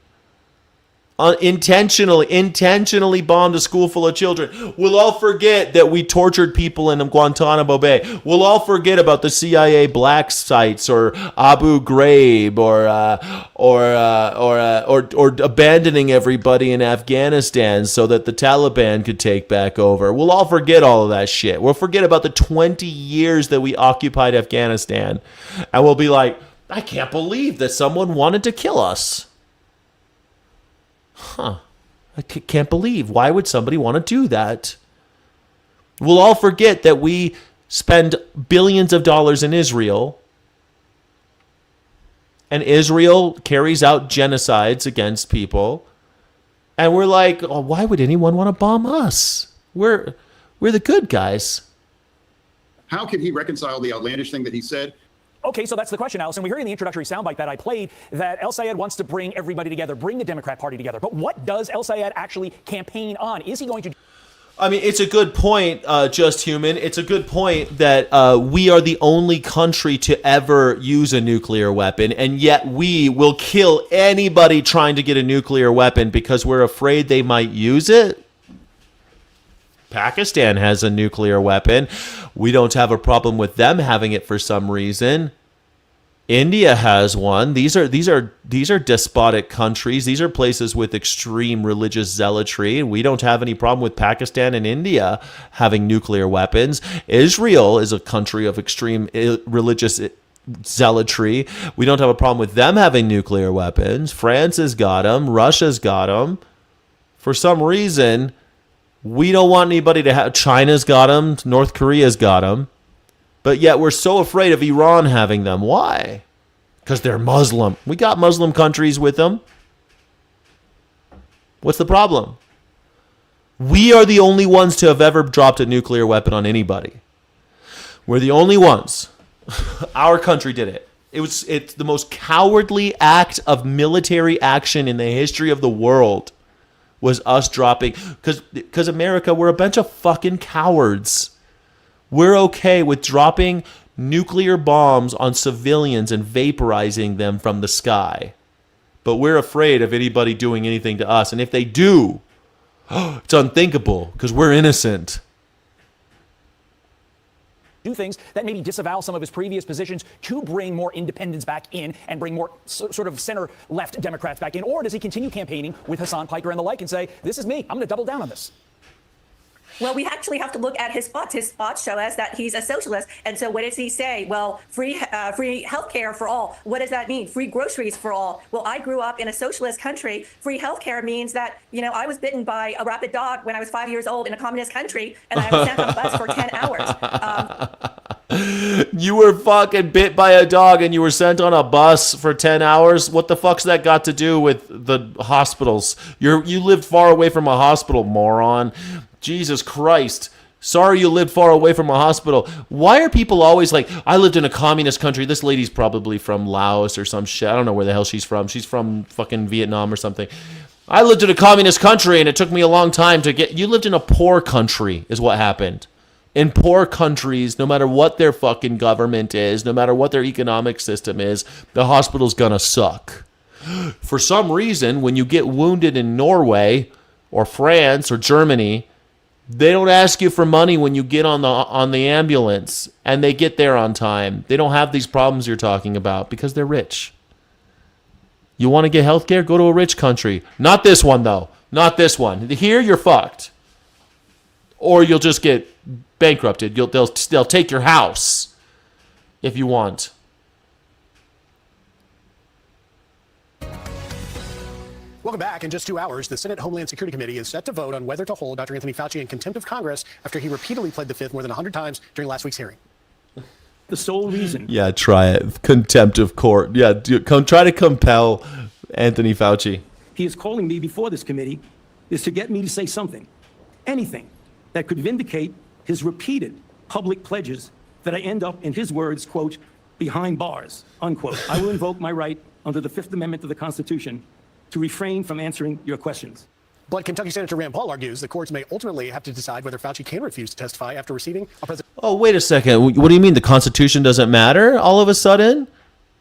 Intentionally bombed a school full of children. We'll all forget that we tortured people in Guantanamo Bay. We'll all forget about the CIA black sites or Abu Ghraib or abandoning everybody in Afghanistan so that the Taliban could take back over. We'll all forget all of that shit. We'll forget about the 20 years that we occupied Afghanistan, and we'll be like, I can't believe that someone wanted to kill us. I can't believe. Why would somebody want to do that? We'll all forget that we spend billions of dollars in Israel, and Israel carries out genocides against people, and we're like, oh, why would anyone want to bomb us? We're the good guys. How can he reconcile the outlandish thing that he said? Okay, so that's the question, Allison. We heard in the introductory soundbite that I played that El Sayed wants to bring everybody together, bring the Democrat Party together. But what does El Sayed actually campaign on? Is he going to... I mean, it's a good point, Just Human. It's a good point that we are the only country to ever use a nuclear weapon, and yet we will kill anybody trying to get a nuclear weapon because we're afraid they might use it. Pakistan has a nuclear weapon. We don't have a problem with them having it for some reason. India has one. These are despotic countries. These are places with extreme religious zealotry, and we don't have any problem with Pakistan and India having nuclear weapons. Israel is a country of extreme religious zealotry. We don't have a problem with them having nuclear weapons. France has got them. Russia's got them. For some reason, we don't want anybody to have. China's got them. North Korea's got them. But yet we're so afraid of Iran having them. Why? Because they're Muslim. We got Muslim countries with them. What's the problem? We are the only ones to have ever dropped a nuclear weapon on anybody. We're the only ones. Our country did it. It's the most cowardly act of military action in the history of the world, was us dropping, because America, we're a bunch of fucking cowards. We're okay with dropping nuclear bombs on civilians and vaporizing them from the sky. But we're afraid of anybody doing anything to us. And if they do, it's unthinkable because we're innocent. Do things that maybe disavow some of his previous positions to bring more independents back in and bring more sort of center-left Democrats back in? Or does he continue campaigning with Hassan Piker and the like and say, this is me, I'm going to double down on this? Well, we actually have to look at his spots. His spots show us that he's a socialist. And so what does he say? Well, free healthcare for all. What does that mean? Free groceries for all. Well, I grew up in a socialist country. Free healthcare means that, I was bitten by a rabid dog when I was 5 years old in a communist country, and I was sent on a bus for 10 hours. You were fucking bit by a dog and you were sent on a bus for 10 hours? What the fuck's that got to do with the hospitals? You lived far away from a hospital, moron. Jesus Christ. Sorry you lived far away from a hospital. Why are people always like, I lived in a communist country. This lady's probably from Laos or some shit. I don't know where the hell she's from. She's from fucking Vietnam or something. I lived in a communist country and it took me a long time to get... You lived in a poor country is what happened. In poor countries, no matter what their fucking government is, no matter what their economic system is, the hospital's gonna suck. For some reason, when you get wounded in Norway or France or Germany... They don't ask you for money when you get on the ambulance, and they get there on time. They don't have these problems you're talking about because they're rich. You want to get health care? Go to a rich country. Not this one, though. Not this one. Here, you're fucked. Or you'll just get bankrupted. They'll take your house if you want. Welcome back. In just 2 hours, the Senate Homeland Security Committee is set to vote on whether to hold Dr. Anthony Fauci in contempt of Congress after he repeatedly pled the fifth more than 100 times during last week's hearing. The sole reason. Yeah, try it. Contempt of court. Yeah, try to compel Anthony Fauci. He is calling me before this committee is to get me to say something, anything, that could vindicate his repeated public pledges that I end up, in his words, quote, behind bars, unquote. I will invoke my right under the Fifth Amendment of the Constitution to refrain from answering your questions. But Kentucky Senator Rand Paul argues the courts may ultimately have to decide whether Fauci can refuse to testify after receiving a president. Oh, wait a second. What do you mean the Constitution doesn't matter all of a sudden?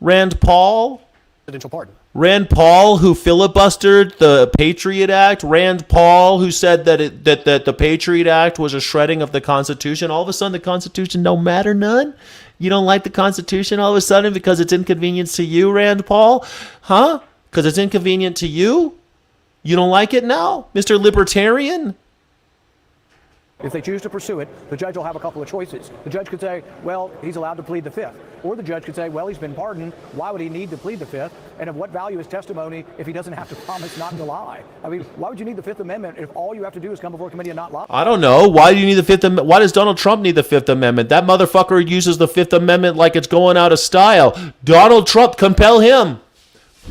Rand Paul? Presidential pardon. Rand Paul, who filibustered the Patriot Act? Rand Paul, who said that the Patriot Act was a shredding of the Constitution? All of a sudden the Constitution don't matter none? You don't like the Constitution all of a sudden because it's inconvenient to you, Rand Paul? Huh? Because it's inconvenient to you? You don't like it now, Mr. Libertarian? If they choose to pursue it, the judge will have a couple of choices. The judge could say, well, he's allowed to plead the fifth. Or the judge could say, well, he's been pardoned. Why would he need to plead the fifth? And of what value is testimony if he doesn't have to promise not to lie? I mean, why would you need the Fifth Amendment if all you have to do is come before a committee and not lie? I don't know. Why do you need the Fifth Amendment? Why does Donald Trump need the Fifth Amendment? That motherfucker uses the Fifth Amendment like it's going out of style. Donald Trump, compel him.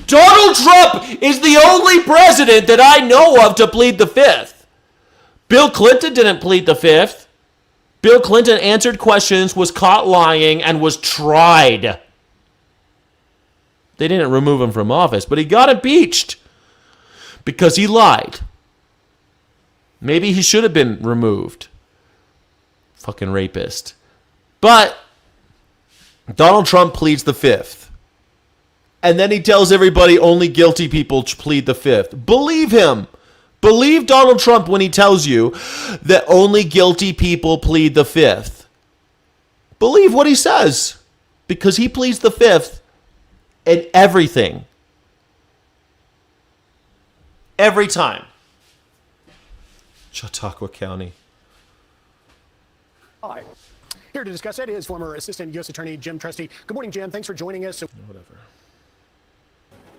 Donald Trump is the only president that I know of to plead the fifth. Bill Clinton didn't plead the fifth. Bill Clinton answered questions, was caught lying, and was tried. They didn't remove him from office, but he got impeached because he lied. Maybe he should have been removed. Fucking rapist. But Donald Trump pleads the fifth. And then he tells everybody only guilty people plead the fifth. Believe him. Believe Donald Trump when he tells you that only guilty people plead the fifth. Believe what he says. Because he pleads the fifth and everything. Every time. Chautauqua County. Hi. Here to discuss it is former Assistant U.S. Attorney Jim Trusty. Good morning, Jim. Thanks for joining us. Whatever.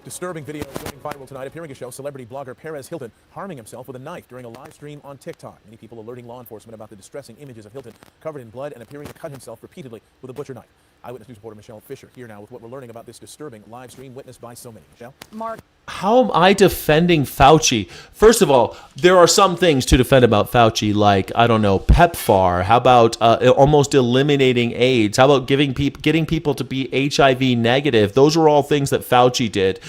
Disturbing video going viral tonight appearing to show celebrity blogger Perez Hilton harming himself with a knife during a live stream on TikTok. Many people alerting law enforcement about the distressing images of Hilton covered in blood and appearing to cut himself repeatedly with a butcher knife. Eyewitness News reporter Michelle Fisher here now with what we're learning about this disturbing live stream witnessed by so many. Michelle? Mark. How am I defending Fauci? First of all, there are some things to defend about Fauci, like, I don't know, PEPFAR. How about almost eliminating AIDS? How about getting people to be HIV negative? Those are all things that Fauci did.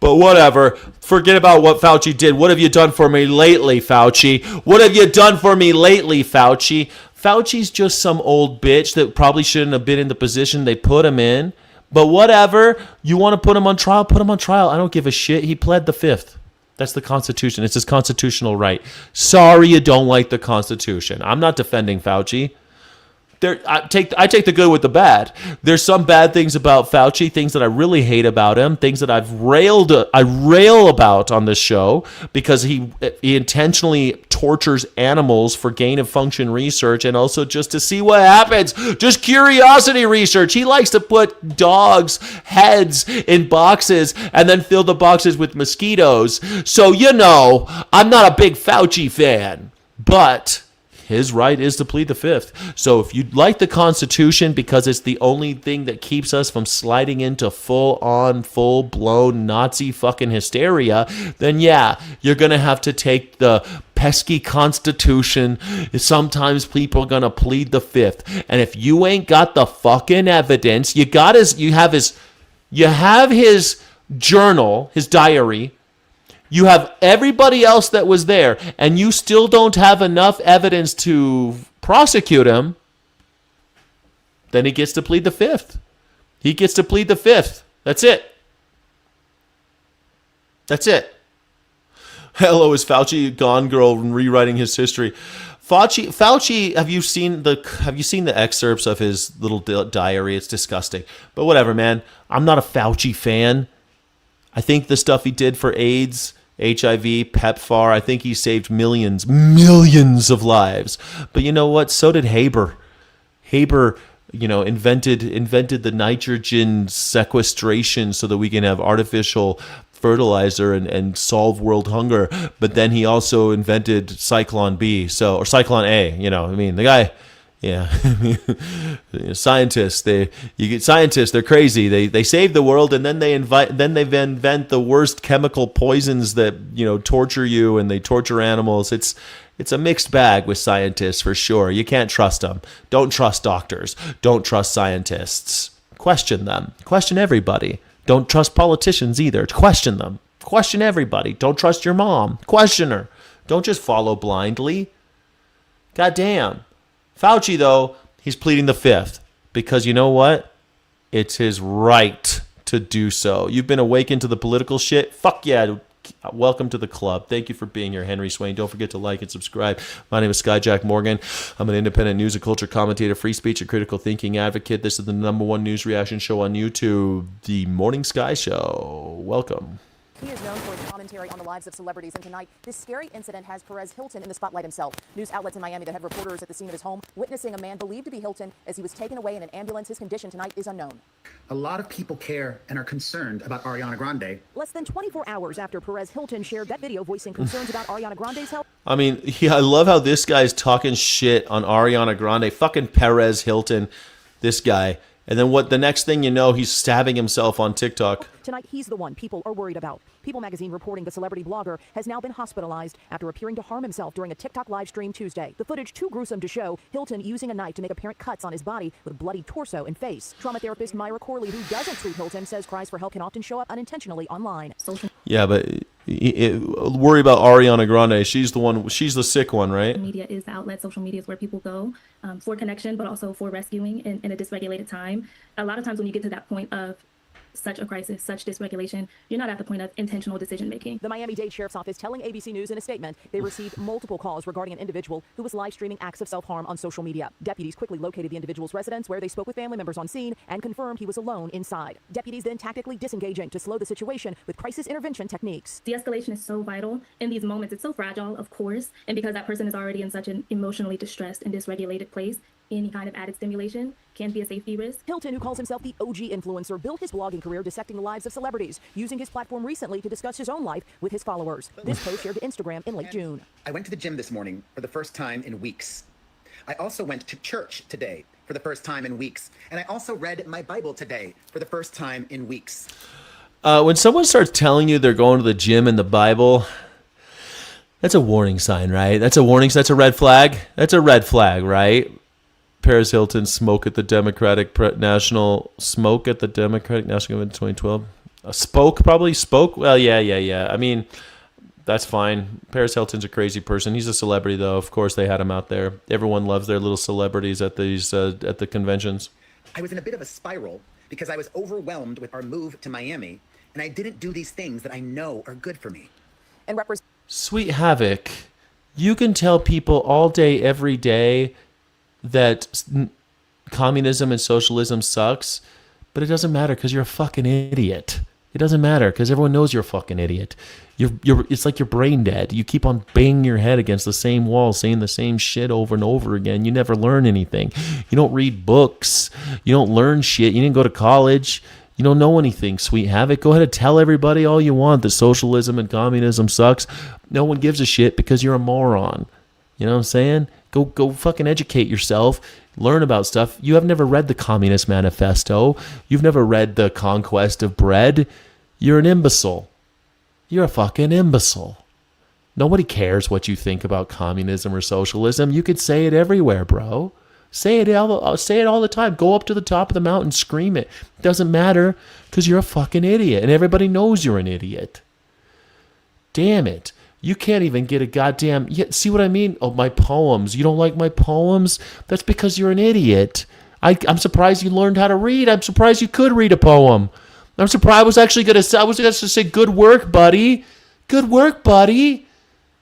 But whatever. Forget about what Fauci did. What have you done for me lately, Fauci? What have you done for me lately, Fauci? Fauci's just some old bitch that probably shouldn't have been in the position they put him in. But whatever. You want to put him on trial? Put him on trial. I don't give a shit. He pled the Fifth. That's the Constitution. It's his constitutional right. Sorry you don't like the Constitution. I'm not defending Fauci. I take the good with the bad. There's some bad things about Fauci, things that I really hate about him, things that I rail about on this show because he intentionally tortures animals for gain of function research and also just to see what happens. Just curiosity research. He likes to put dogs' heads in boxes and then fill the boxes with mosquitoes. So, I'm not a big Fauci fan, but his right is to plead the Fifth. So if you like the Constitution because it's the only thing that keeps us from sliding into full-blown Nazi fucking hysteria, then yeah, you're going to have to take the pesky Constitution. Sometimes people are going to plead the Fifth. And if you ain't got the fucking evidence, you have his journal, his diary. You have everybody else that was there, and you still don't have enough evidence to prosecute him, then he gets to plead the Fifth. He gets to plead the Fifth. That's it. That's it. Hello, is Fauci Gone Girl rewriting his history? Fauci, have you seen the excerpts of his little diary? It's disgusting. But whatever, man. I'm not a Fauci fan. I think the stuff he did for AIDS, HIV, PEPFAR, I think he saved millions of lives. But you know what? So did Haber. Haber, invented the nitrogen sequestration so that we can have artificial fertilizer and solve world hunger. But then he also invented Cyclone B, or Cyclone A. The guy. Yeah, scientists. They're crazy. They save the world, and then they invent the worst chemical poisons that torture you, and they torture animals. It's a mixed bag with scientists for sure. You can't trust them. Don't trust doctors. Don't trust scientists. Question them. Question everybody. Don't trust politicians either. Question them. Question everybody. Don't trust your mom. Question her. Don't just follow blindly. Goddamn. Fauci, though, he's pleading the Fifth because you know what? It's his right to do so. You've been awakened to the political shit? Fuck yeah. Welcome to the club. Thank you for being here, Henry Swain. Don't forget to like and subscribe. My name is Skyjack Morgan. I'm an independent news and culture commentator, free speech and critical thinking advocate. This is the #1 news reaction show on YouTube, The Morning Sky Show. Welcome. He is known for his commentary on the lives of celebrities, and tonight, this scary incident has Perez Hilton in the spotlight himself. News outlets in Miami that have reporters at the scene of his home witnessing a man believed to be Hilton as he was taken away in an ambulance. His condition tonight is unknown. A lot of people care and are concerned about Ariana Grande. Less than 24 hours after Perez Hilton shared that video voicing concerns about Ariana Grande's health. I mean, I love how this guy's talking shit on Ariana Grande. Fucking Perez Hilton, this guy. And then the next thing you know, he's stabbing himself on TikTok. Tonight, he's the one people are worried about. People magazine reporting the celebrity blogger has now been hospitalized after appearing to harm himself during a TikTok live stream Tuesday. The footage too gruesome to show. Hilton using a knife to make apparent cuts on his body with bloody torso and face. Trauma therapist Myra Corley, who doesn't treat Hilton, says cries for help can often show up unintentionally online. Yeah, but worry about Ariana Grande. She's the sick one, right? Media is the outlet. Social media is where people go for connection, but also for rescuing in a dysregulated time. A lot of times when you get to that point of such a crisis, such dysregulation, you're not at the point of intentional decision making. The Miami-Dade Sheriff's Office telling ABC News in a statement they received multiple calls regarding an individual who was live streaming acts of self-harm on social media. Deputies quickly located the individual's residence where they spoke with family members on scene and confirmed he was alone inside. Deputies then tactically disengaging to slow the situation with crisis intervention techniques. De-escalation is so vital in these moments. It's so fragile, of course, and because that person is already in such an emotionally distressed and dysregulated place, any kind of added stimulation can be a safety risk. Hilton, who calls himself the OG influencer, built his blogging career dissecting the lives of celebrities, using his platform recently to discuss his own life with his followers. This post shared to Instagram in late June. I went to the gym this morning for the first time in weeks. I also went to church today for the first time in weeks. And I also read my Bible today for the first time in weeks. When someone starts telling you they're going to the gym and the Bible, that's a warning sign, right? That's a warning. That's a red flag. That's a red flag, right? Paris Hilton smoke at the Democratic National Convention 2012. Spoke. Well, yeah. I mean, that's fine. Paris Hilton's a crazy person. He's a celebrity, though. Of course, they had him out there. Everyone loves their little celebrities at these at the conventions. I was in a bit of a spiral because I was overwhelmed with our move to Miami, and I didn't do these things that I know are good for me. And Sweet Havoc, you can tell people all day, every day that communism and socialism sucks, but it doesn't matter because you're a fucking idiot. It doesn't matter because everyone knows you're a fucking idiot. It's like you're brain dead. You keep on banging your head against the same wall, saying the same shit over and over again. You never learn anything. You don't read books. You don't learn shit. You didn't go to college. You don't know anything, Sweet Havoc. Go ahead and tell everybody all you want that socialism and communism sucks. No one gives a shit because you're a moron. You know what I'm saying? Go fucking educate yourself. Learn about stuff. You have never read the Communist Manifesto. You've never read The Conquest of Bread. You're an imbecile. You're a fucking imbecile. Nobody cares what you think about communism or socialism. You could say it everywhere, bro. Say it all the time. Go up to the top of the mountain, scream it. It doesn't matter because you're a fucking idiot, and everybody knows you're an idiot. Damn it. You can't even get a goddamn... See what I mean? Oh, my poems. You don't like my poems? That's because you're an idiot. I'm surprised you learned how to read. I'm surprised you could read a poem. I'm surprised. I was going to say, good work, buddy. Good work, buddy.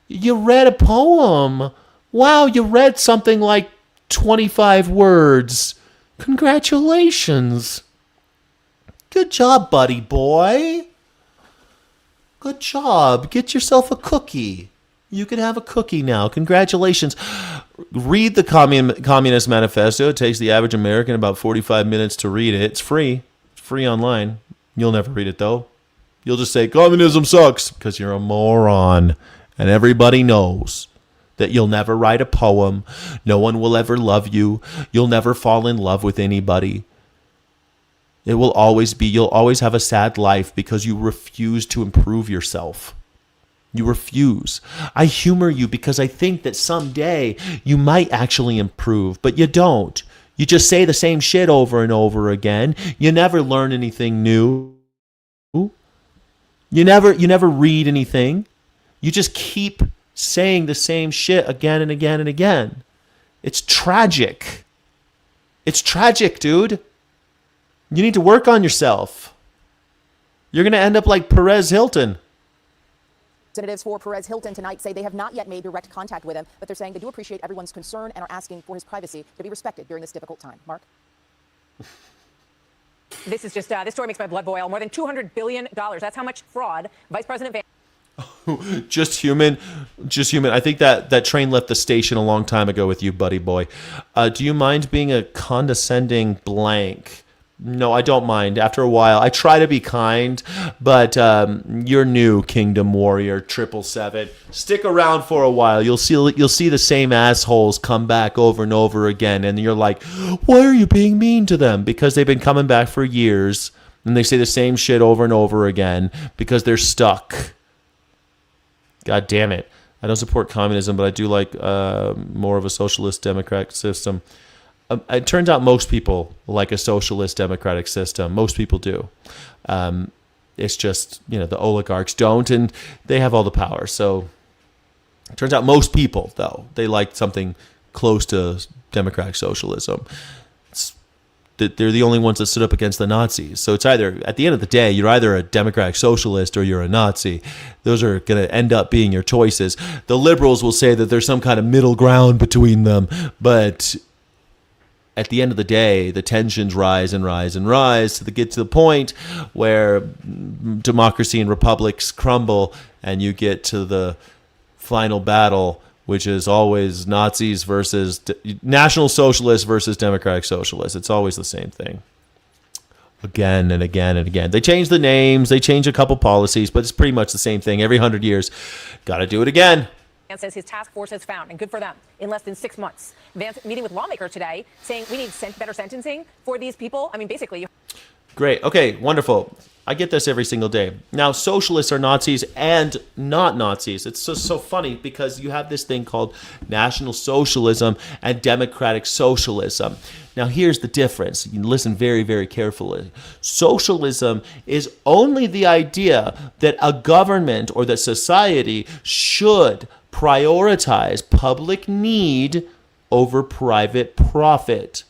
You read a poem. Wow, you read something like 25 words. Congratulations. Good job, buddy boy. Good job. Get yourself a cookie. You can have a cookie now. Congratulations. Read the Communist Manifesto. It takes the average American about 45 minutes to read it. It's free. It's free online. You'll never read it, though. You'll just say, communism sucks, because you're a moron. And everybody knows that you'll never write a poem. No one will ever love you. You'll never fall in love with anybody. It will always be, you'll always have a sad life because you refuse to improve yourself. You refuse. I humor you because I think that someday you might actually improve, but you don't. You just say the same shit over and over again. You never learn anything new. You never read anything. You just keep saying the same shit again and again and again. It's tragic. It's tragic, dude. You need to work on yourself. You're going to end up like Perez Hilton. Representatives for Perez Hilton tonight say they have not yet made direct contact with him, but they're saying they do appreciate everyone's concern and are asking for his privacy to be respected during this difficult time. Mark? This is just, this story makes my blood boil. More than $200 billion. That's how much fraud Vice President Van... Just human. I think that train left the station a long time ago with you, buddy boy. Do you mind being a condescending blank? No, I don't mind. After a while, I try to be kind, but you're new, Kingdom Warrior 777. Stick around for a while. You'll see the same assholes come back over and over again, and you're like, why are you being mean to them? Because they've been coming back for years, and they say the same shit over and over again because they're stuck. God damn it. I don't support communism, but I do like more of a socialist democratic system. It turns out most people like a socialist democratic system. Most people do. It's just, the oligarchs don't, and they have all the power. So it turns out most people, though, they like something close to democratic socialism. they're the only ones that stood up against the Nazis. So it's either, at the end of the day, you're either a democratic socialist or you're a Nazi. Those are going to end up being your choices. The liberals will say that there's some kind of middle ground between them, but at the end of the day, the tensions rise and rise and rise to get to the point where democracy and republics crumble, and you get to the final battle, which is always Nazis versus National Socialists versus Democratic Socialists. It's always the same thing. Again and again and again. They change the names, they change a couple policies, but it's pretty much the same thing every 100 years. Got to do it again. Vance says his task force has found, and good for them, in less than 6 months. Vance meeting with lawmakers today, saying we need better sentencing for these people. I mean, basically. Great. Okay, wonderful. I get this every single day. Now, socialists are Nazis and not Nazis. It's so funny because you have this thing called National Socialism and Democratic Socialism. Now, here's the difference. You listen very, very carefully. Socialism is only the idea that a government or that society should prioritize public need over private profit.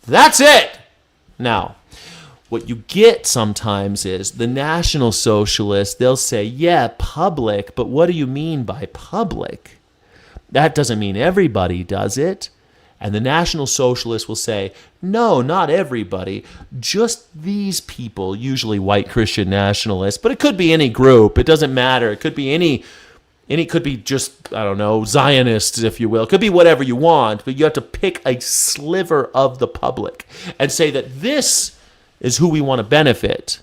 That's it. Now, what you get sometimes is the National Socialists, they'll say, yeah, public, but what do you mean by public? That doesn't mean everybody does it. And the National Socialists will say, no, not everybody, just these people, usually white Christian nationalists, but it could be any group. It doesn't matter. It could be any could be just, I don't know, Zionists, if you will. It could be whatever you want, but you have to pick a sliver of the public and say that this is who we want to benefit.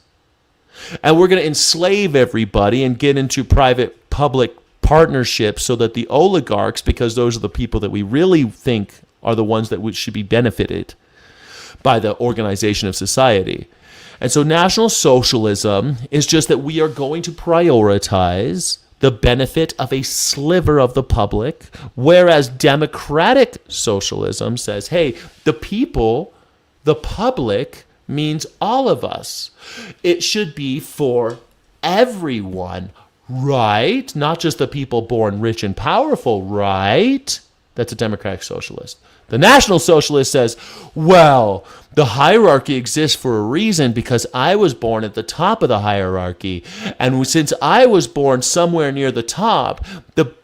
And we're going to enslave everybody and get into private-public partnerships so that the oligarchs, because those are the people that we really think are the ones that should be benefited by the organization of society. And so National Socialism is just that we are going to prioritize the benefit of a sliver of the public, whereas Democratic Socialism says, hey, the people, the public, means all of us. It should be for everyone, right? Not just the people born rich and powerful, right? That's a Democratic Socialist. The National Socialist says, well, the hierarchy exists for a reason because I was born at the top of the hierarchy. And since I was born somewhere near the top, the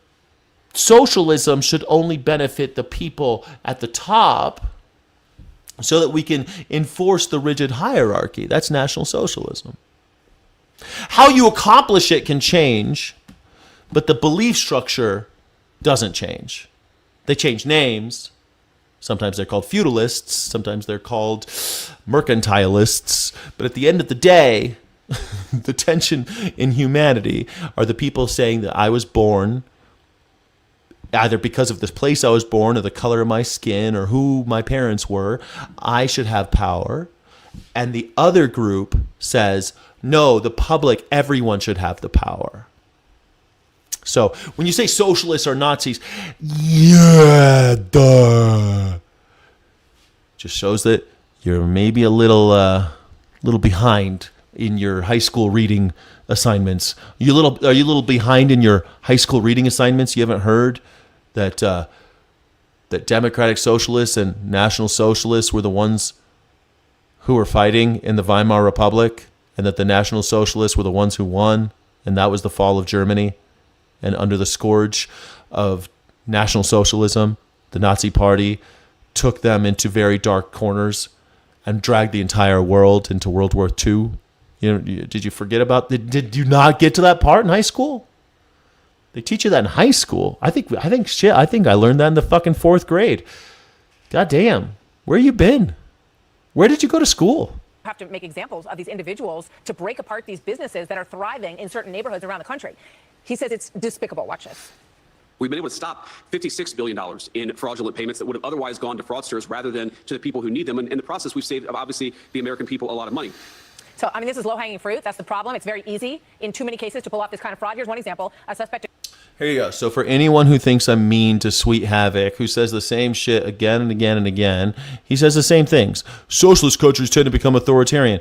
socialism should only benefit the people at the top so that we can enforce the rigid hierarchy. That's National Socialism. How you accomplish it can change, but the belief structure doesn't change. They change names. Sometimes they're called feudalists. Sometimes they're called mercantilists. But at the end of the day, the tension in humanity are the people saying that I was born either because of this place I was born or the color of my skin or who my parents were, I should have power. And the other group says, no, the public, everyone should have the power. So when you say socialists are Nazis, yeah, duh. Just shows that you're maybe a little behind in your high school reading assignments. Are you a little behind in your high school reading assignments? You haven't heard that that Democratic Socialists and National Socialists were the ones who were fighting in the Weimar Republic, and that the National Socialists were the ones who won, and that was the fall of Germany. And under the scourge of National Socialism, the Nazi Party took them into very dark corners and dragged the entire world into World War II. You know, did you forget about? Did you not get to that part in high school? They teach you that in high school. I think I learned that in the fucking 4th grade. God damn, where you been? Where did you go to school? Have to make examples of these individuals to break apart these businesses that are thriving in certain neighborhoods around the country. He says it's despicable. Watch this. We've been able to stop $56 billion in fraudulent payments that would have otherwise gone to fraudsters rather than to the people who need them. And in the process, we've saved, obviously, the American people a lot of money. So, I mean, this is low-hanging fruit. That's the problem. It's very easy in too many cases to pull off this kind of fraud. Here's one example. A suspect... Here you go. So for anyone who thinks I'm mean to Sweet Havoc, who says the same shit again and again and again, he says the same things. Socialist countries tend to become authoritarian.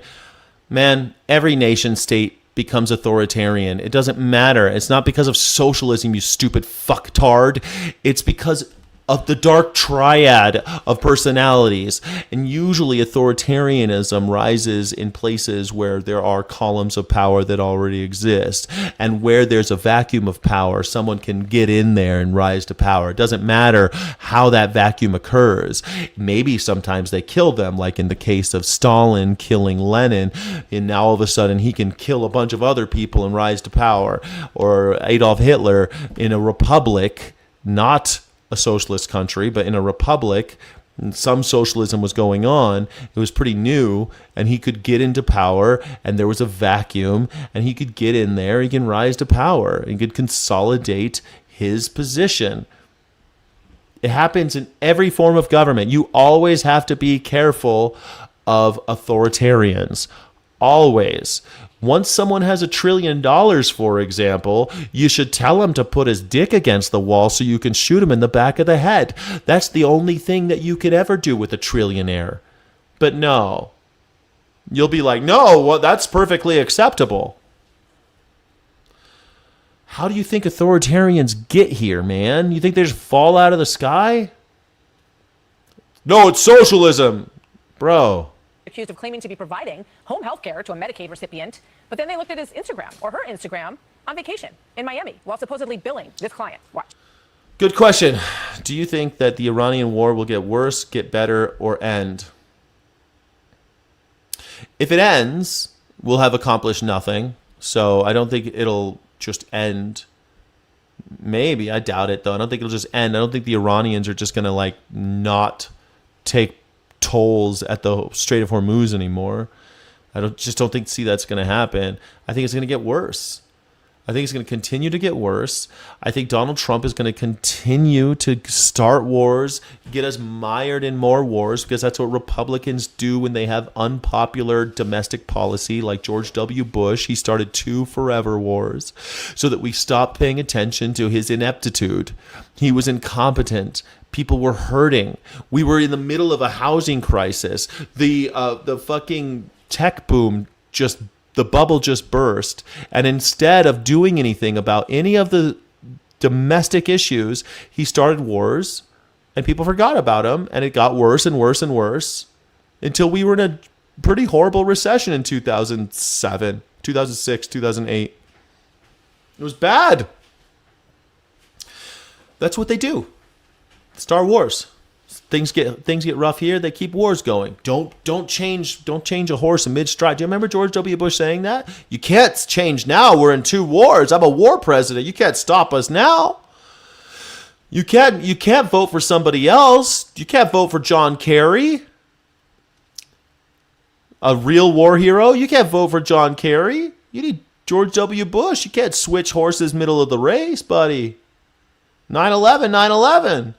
Man, every nation state becomes authoritarian. It doesn't matter. It's not because of socialism, you stupid fucktard. It's because of the dark triad of personalities. And usually authoritarianism rises in places where there are columns of power that already exist. And where there's a vacuum of power, someone can get in there and rise to power. It doesn't matter how that vacuum occurs. Maybe sometimes they kill them, like in the case of Stalin killing Lenin, and now all of a sudden he can kill a bunch of other people and rise to power. Or Adolf Hitler in a republic, not a socialist country, but in a republic, some socialism was going on. It was pretty new, and he could get into power, and there was a vacuum, and he could get in there. He can rise to power. He could consolidate his position. It happens in every form of government. You always have to be careful of authoritarians. Always. Once someone has $1 trillion, for example, you should tell him to put his dick against the wall so you can shoot him in the back of the head. That's the only thing that you could ever do with a trillionaire. But no. You'll be like, no, well, that's perfectly acceptable. How do you think authoritarians get here, man? You think they just fall out of the sky? No, it's socialism. Bro. Accused of claiming to be providing home health care to a Medicaid recipient, but then they looked at his Instagram or her Instagram on vacation in Miami while supposedly billing this client. Watch. Good question. Do you think that the Iranian war will get worse, get better, or end? If it ends, we'll have accomplished nothing. So I don't think it'll just end. Maybe. I doubt it, though. I don't think it'll just end. I don't think the Iranians are just going to, not take tolls at the Strait of Hormuz anymore. I don't see that's going to happen. I think it's going to get worse. I think it's going to continue to get worse. I think Donald Trump is going to continue to start wars, get us mired in more wars, because that's what Republicans do when they have unpopular domestic policy, like George W. Bush. He started 2 forever wars so that we stop paying attention to his ineptitude. He was incompetent. People were hurting. We were in the middle of a housing crisis. The fucking tech boom the bubble just burst. And instead of doing anything about any of the domestic issues, he started wars and people forgot about him. And it got worse and worse and worse until we were in a pretty horrible recession in 2007, 2006, 2008. It was bad. That's what they do. Star Wars. Things get rough here. They keep wars going. Don't change a horse in mid-stride. Do you remember George W. Bush saying that? You can't change now. We're in 2 wars. I'm a war president. You can't stop us now. You can't vote for somebody else. You can't vote for John Kerry, a real war hero. You can't vote for John Kerry. You need George W. Bush. You can't switch horses middle of the race, buddy. 9/11, 9/11.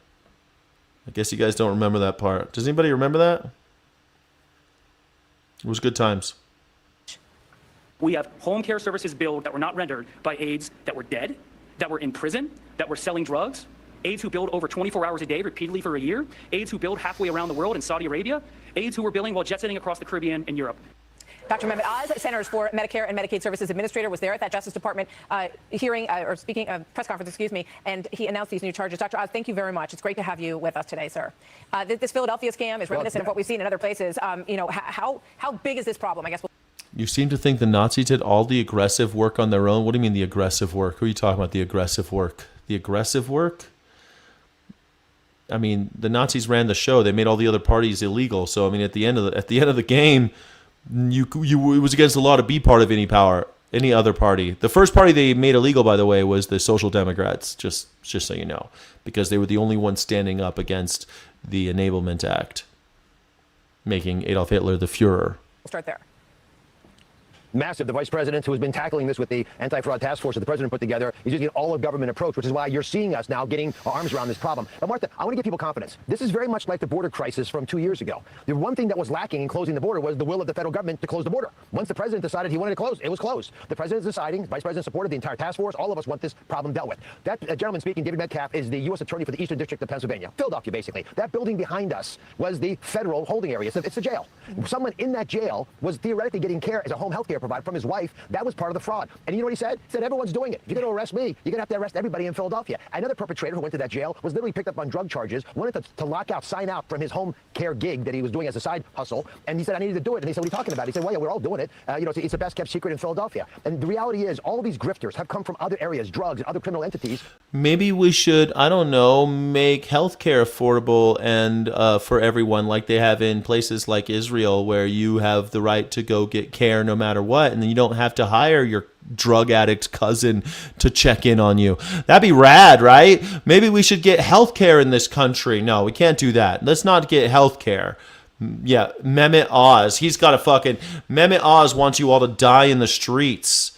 I guess you guys don't remember that part. Does anybody remember that? It was good times. We have home care services billed that were not rendered by aides that were dead, that were in prison, that were selling drugs, aides who billed over 24 hours a day repeatedly for a year, aides who billed halfway around the world in Saudi Arabia, aides who were billing while jet-setting across the Caribbean and Europe. Dr. Mehmet Oz, Centers for Medicare and Medicaid Services Administrator, was there at that Justice Department press conference, and he announced these new charges. Dr. Oz, thank you very much. It's great to have you with us today, sir. This Philadelphia scam is reminiscent of what we've seen in other places. How big is this problem? I guess. You seem to think the Nazis did all the aggressive work on their own. What do you mean the aggressive work? Who are you talking about? The aggressive work? The aggressive work? I mean, the Nazis ran the show. They made all the other parties illegal. So I mean, at the end of the game, it was against the law to be part of any other party. The first party they made illegal, by the way, was the Social Democrats, just so you know, because they were the only ones standing up against the Enablement Act, making Adolf Hitler the Führer. We'll start there. Massive. The vice president, who has been tackling this with the anti-fraud task force that the president put together, is using an all-of-government approach, which is why you're seeing us now getting our arms around this problem. But Martha, I want to give people confidence. This is very much like the border crisis from 2 years ago. The one thing that was lacking in closing the border was the will of the federal government to close the border. Once the president decided he wanted to close, it was closed. The president's deciding, vice president supported the entire task force. All of us want this problem dealt with. That gentleman speaking, David Metcalf, is the U.S. attorney for the Eastern District of Pennsylvania, Philadelphia, basically. That building behind us was the federal holding area. It's a jail. Someone in that jail was theoretically getting care as a home health care provider from his wife. That was part of the fraud. And you know what he said? He said, everyone's doing it. If you're going to arrest me, you're going to have to arrest everybody in Philadelphia. Another perpetrator who went to that jail was literally picked up on drug charges, wanted to lock out, sign out from his home care gig that he was doing as a side hustle. And he said, I needed to do it. And they said, what are you talking about? He said, well, yeah, we're all doing it. It's the best kept secret in Philadelphia. And the reality is all of these grifters have come from other areas, drugs and other criminal entities. Maybe we should, I don't know, make healthcare affordable and for everyone, like they have in places like Israel, where you have the right to go get care no matter what, and then you don't have to hire your drug addict cousin to check in on you. That'd be rad, right? Maybe we should get healthcare in this country. No, we can't do that. Let's not get healthcare. Yeah, Mehmet Oz. He's got a fucking... Mehmet Oz wants you all to die in the streets.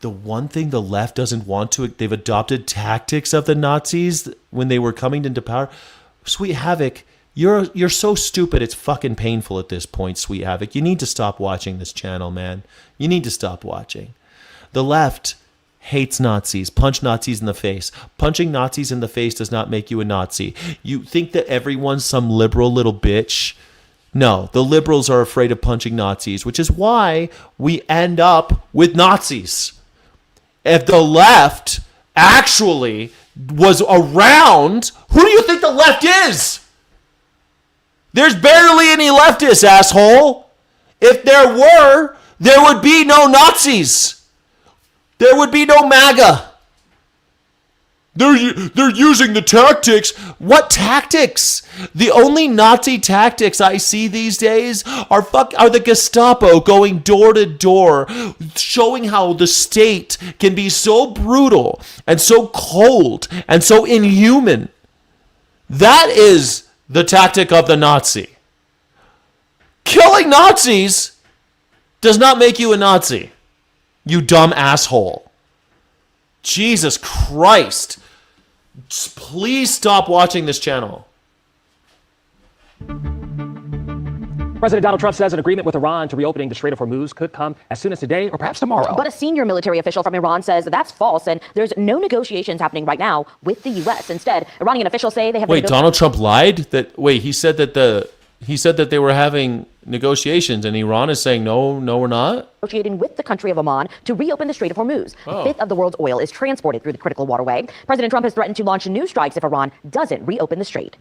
The one thing the left doesn't want to... They've adopted tactics of the Nazis when they were coming into power. Sweet Havoc, you're so stupid, it's fucking painful at this point, Sweet Havoc. You need to stop watching this channel, man. You need to stop watching. The left hates Nazis. Punch Nazis in the face. Punching Nazis in the face does not make you a Nazi. You think that everyone's some liberal little bitch? No, the liberals are afraid of punching Nazis, which is why we end up with Nazis. If the left actually was around, who do you think the left is? There's barely any leftists, asshole. If there were, there would be no Nazis. There would be no MAGA. They're using the tactics. What tactics? The only Nazi tactics I see these days are the Gestapo going door to door, showing how the state can be so brutal and so cold and so inhuman. That is the tactic of the Nazi. Killing Nazis does not make you a Nazi, you dumb asshole. Jesus Christ. Please stop watching this channel. President Donald Trump says an agreement with Iran to reopening the Strait of Hormuz could come as soon as today or perhaps tomorrow. But a senior military official from Iran says that's false and there's no negotiations happening right now with the U.S. Instead, Iranian officials say they have... Wait, Donald Trump lied? He said that they were having negotiations, and Iran is saying, no, we're not? Negotiating with the country of Oman to reopen the Strait of Hormuz. A fifth of the world's oil is transported through the critical waterway. President Trump has threatened to launch new strikes if Iran doesn't reopen the strait.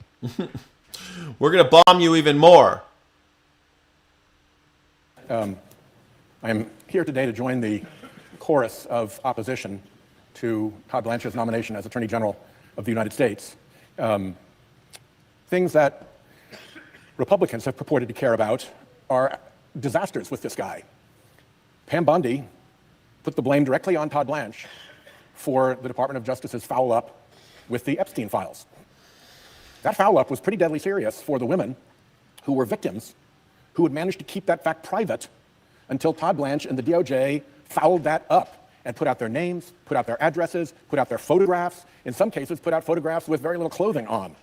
We're going to bomb you even more. I'm here today to join the chorus of opposition to Todd Blanche's nomination as Attorney General of the United States. Things that Republicans have purported to care about are disasters with this guy. Pam Bondi put the blame directly on Todd Blanche for the Department of Justice's foul-up with the Epstein files. That foul-up was pretty deadly serious for the women who were victims, who had managed to keep that fact private until Todd Blanche and the DOJ fouled that up and put out their names, put out their addresses, put out their photographs, in some cases put out photographs with very little clothing on.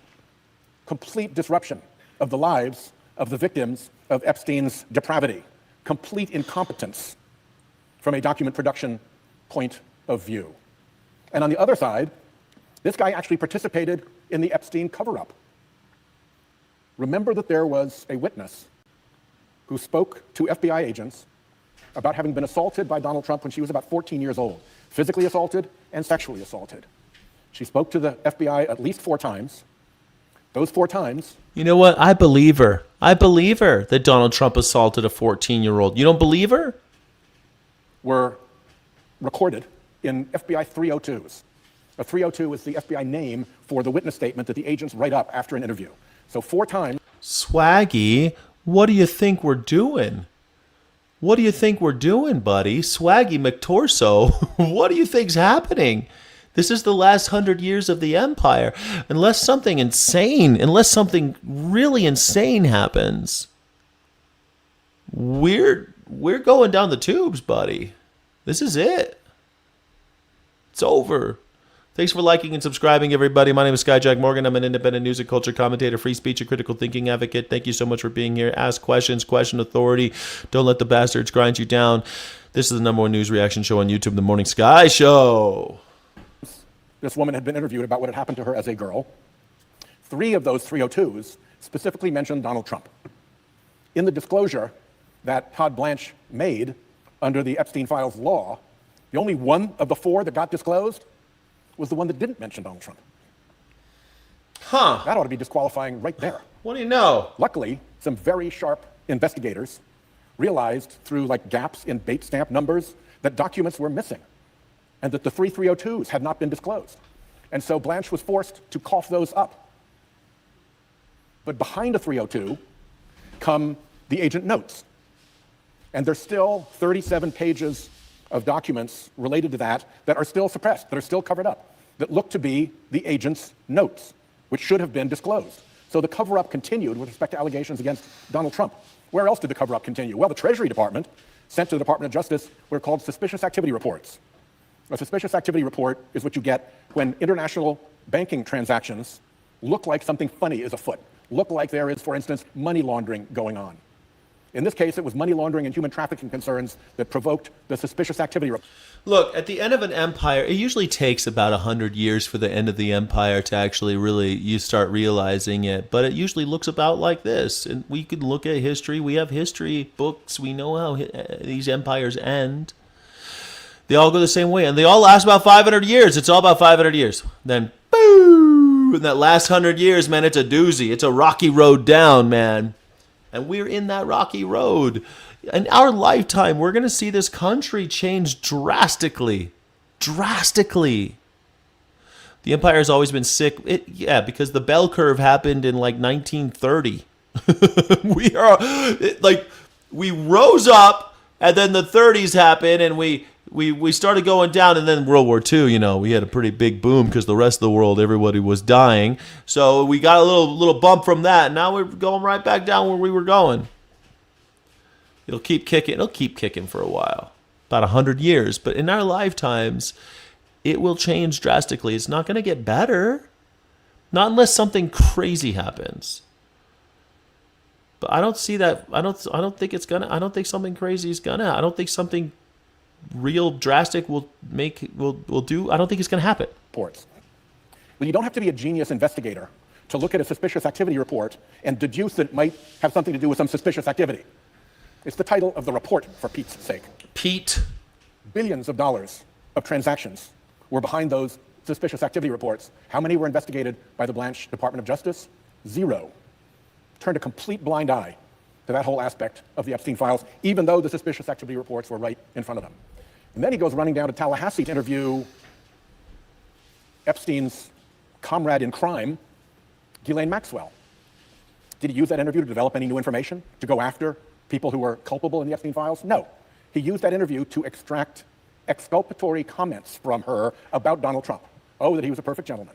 Complete disruption of the lives of the victims of Epstein's depravity. Complete incompetence from a document production point of view. And on the other side, this guy actually participated in the Epstein cover-up. Remember that there was a witness who spoke to FBI agents about having been assaulted by Donald Trump when she was about 14 years old, physically assaulted and sexually assaulted. She spoke to the FBI at least 4 times. Those 4 times... You know what? I believe her. I believe her that Donald Trump assaulted a 14-year-old. You don't believe her? Were recorded in FBI 302s. A 302 is the FBI name for the witness statement that the agents write up after an interview. So 4 times... Swaggy, what do you think we're doing? What do you think we're doing, buddy? Swaggy McTorso, what do you think's happening? This is the last 100 years of the empire. Unless something really insane happens, we're going down the tubes, buddy. This is it. It's over. Thanks for liking and subscribing, everybody. My name is Skyjack Morgan. I'm an independent news and culture commentator, free speech and critical thinking advocate. Thank you so much for being here. Ask questions, question authority. Don't let the bastards grind you down. This is the #1 news reaction show on YouTube, The Morning Sky Show. This woman had been interviewed about what had happened to her as a girl. 3 of those 302s specifically mentioned Donald Trump. in the disclosure that Todd Blanche made under the Epstein Files law, the only one of the 4 that got disclosed was the one that didn't mention Donald Trump. Huh. That ought to be disqualifying right there. What do you know? Luckily, some very sharp investigators realized through like gaps in bait stamp numbers that documents were missing and that the 302s had not been disclosed. And so Blanche was forced to cough those up. But behind a 302 come the agent notes. And there's still 37 pages of documents related to that that are still suppressed, that are still covered up, that look to be the agent's notes, which should have been disclosed. So the cover-up continued with respect to allegations against Donald Trump. Where else did the cover-up continue? Well, the Treasury Department sent to the Department of Justice what are called suspicious activity reports. A suspicious activity report is what you get when international banking transactions look like something funny is afoot, look like there is, for instance, money laundering going on. In this case, it was money laundering and human trafficking concerns that provoked the suspicious activity report. Look, at the end of an empire, it usually takes about 100 years for the end of the empire to actually really, you start realizing it. But it usually looks about like this. And we could look at history. We have history books. We know how these empires end. They all go the same way. And they all last about 500 years. It's all about 500 years. Then, boom! In that last 100 years, man, it's a doozy. It's a rocky road down, man. And we're in that rocky road. In our lifetime, we're going to see this country change drastically. Drastically. The empire has always been sick. Because the bell curve happened in like 1930. We rose up, and then the 30s happened, and we started going down, and then World War II, we had a pretty big boom because the rest of the world, everybody was dying. So we got a little bump from that, and now we're going right back down where we were going. It'll keep kicking. It'll keep kicking for a while, about 100 years. But in our lifetimes, it will change drastically. It's not going to get better, not unless something crazy happens. But I don't see that. I don't think it's gonna. I don't think something crazy is gonna. I don't think something real drastic will do. I don't think it's going to happen. Reports. Well, you don't have to be a genius investigator to look at a suspicious activity report and deduce that it might have something to do with some suspicious activity. It's the title of the report, for Pete's sake. Pete. Billions of dollars of transactions were behind those suspicious activity reports. How many were investigated by the Blanche Department of Justice? 0. Turned a complete blind eye to that whole aspect of the Epstein files, even though the suspicious activity reports were right in front of them. And then he goes running down to Tallahassee to interview Epstein's comrade in crime, Ghislaine Maxwell. Did he use that interview to develop any new information, to go after people who were culpable in the Epstein files? No. He used that interview to extract exculpatory comments from her about Donald Trump. Oh, that he was a perfect gentleman.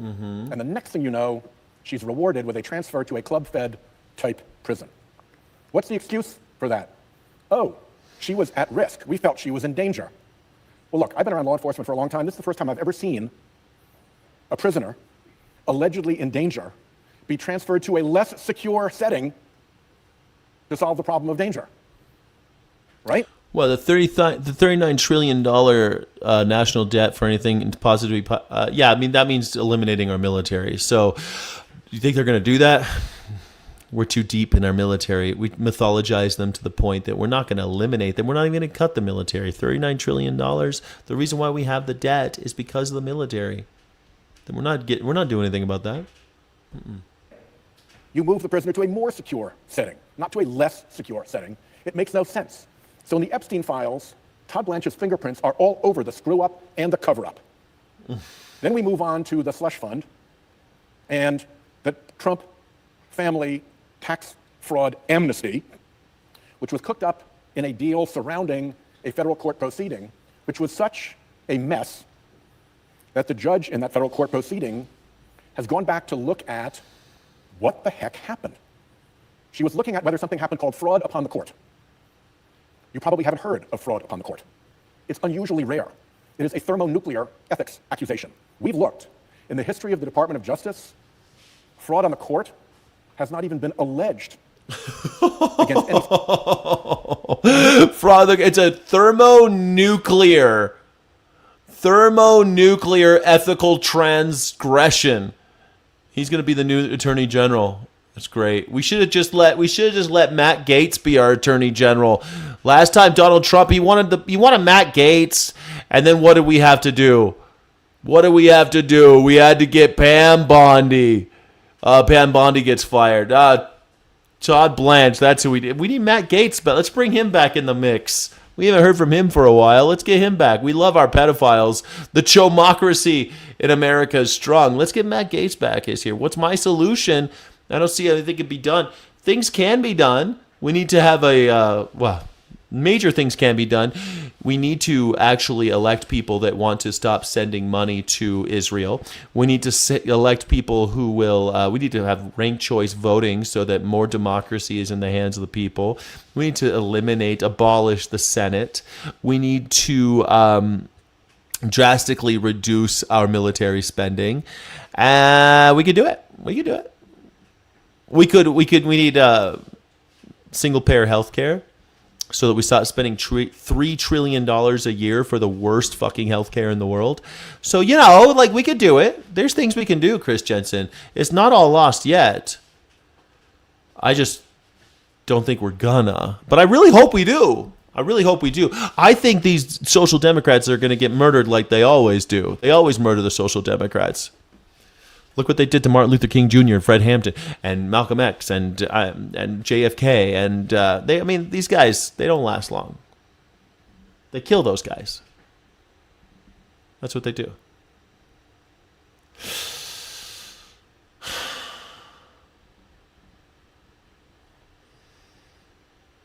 Mm-hmm. And the next thing you know, she's rewarded with a transfer to a club-fed type prison. What's the excuse for that? Oh, she was at risk. We felt she was in danger. Well, look, I've been around law enforcement for a long time. This is the first time I've ever seen a prisoner allegedly in danger be transferred to a less secure setting to solve the problem of danger. Right? Well, the $39 trillion national debt for anything positively, that means eliminating our military. So, you think they're going to do that? We're too deep in our military. We mythologize them to the point that we're not going to eliminate them. We're not even going to cut the military. $39 trillion. The reason why we have the debt is because of the military. Then we're not doing anything about that. Mm-mm. You move the prisoner to a more secure setting, not to a less secure setting. It makes no sense. So in the Epstein files, Todd Blanche's fingerprints are all over the screw-up and the cover-up. Then we move on to the slush fund and the Trump family tax fraud amnesty, which was cooked up in a deal surrounding a federal court proceeding, which was such a mess that the judge in that federal court proceeding has gone back to look at what the heck happened. She was looking at whether something happened called fraud upon the court. You probably haven't heard of fraud upon the court. It's unusually rare. It is a thermonuclear ethics accusation. We've looked. In the history of the Department of Justice, fraud on the court has not even been alleged against any. Fraud. It's a thermonuclear ethical transgression. He's going to be the new attorney general. That's great. We should have just let Matt Gaetz be our attorney general. Last time Donald Trump, he wanted Matt Gaetz, and then what did we have to do? What do we have to do? We had to get Pam Bondi. Pam Bondi gets fired. Todd Blanche, that's who we did. We need Matt Gaetz, but let's bring him back in the mix. We haven't heard from him for a while. Let's get him back. We love our pedophiles. The chomocracy in America is strong. Let's get Matt Gaetz back. Is here. What's my solution? I don't see anything can be done. Things can be done. We need to have major things can be done. We need to actually elect people that want to stop sending money to Israel. We need to elect people who will, we need to have ranked choice voting so that more democracy is in the hands of the people. We need to abolish the Senate. We need to drastically reduce our military spending. We could do it. We could do it. We need single payer health care, so that we stop spending $3 trillion a year for the worst fucking healthcare in the world. So, we could do it. There's things we can do, Chris Jensen. It's not all lost yet. I just don't think we're gonna. But I really hope we do. I think these social democrats are going to get murdered like they always do. They always murder the social democrats. Look what they did to Martin Luther King Jr. and Fred Hampton and Malcolm X and JFK and these guys, they don't last long. They kill those guys. That's what they do.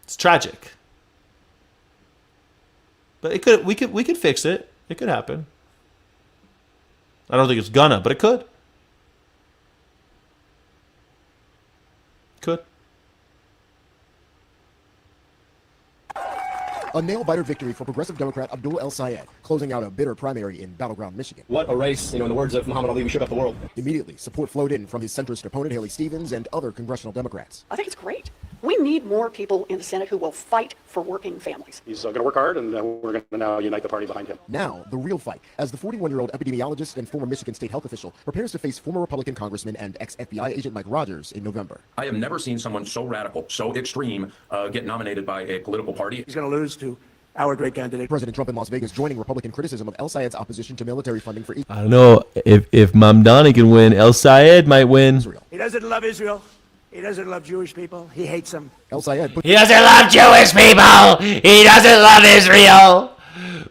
It's tragic, but we could fix it. It could happen. I don't think it's gonna, but it could. Could. A nail-biter victory for progressive Democrat Abdul El Sayed, closing out a bitter primary in battleground Michigan. What a race, in the words of Muhammad Ali, we shook up the world. Immediately, support flowed in from his centrist opponent, Haley Stevens, and other congressional Democrats. I think it's great. We need more people in the Senate who will fight for working families. He's going to work hard, and we're going to now unite the party behind him. Now, the real fight, as the 41-year-old epidemiologist and former Michigan state health official prepares to face former Republican Congressman and ex-FBI agent Mike Rogers in November. I have never seen someone so radical, so extreme, get nominated by a political party. He's going to lose to our great candidate. President Trump in Las Vegas joining Republican criticism of El Sayed's opposition to military funding for I don't know. If Mamdani can win, El Sayed might win. He doesn't love Israel. He doesn't love Jewish people. He hates them. El Sayed. He doesn't love Jewish people. He doesn't love Israel.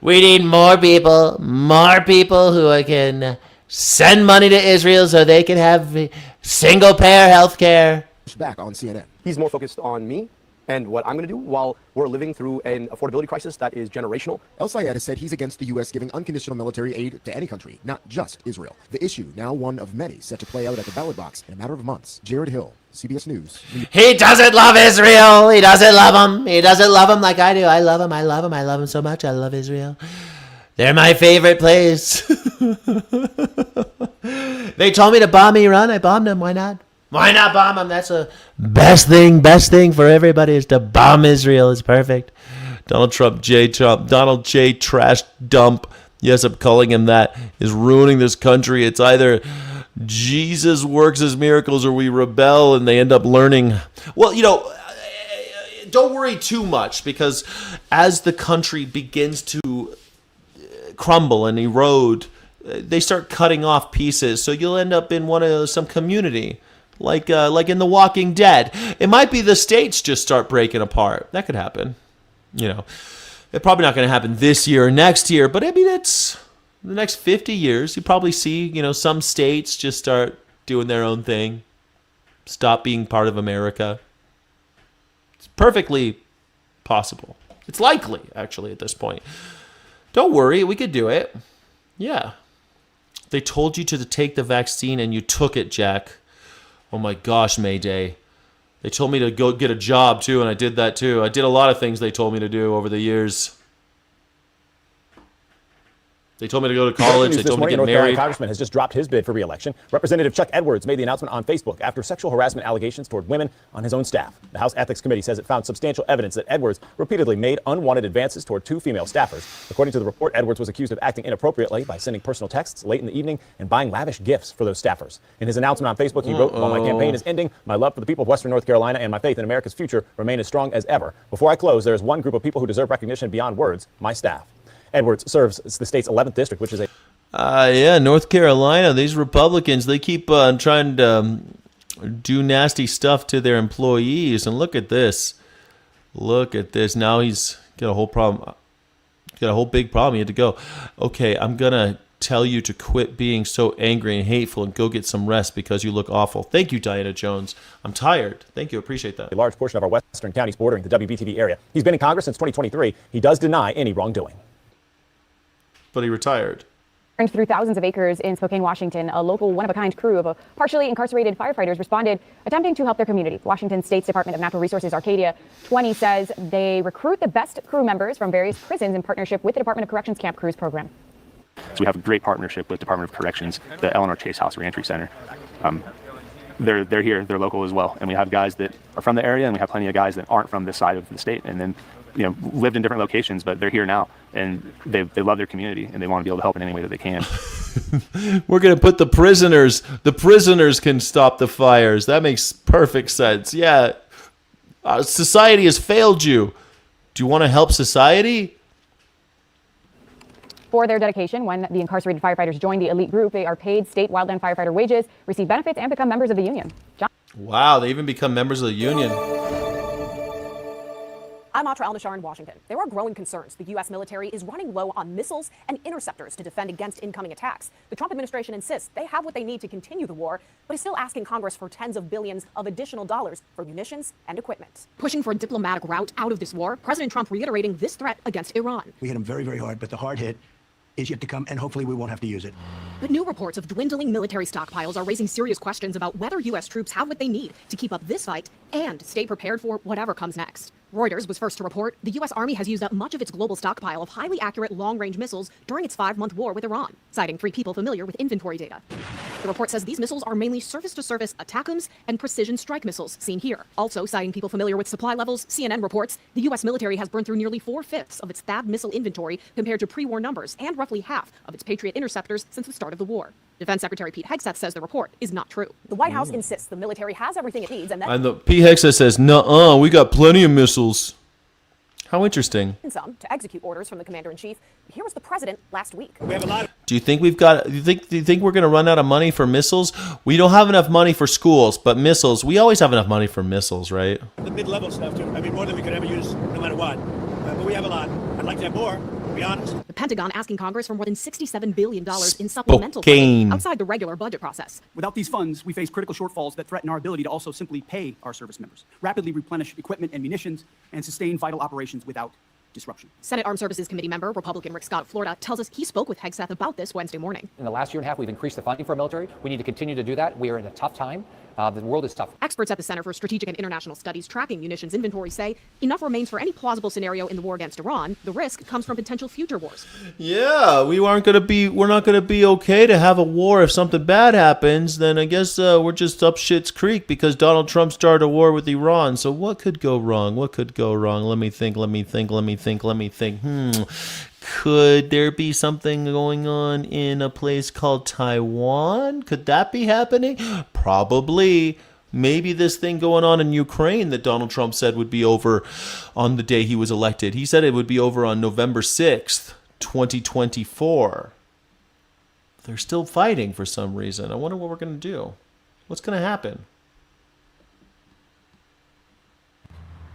We need more people who can send money to Israel so they can have single-payer health care. Back on CNN. He's more focused on me and what I'm going to do while we're living through an affordability crisis that is generational. El Sayed has said he's against the U.S. giving unconditional military aid to any country, not just Israel. The issue, now one of many, set to play out at the ballot box in a matter of months. Jared Hill, CBS News. He doesn't love Israel. He doesn't love them. He doesn't love them like I do. I love them. I love them. I love them so much. I love Israel. They're my favorite place. They told me to bomb Iran. I bombed them. Why not? Why not bomb them? That's the best thing for everybody is to bomb Israel. It's perfect. Donald J. Trash Dump. Yes, I'm calling him that. Is ruining this country. It's either Jesus works his miracles or we rebel and they end up learning. Well, don't worry too much because as the country begins to crumble and erode, they start cutting off pieces. So you'll end up in some community. Like in The Walking Dead. It might be the states just start breaking apart. That could happen. It's probably not going to happen this year or next year, but it's the next 50 years. You probably see, some states just start doing their own thing. Stop being part of America. It's perfectly possible. It's likely, actually, at this point. Don't worry, we could do it. Yeah. They told you to take the vaccine and you took it, Jack. Oh my gosh, Mayday. They told me to go get a job too, and I did that too. I did a lot of things they told me to do over the years. They told me to go to college. They told me to get North Carolina married. congressman has just dropped his bid for re-election. Representative Chuck Edwards made the announcement on Facebook after sexual harassment allegations toward women on his own staff. The House Ethics Committee says it found substantial evidence that Edwards repeatedly made unwanted advances toward 2 female staffers. According to the report, Edwards was accused of acting inappropriately by sending personal texts late in the evening and buying lavish gifts for those staffers. In his announcement on Facebook, he wrote, "While my campaign is ending, my love for the people of Western North Carolina and my faith in America's future remain as strong as ever. Before I close, there is one group of people who deserve recognition beyond words, my staff." Edwards serves the state's 11th district, which is a Yeah, North Carolina, these Republicans, they keep trying to do nasty stuff to their employees. And look at this. Look at this. Now he's got a whole problem. Got a whole big problem. He had to go. Okay, I'm going to tell you to quit being so angry and hateful and go get some rest because you look awful. Thank you, Diana Jones. I'm tired. Thank you. Appreciate that. a large portion of our western counties bordering the WBTV area. He's been in Congress since 2023. He does deny any wrongdoing. But he retired. Through thousands of acres in Spokane, Washington, a local one-of-a-kind crew of partially incarcerated firefighters responded, attempting to help their community. Washington State's Department of Natural Resources Arcadia 20 says they recruit the best crew members from various prisons in partnership with the Department of Corrections Camp Crews program. So we have a great partnership with Department of Corrections, the Eleanor Chase House Reentry Center. They're here, they're local as well, and we have guys that are from the area, and we have plenty of guys that aren't from this side of the state, and then lived in different locations, but they're here now, and they love their community, and they want to be able to help in any way that they can. We're going to put the prisoners can stop the fires. That makes perfect sense. Yeah, society has failed you. Do you want to help society? For their dedication, when the incarcerated firefighters join the elite group, they are paid state wildland firefighter wages, receive benefits, and become members of the union. John? Wow, they even become members of the union. I'm Atra Al-Nashar in Washington. There are growing concerns the U.S. military is running low on missiles and interceptors to defend against incoming attacks. The Trump administration insists they have what they need to continue the war, but is still asking Congress for tens of billions of additional dollars for munitions and equipment. Pushing for a diplomatic route out of this war, President Trump reiterating this threat against Iran. We hit them very, very hard, but the hard hit is yet to come, and hopefully we won't have to use it. But new reports of dwindling military stockpiles are raising serious questions about whether U.S. troops have what they need to keep up this fight and stay prepared for whatever comes next. Reuters was first to report the U.S. Army has used up much of its global stockpile of highly accurate long-range missiles during its 5-month war with Iran, citing 3 people familiar with inventory data. The report says these missiles are mainly surface-to-surface ATACMS and precision strike missiles seen here. Also citing people familiar with supply levels, CNN reports the U.S. military has burned through nearly 4/5 of its THAAD missile inventory compared to pre-war numbers and roughly half of its Patriot interceptors since the start of the war. Defense Secretary Pete Hegseth says the report is not true. The White House insists the military has everything it needs and that... And the P. Hexa says, "Nuh-uh, we got plenty of missiles." How interesting. ...some to execute orders from the commander-in-chief. Here was the president last week. We have a lot of... Do you think we're going to run out of money for missiles? We don't have enough money for schools, but missiles, we always have enough money for missiles, right? The mid-level stuff, too. I mean, more than we could ever use, no matter what. But we have a lot. I'd like to have more, to be honest. The Pentagon asking Congress for more than $67 billion in supplemental Spokane. funding outside the regular budget process. Without these funds, we face critical shortfalls that threaten our ability to also simply pay our service members, rapidly replenish equipment and munitions, and sustain vital operations without disruption. Senate Armed Services Committee member, Republican Rick Scott of Florida, tells us he spoke with Hegseth about this Wednesday morning. In the last year and a half, we've increased the funding for our military. We need to continue to do that. We are in a tough time. The world is tough. Experts at the Center for Strategic and International Studies tracking munitions inventory say enough remains for any plausible scenario in the war against Iran. The risk comes from potential future wars. Yeah, we're not going to be okay to have a war. If something bad happens, then I guess we're just up shit's creek because Donald Trump started a war with Iran. So what could go wrong? What could go wrong? Let me think. Could there be something going on in a place called Taiwan? Could that be happening? Probably. Maybe this thing going on in Ukraine that Donald Trump said would be over on the day he was elected. He said it would be over on November 6th, 2024. They're still fighting for some reason. I wonder what we're going to do. What's going to happen?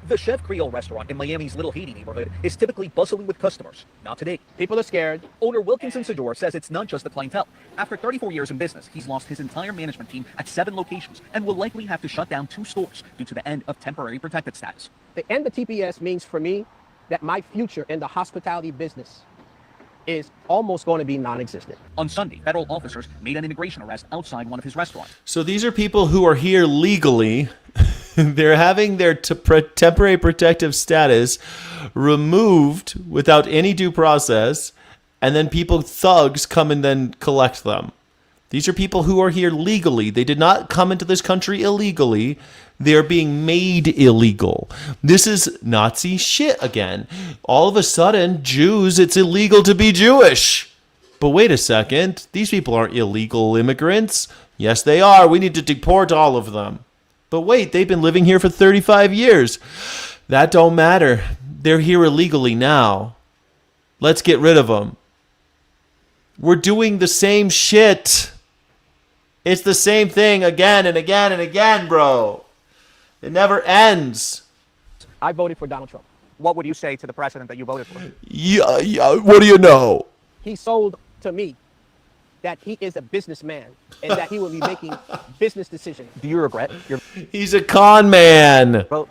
The Chef Creole restaurant in Miami's Little Haiti neighborhood is typically bustling with customers. Not today. People are scared. Owner Wilkinson Sador says it's not just the clientele. After 34 years in business, he's lost his entire management team at 7 locations and will likely have to shut down 2 stores due to the end of temporary protected status. The end of TPS means for me that my future in the hospitality business is almost going to be non-existent. On Sunday, federal officers made an immigration arrest outside one of his restaurants. So these are people who are here legally. They're having their temporary protective status removed without any due process, and then thugs come and then collect them. These are people who are here legally. They did not come into this country illegally. They're being made illegal. This is Nazi shit again. All of a sudden, Jews, it's illegal to be Jewish. But wait a second. These people aren't illegal immigrants. Yes, they are. We need to deport all of them. But wait, they've been living here for 35 years. That don't matter. They're here illegally now. Let's get rid of them. We're doing the same shit. It's the same thing again and again and again, bro. It never ends. I voted for Donald Trump. What would you say to the president that you voted for? Yeah, what do you know? He sold to me that he is a businessman and that he will be making business decisions. Do you regret your... He's a con man. Well,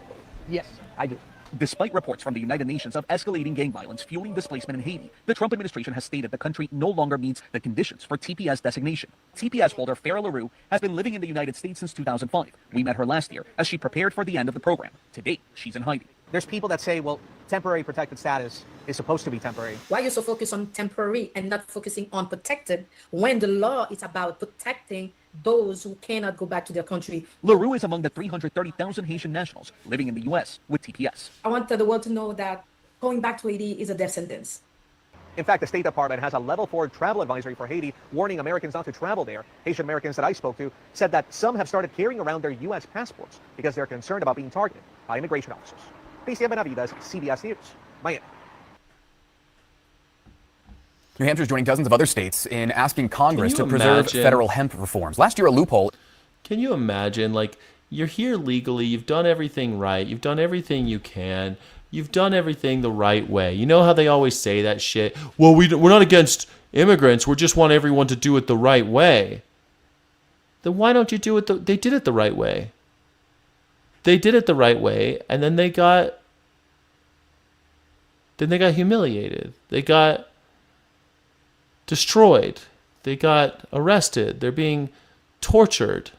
yes, I do. Despite reports from the United Nations of escalating gang violence fueling displacement in Haiti, the Trump administration has stated the country no longer meets the conditions for TPS designation. TPS holder Farah LaRue has been living in the United States since 2005. We met her last year as she prepared for the end of the program. To date, she's in hiding. There's people that say, well, temporary protected status is supposed to be temporary. Why are you so focused on temporary and not focusing on protected when the law is about protecting those who cannot go back to their country? LaRue is among the 330,000 Haitian nationals living in the U.S. with TPS. I want the world to know that going back to Haiti is a death sentence. In fact, the State Department has a level 4 travel advisory for Haiti, warning Americans not to travel there. Haitian Americans that I spoke to said that some have started carrying around their U.S. passports because they're concerned about being targeted by immigration officers. Cristian Benavides, CBS News, Miami. New Hampshire is joining dozens of other states in asking Congress to preserve imagine? federal hemp reforms. Last year, a loophole. Can you imagine, like, you're here legally, you've done everything right, you've done everything you can, you've done everything the right way. You know how they always say that shit? Well, we're not against immigrants, we just want everyone to do it the right way. Then why don't you do it they did it the right way. They did it the right way, and then they got humiliated. They got destroyed. They got arrested. They're being tortured.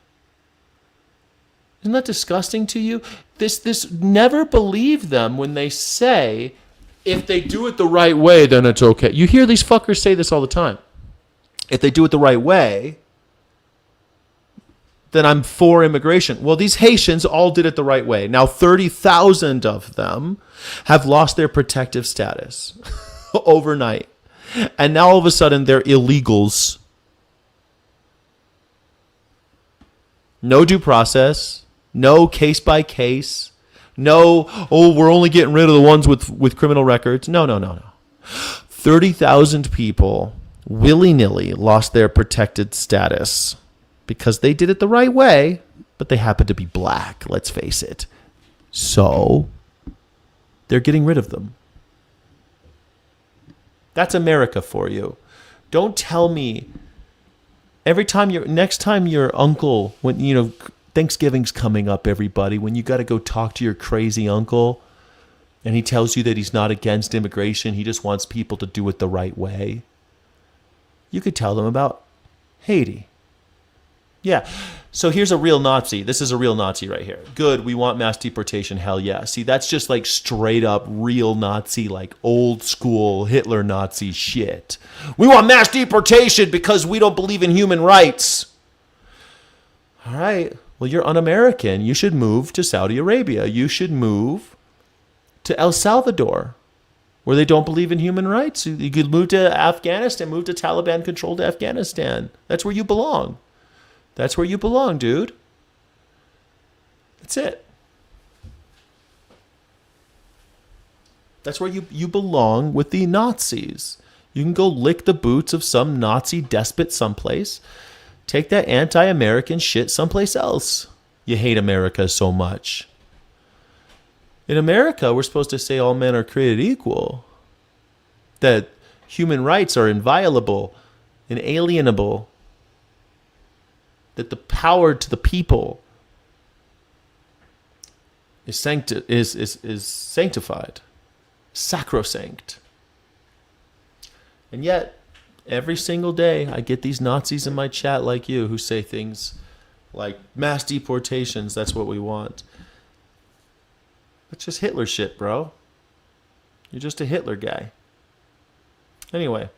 Isn't that disgusting to you? This never believe them when they say, if they do it the right way, then it's okay. You hear these fuckers say this all the time. If they do it the right way, then I'm for immigration. Well, these Haitians all did it the right way. Now 30,000 of them have lost their protective status overnight. And now all of a sudden they're illegals. No due process, no case by case, no, oh, we're only getting rid of the ones with criminal records. No. 30,000 people willy-nilly lost their protected status because they did it the right way, but they happen to be black, let's face it. So they're getting rid of them. That's America for you. Don't tell me next time your uncle, when Thanksgiving's coming up, everybody, when you got to go talk to your crazy uncle and he tells you that he's not against immigration, he just wants people to do it the right way. You could tell them about Haiti. Yeah. So here's a real Nazi. This is a real Nazi right here. Good. We want mass deportation. Hell yeah. See, that's just like straight up real Nazi, like old school Hitler Nazi shit. We want mass deportation because we don't believe in human rights. All right. Well, you're un-American. You should move to Saudi Arabia. You should move to El Salvador, where they don't believe in human rights. You could move to Afghanistan, move to Taliban-controlled Afghanistan. That's where you belong. That's where you belong, dude. That's it. That's where you belong with the Nazis. You can go lick the boots of some Nazi despot someplace. Take that anti-American shit someplace else. You hate America so much. In America, we're supposed to say all men are created equal. That human rights are inviolable, inalienable. That the power to the people is sanctified, sacrosanct. And yet, every single day, I get these Nazis in my chat like you who say things like mass deportations, that's what we want. That's just Hitler shit, bro. You're just a Hitler guy. Anyway,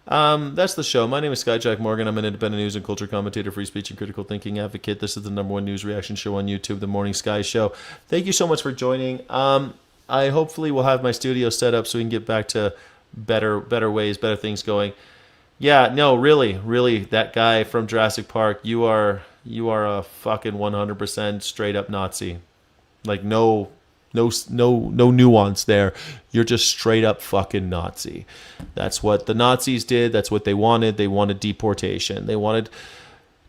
That's the show. My name is Skyjack Morgan. I'm an independent news and culture commentator, free speech and critical thinking advocate. This is the #1 news reaction show on YouTube, The Morning Sky Show. Thank you so much for joining. I hopefully will have my studio set up so we can get back to better ways, better things going. Yeah, no, really, that guy from Jurassic Park, you are a fucking 100% straight up Nazi. Like no nuance there. You're just straight up fucking Nazi. That's what the Nazis did. That's what they wanted. They wanted deportation. They wanted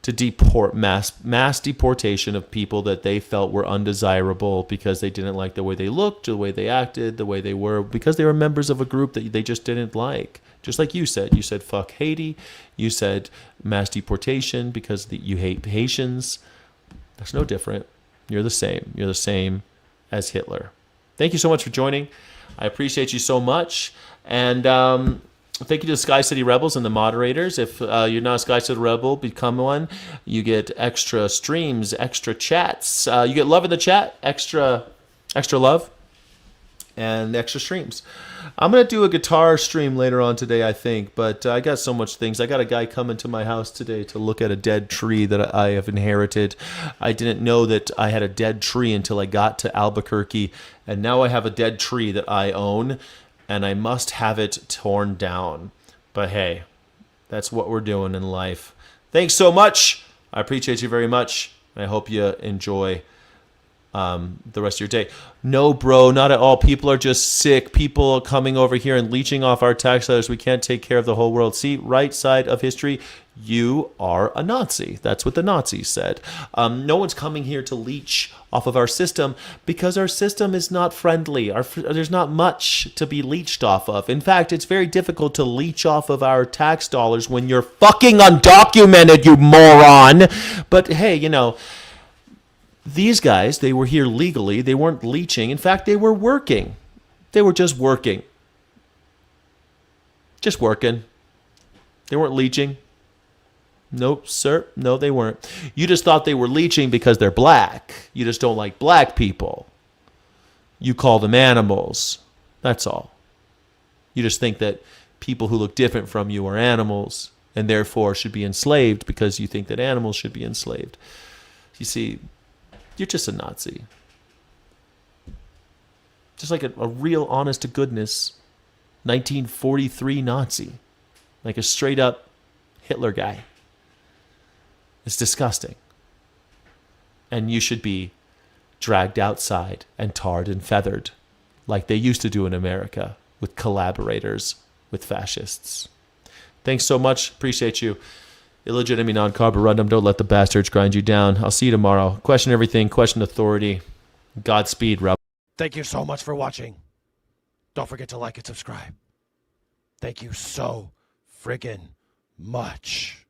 to deport mass deportation of people that they felt were undesirable because they didn't like the way they looked, the way they acted, the way they were, because they were members of a group that they just didn't like. Just like you said fuck Haiti. You said mass deportation because you hate Haitians. That's no different. You're the same. You're the same as Hitler. Thank you so much for joining. I appreciate you so much. And thank you to the Sky City Rebels and the moderators. If you're not a Sky City Rebel, become one. You get extra streams, extra chats. You get love in the chat, extra love, and extra streams. I'm going to do a guitar stream later on today, I think, but I got so much things. I got a guy coming to my house today to look at a dead tree that I have inherited. I didn't know that I had a dead tree until I got to Albuquerque, and now I have a dead tree that I own, and I must have it torn down. But hey, that's what we're doing in life. Thanks so much. I appreciate you very much. I hope you enjoy the rest of your day. No, bro, not at all. People are just sick. People are coming over here and leeching off our tax dollars. We can't take care of the whole world. See, right side of history, you are a Nazi. That's what the Nazis said. No one's coming here to leech off of our system because our system is not friendly. There's not much to be leeched off of. In fact, it's very difficult to leech off of our tax dollars when you're fucking undocumented, you moron. But hey, these guys, they were here legally. They weren't leeching. In fact, they were working. They were just working. Just working. They weren't leeching. Nope, sir. No, they weren't. You just thought they were leeching because they're black. You just don't like black people. You call them animals. That's all. You just think that people who look different from you are animals and therefore should be enslaved because you think that animals should be enslaved. You see, you're just a Nazi. Just like a real honest to goodness 1943 Nazi. Like a straight up Hitler guy. It's disgusting. And you should be dragged outside and tarred and feathered like they used to do in America with collaborators with fascists. Thanks so much. Appreciate you. Illegitimate non-carborundum. Don't let the bastards grind you down. I'll see you tomorrow. Question everything. Question authority. Godspeed, Rebel. Thank you so much for watching. Don't forget to like and subscribe. Thank you so friggin' much.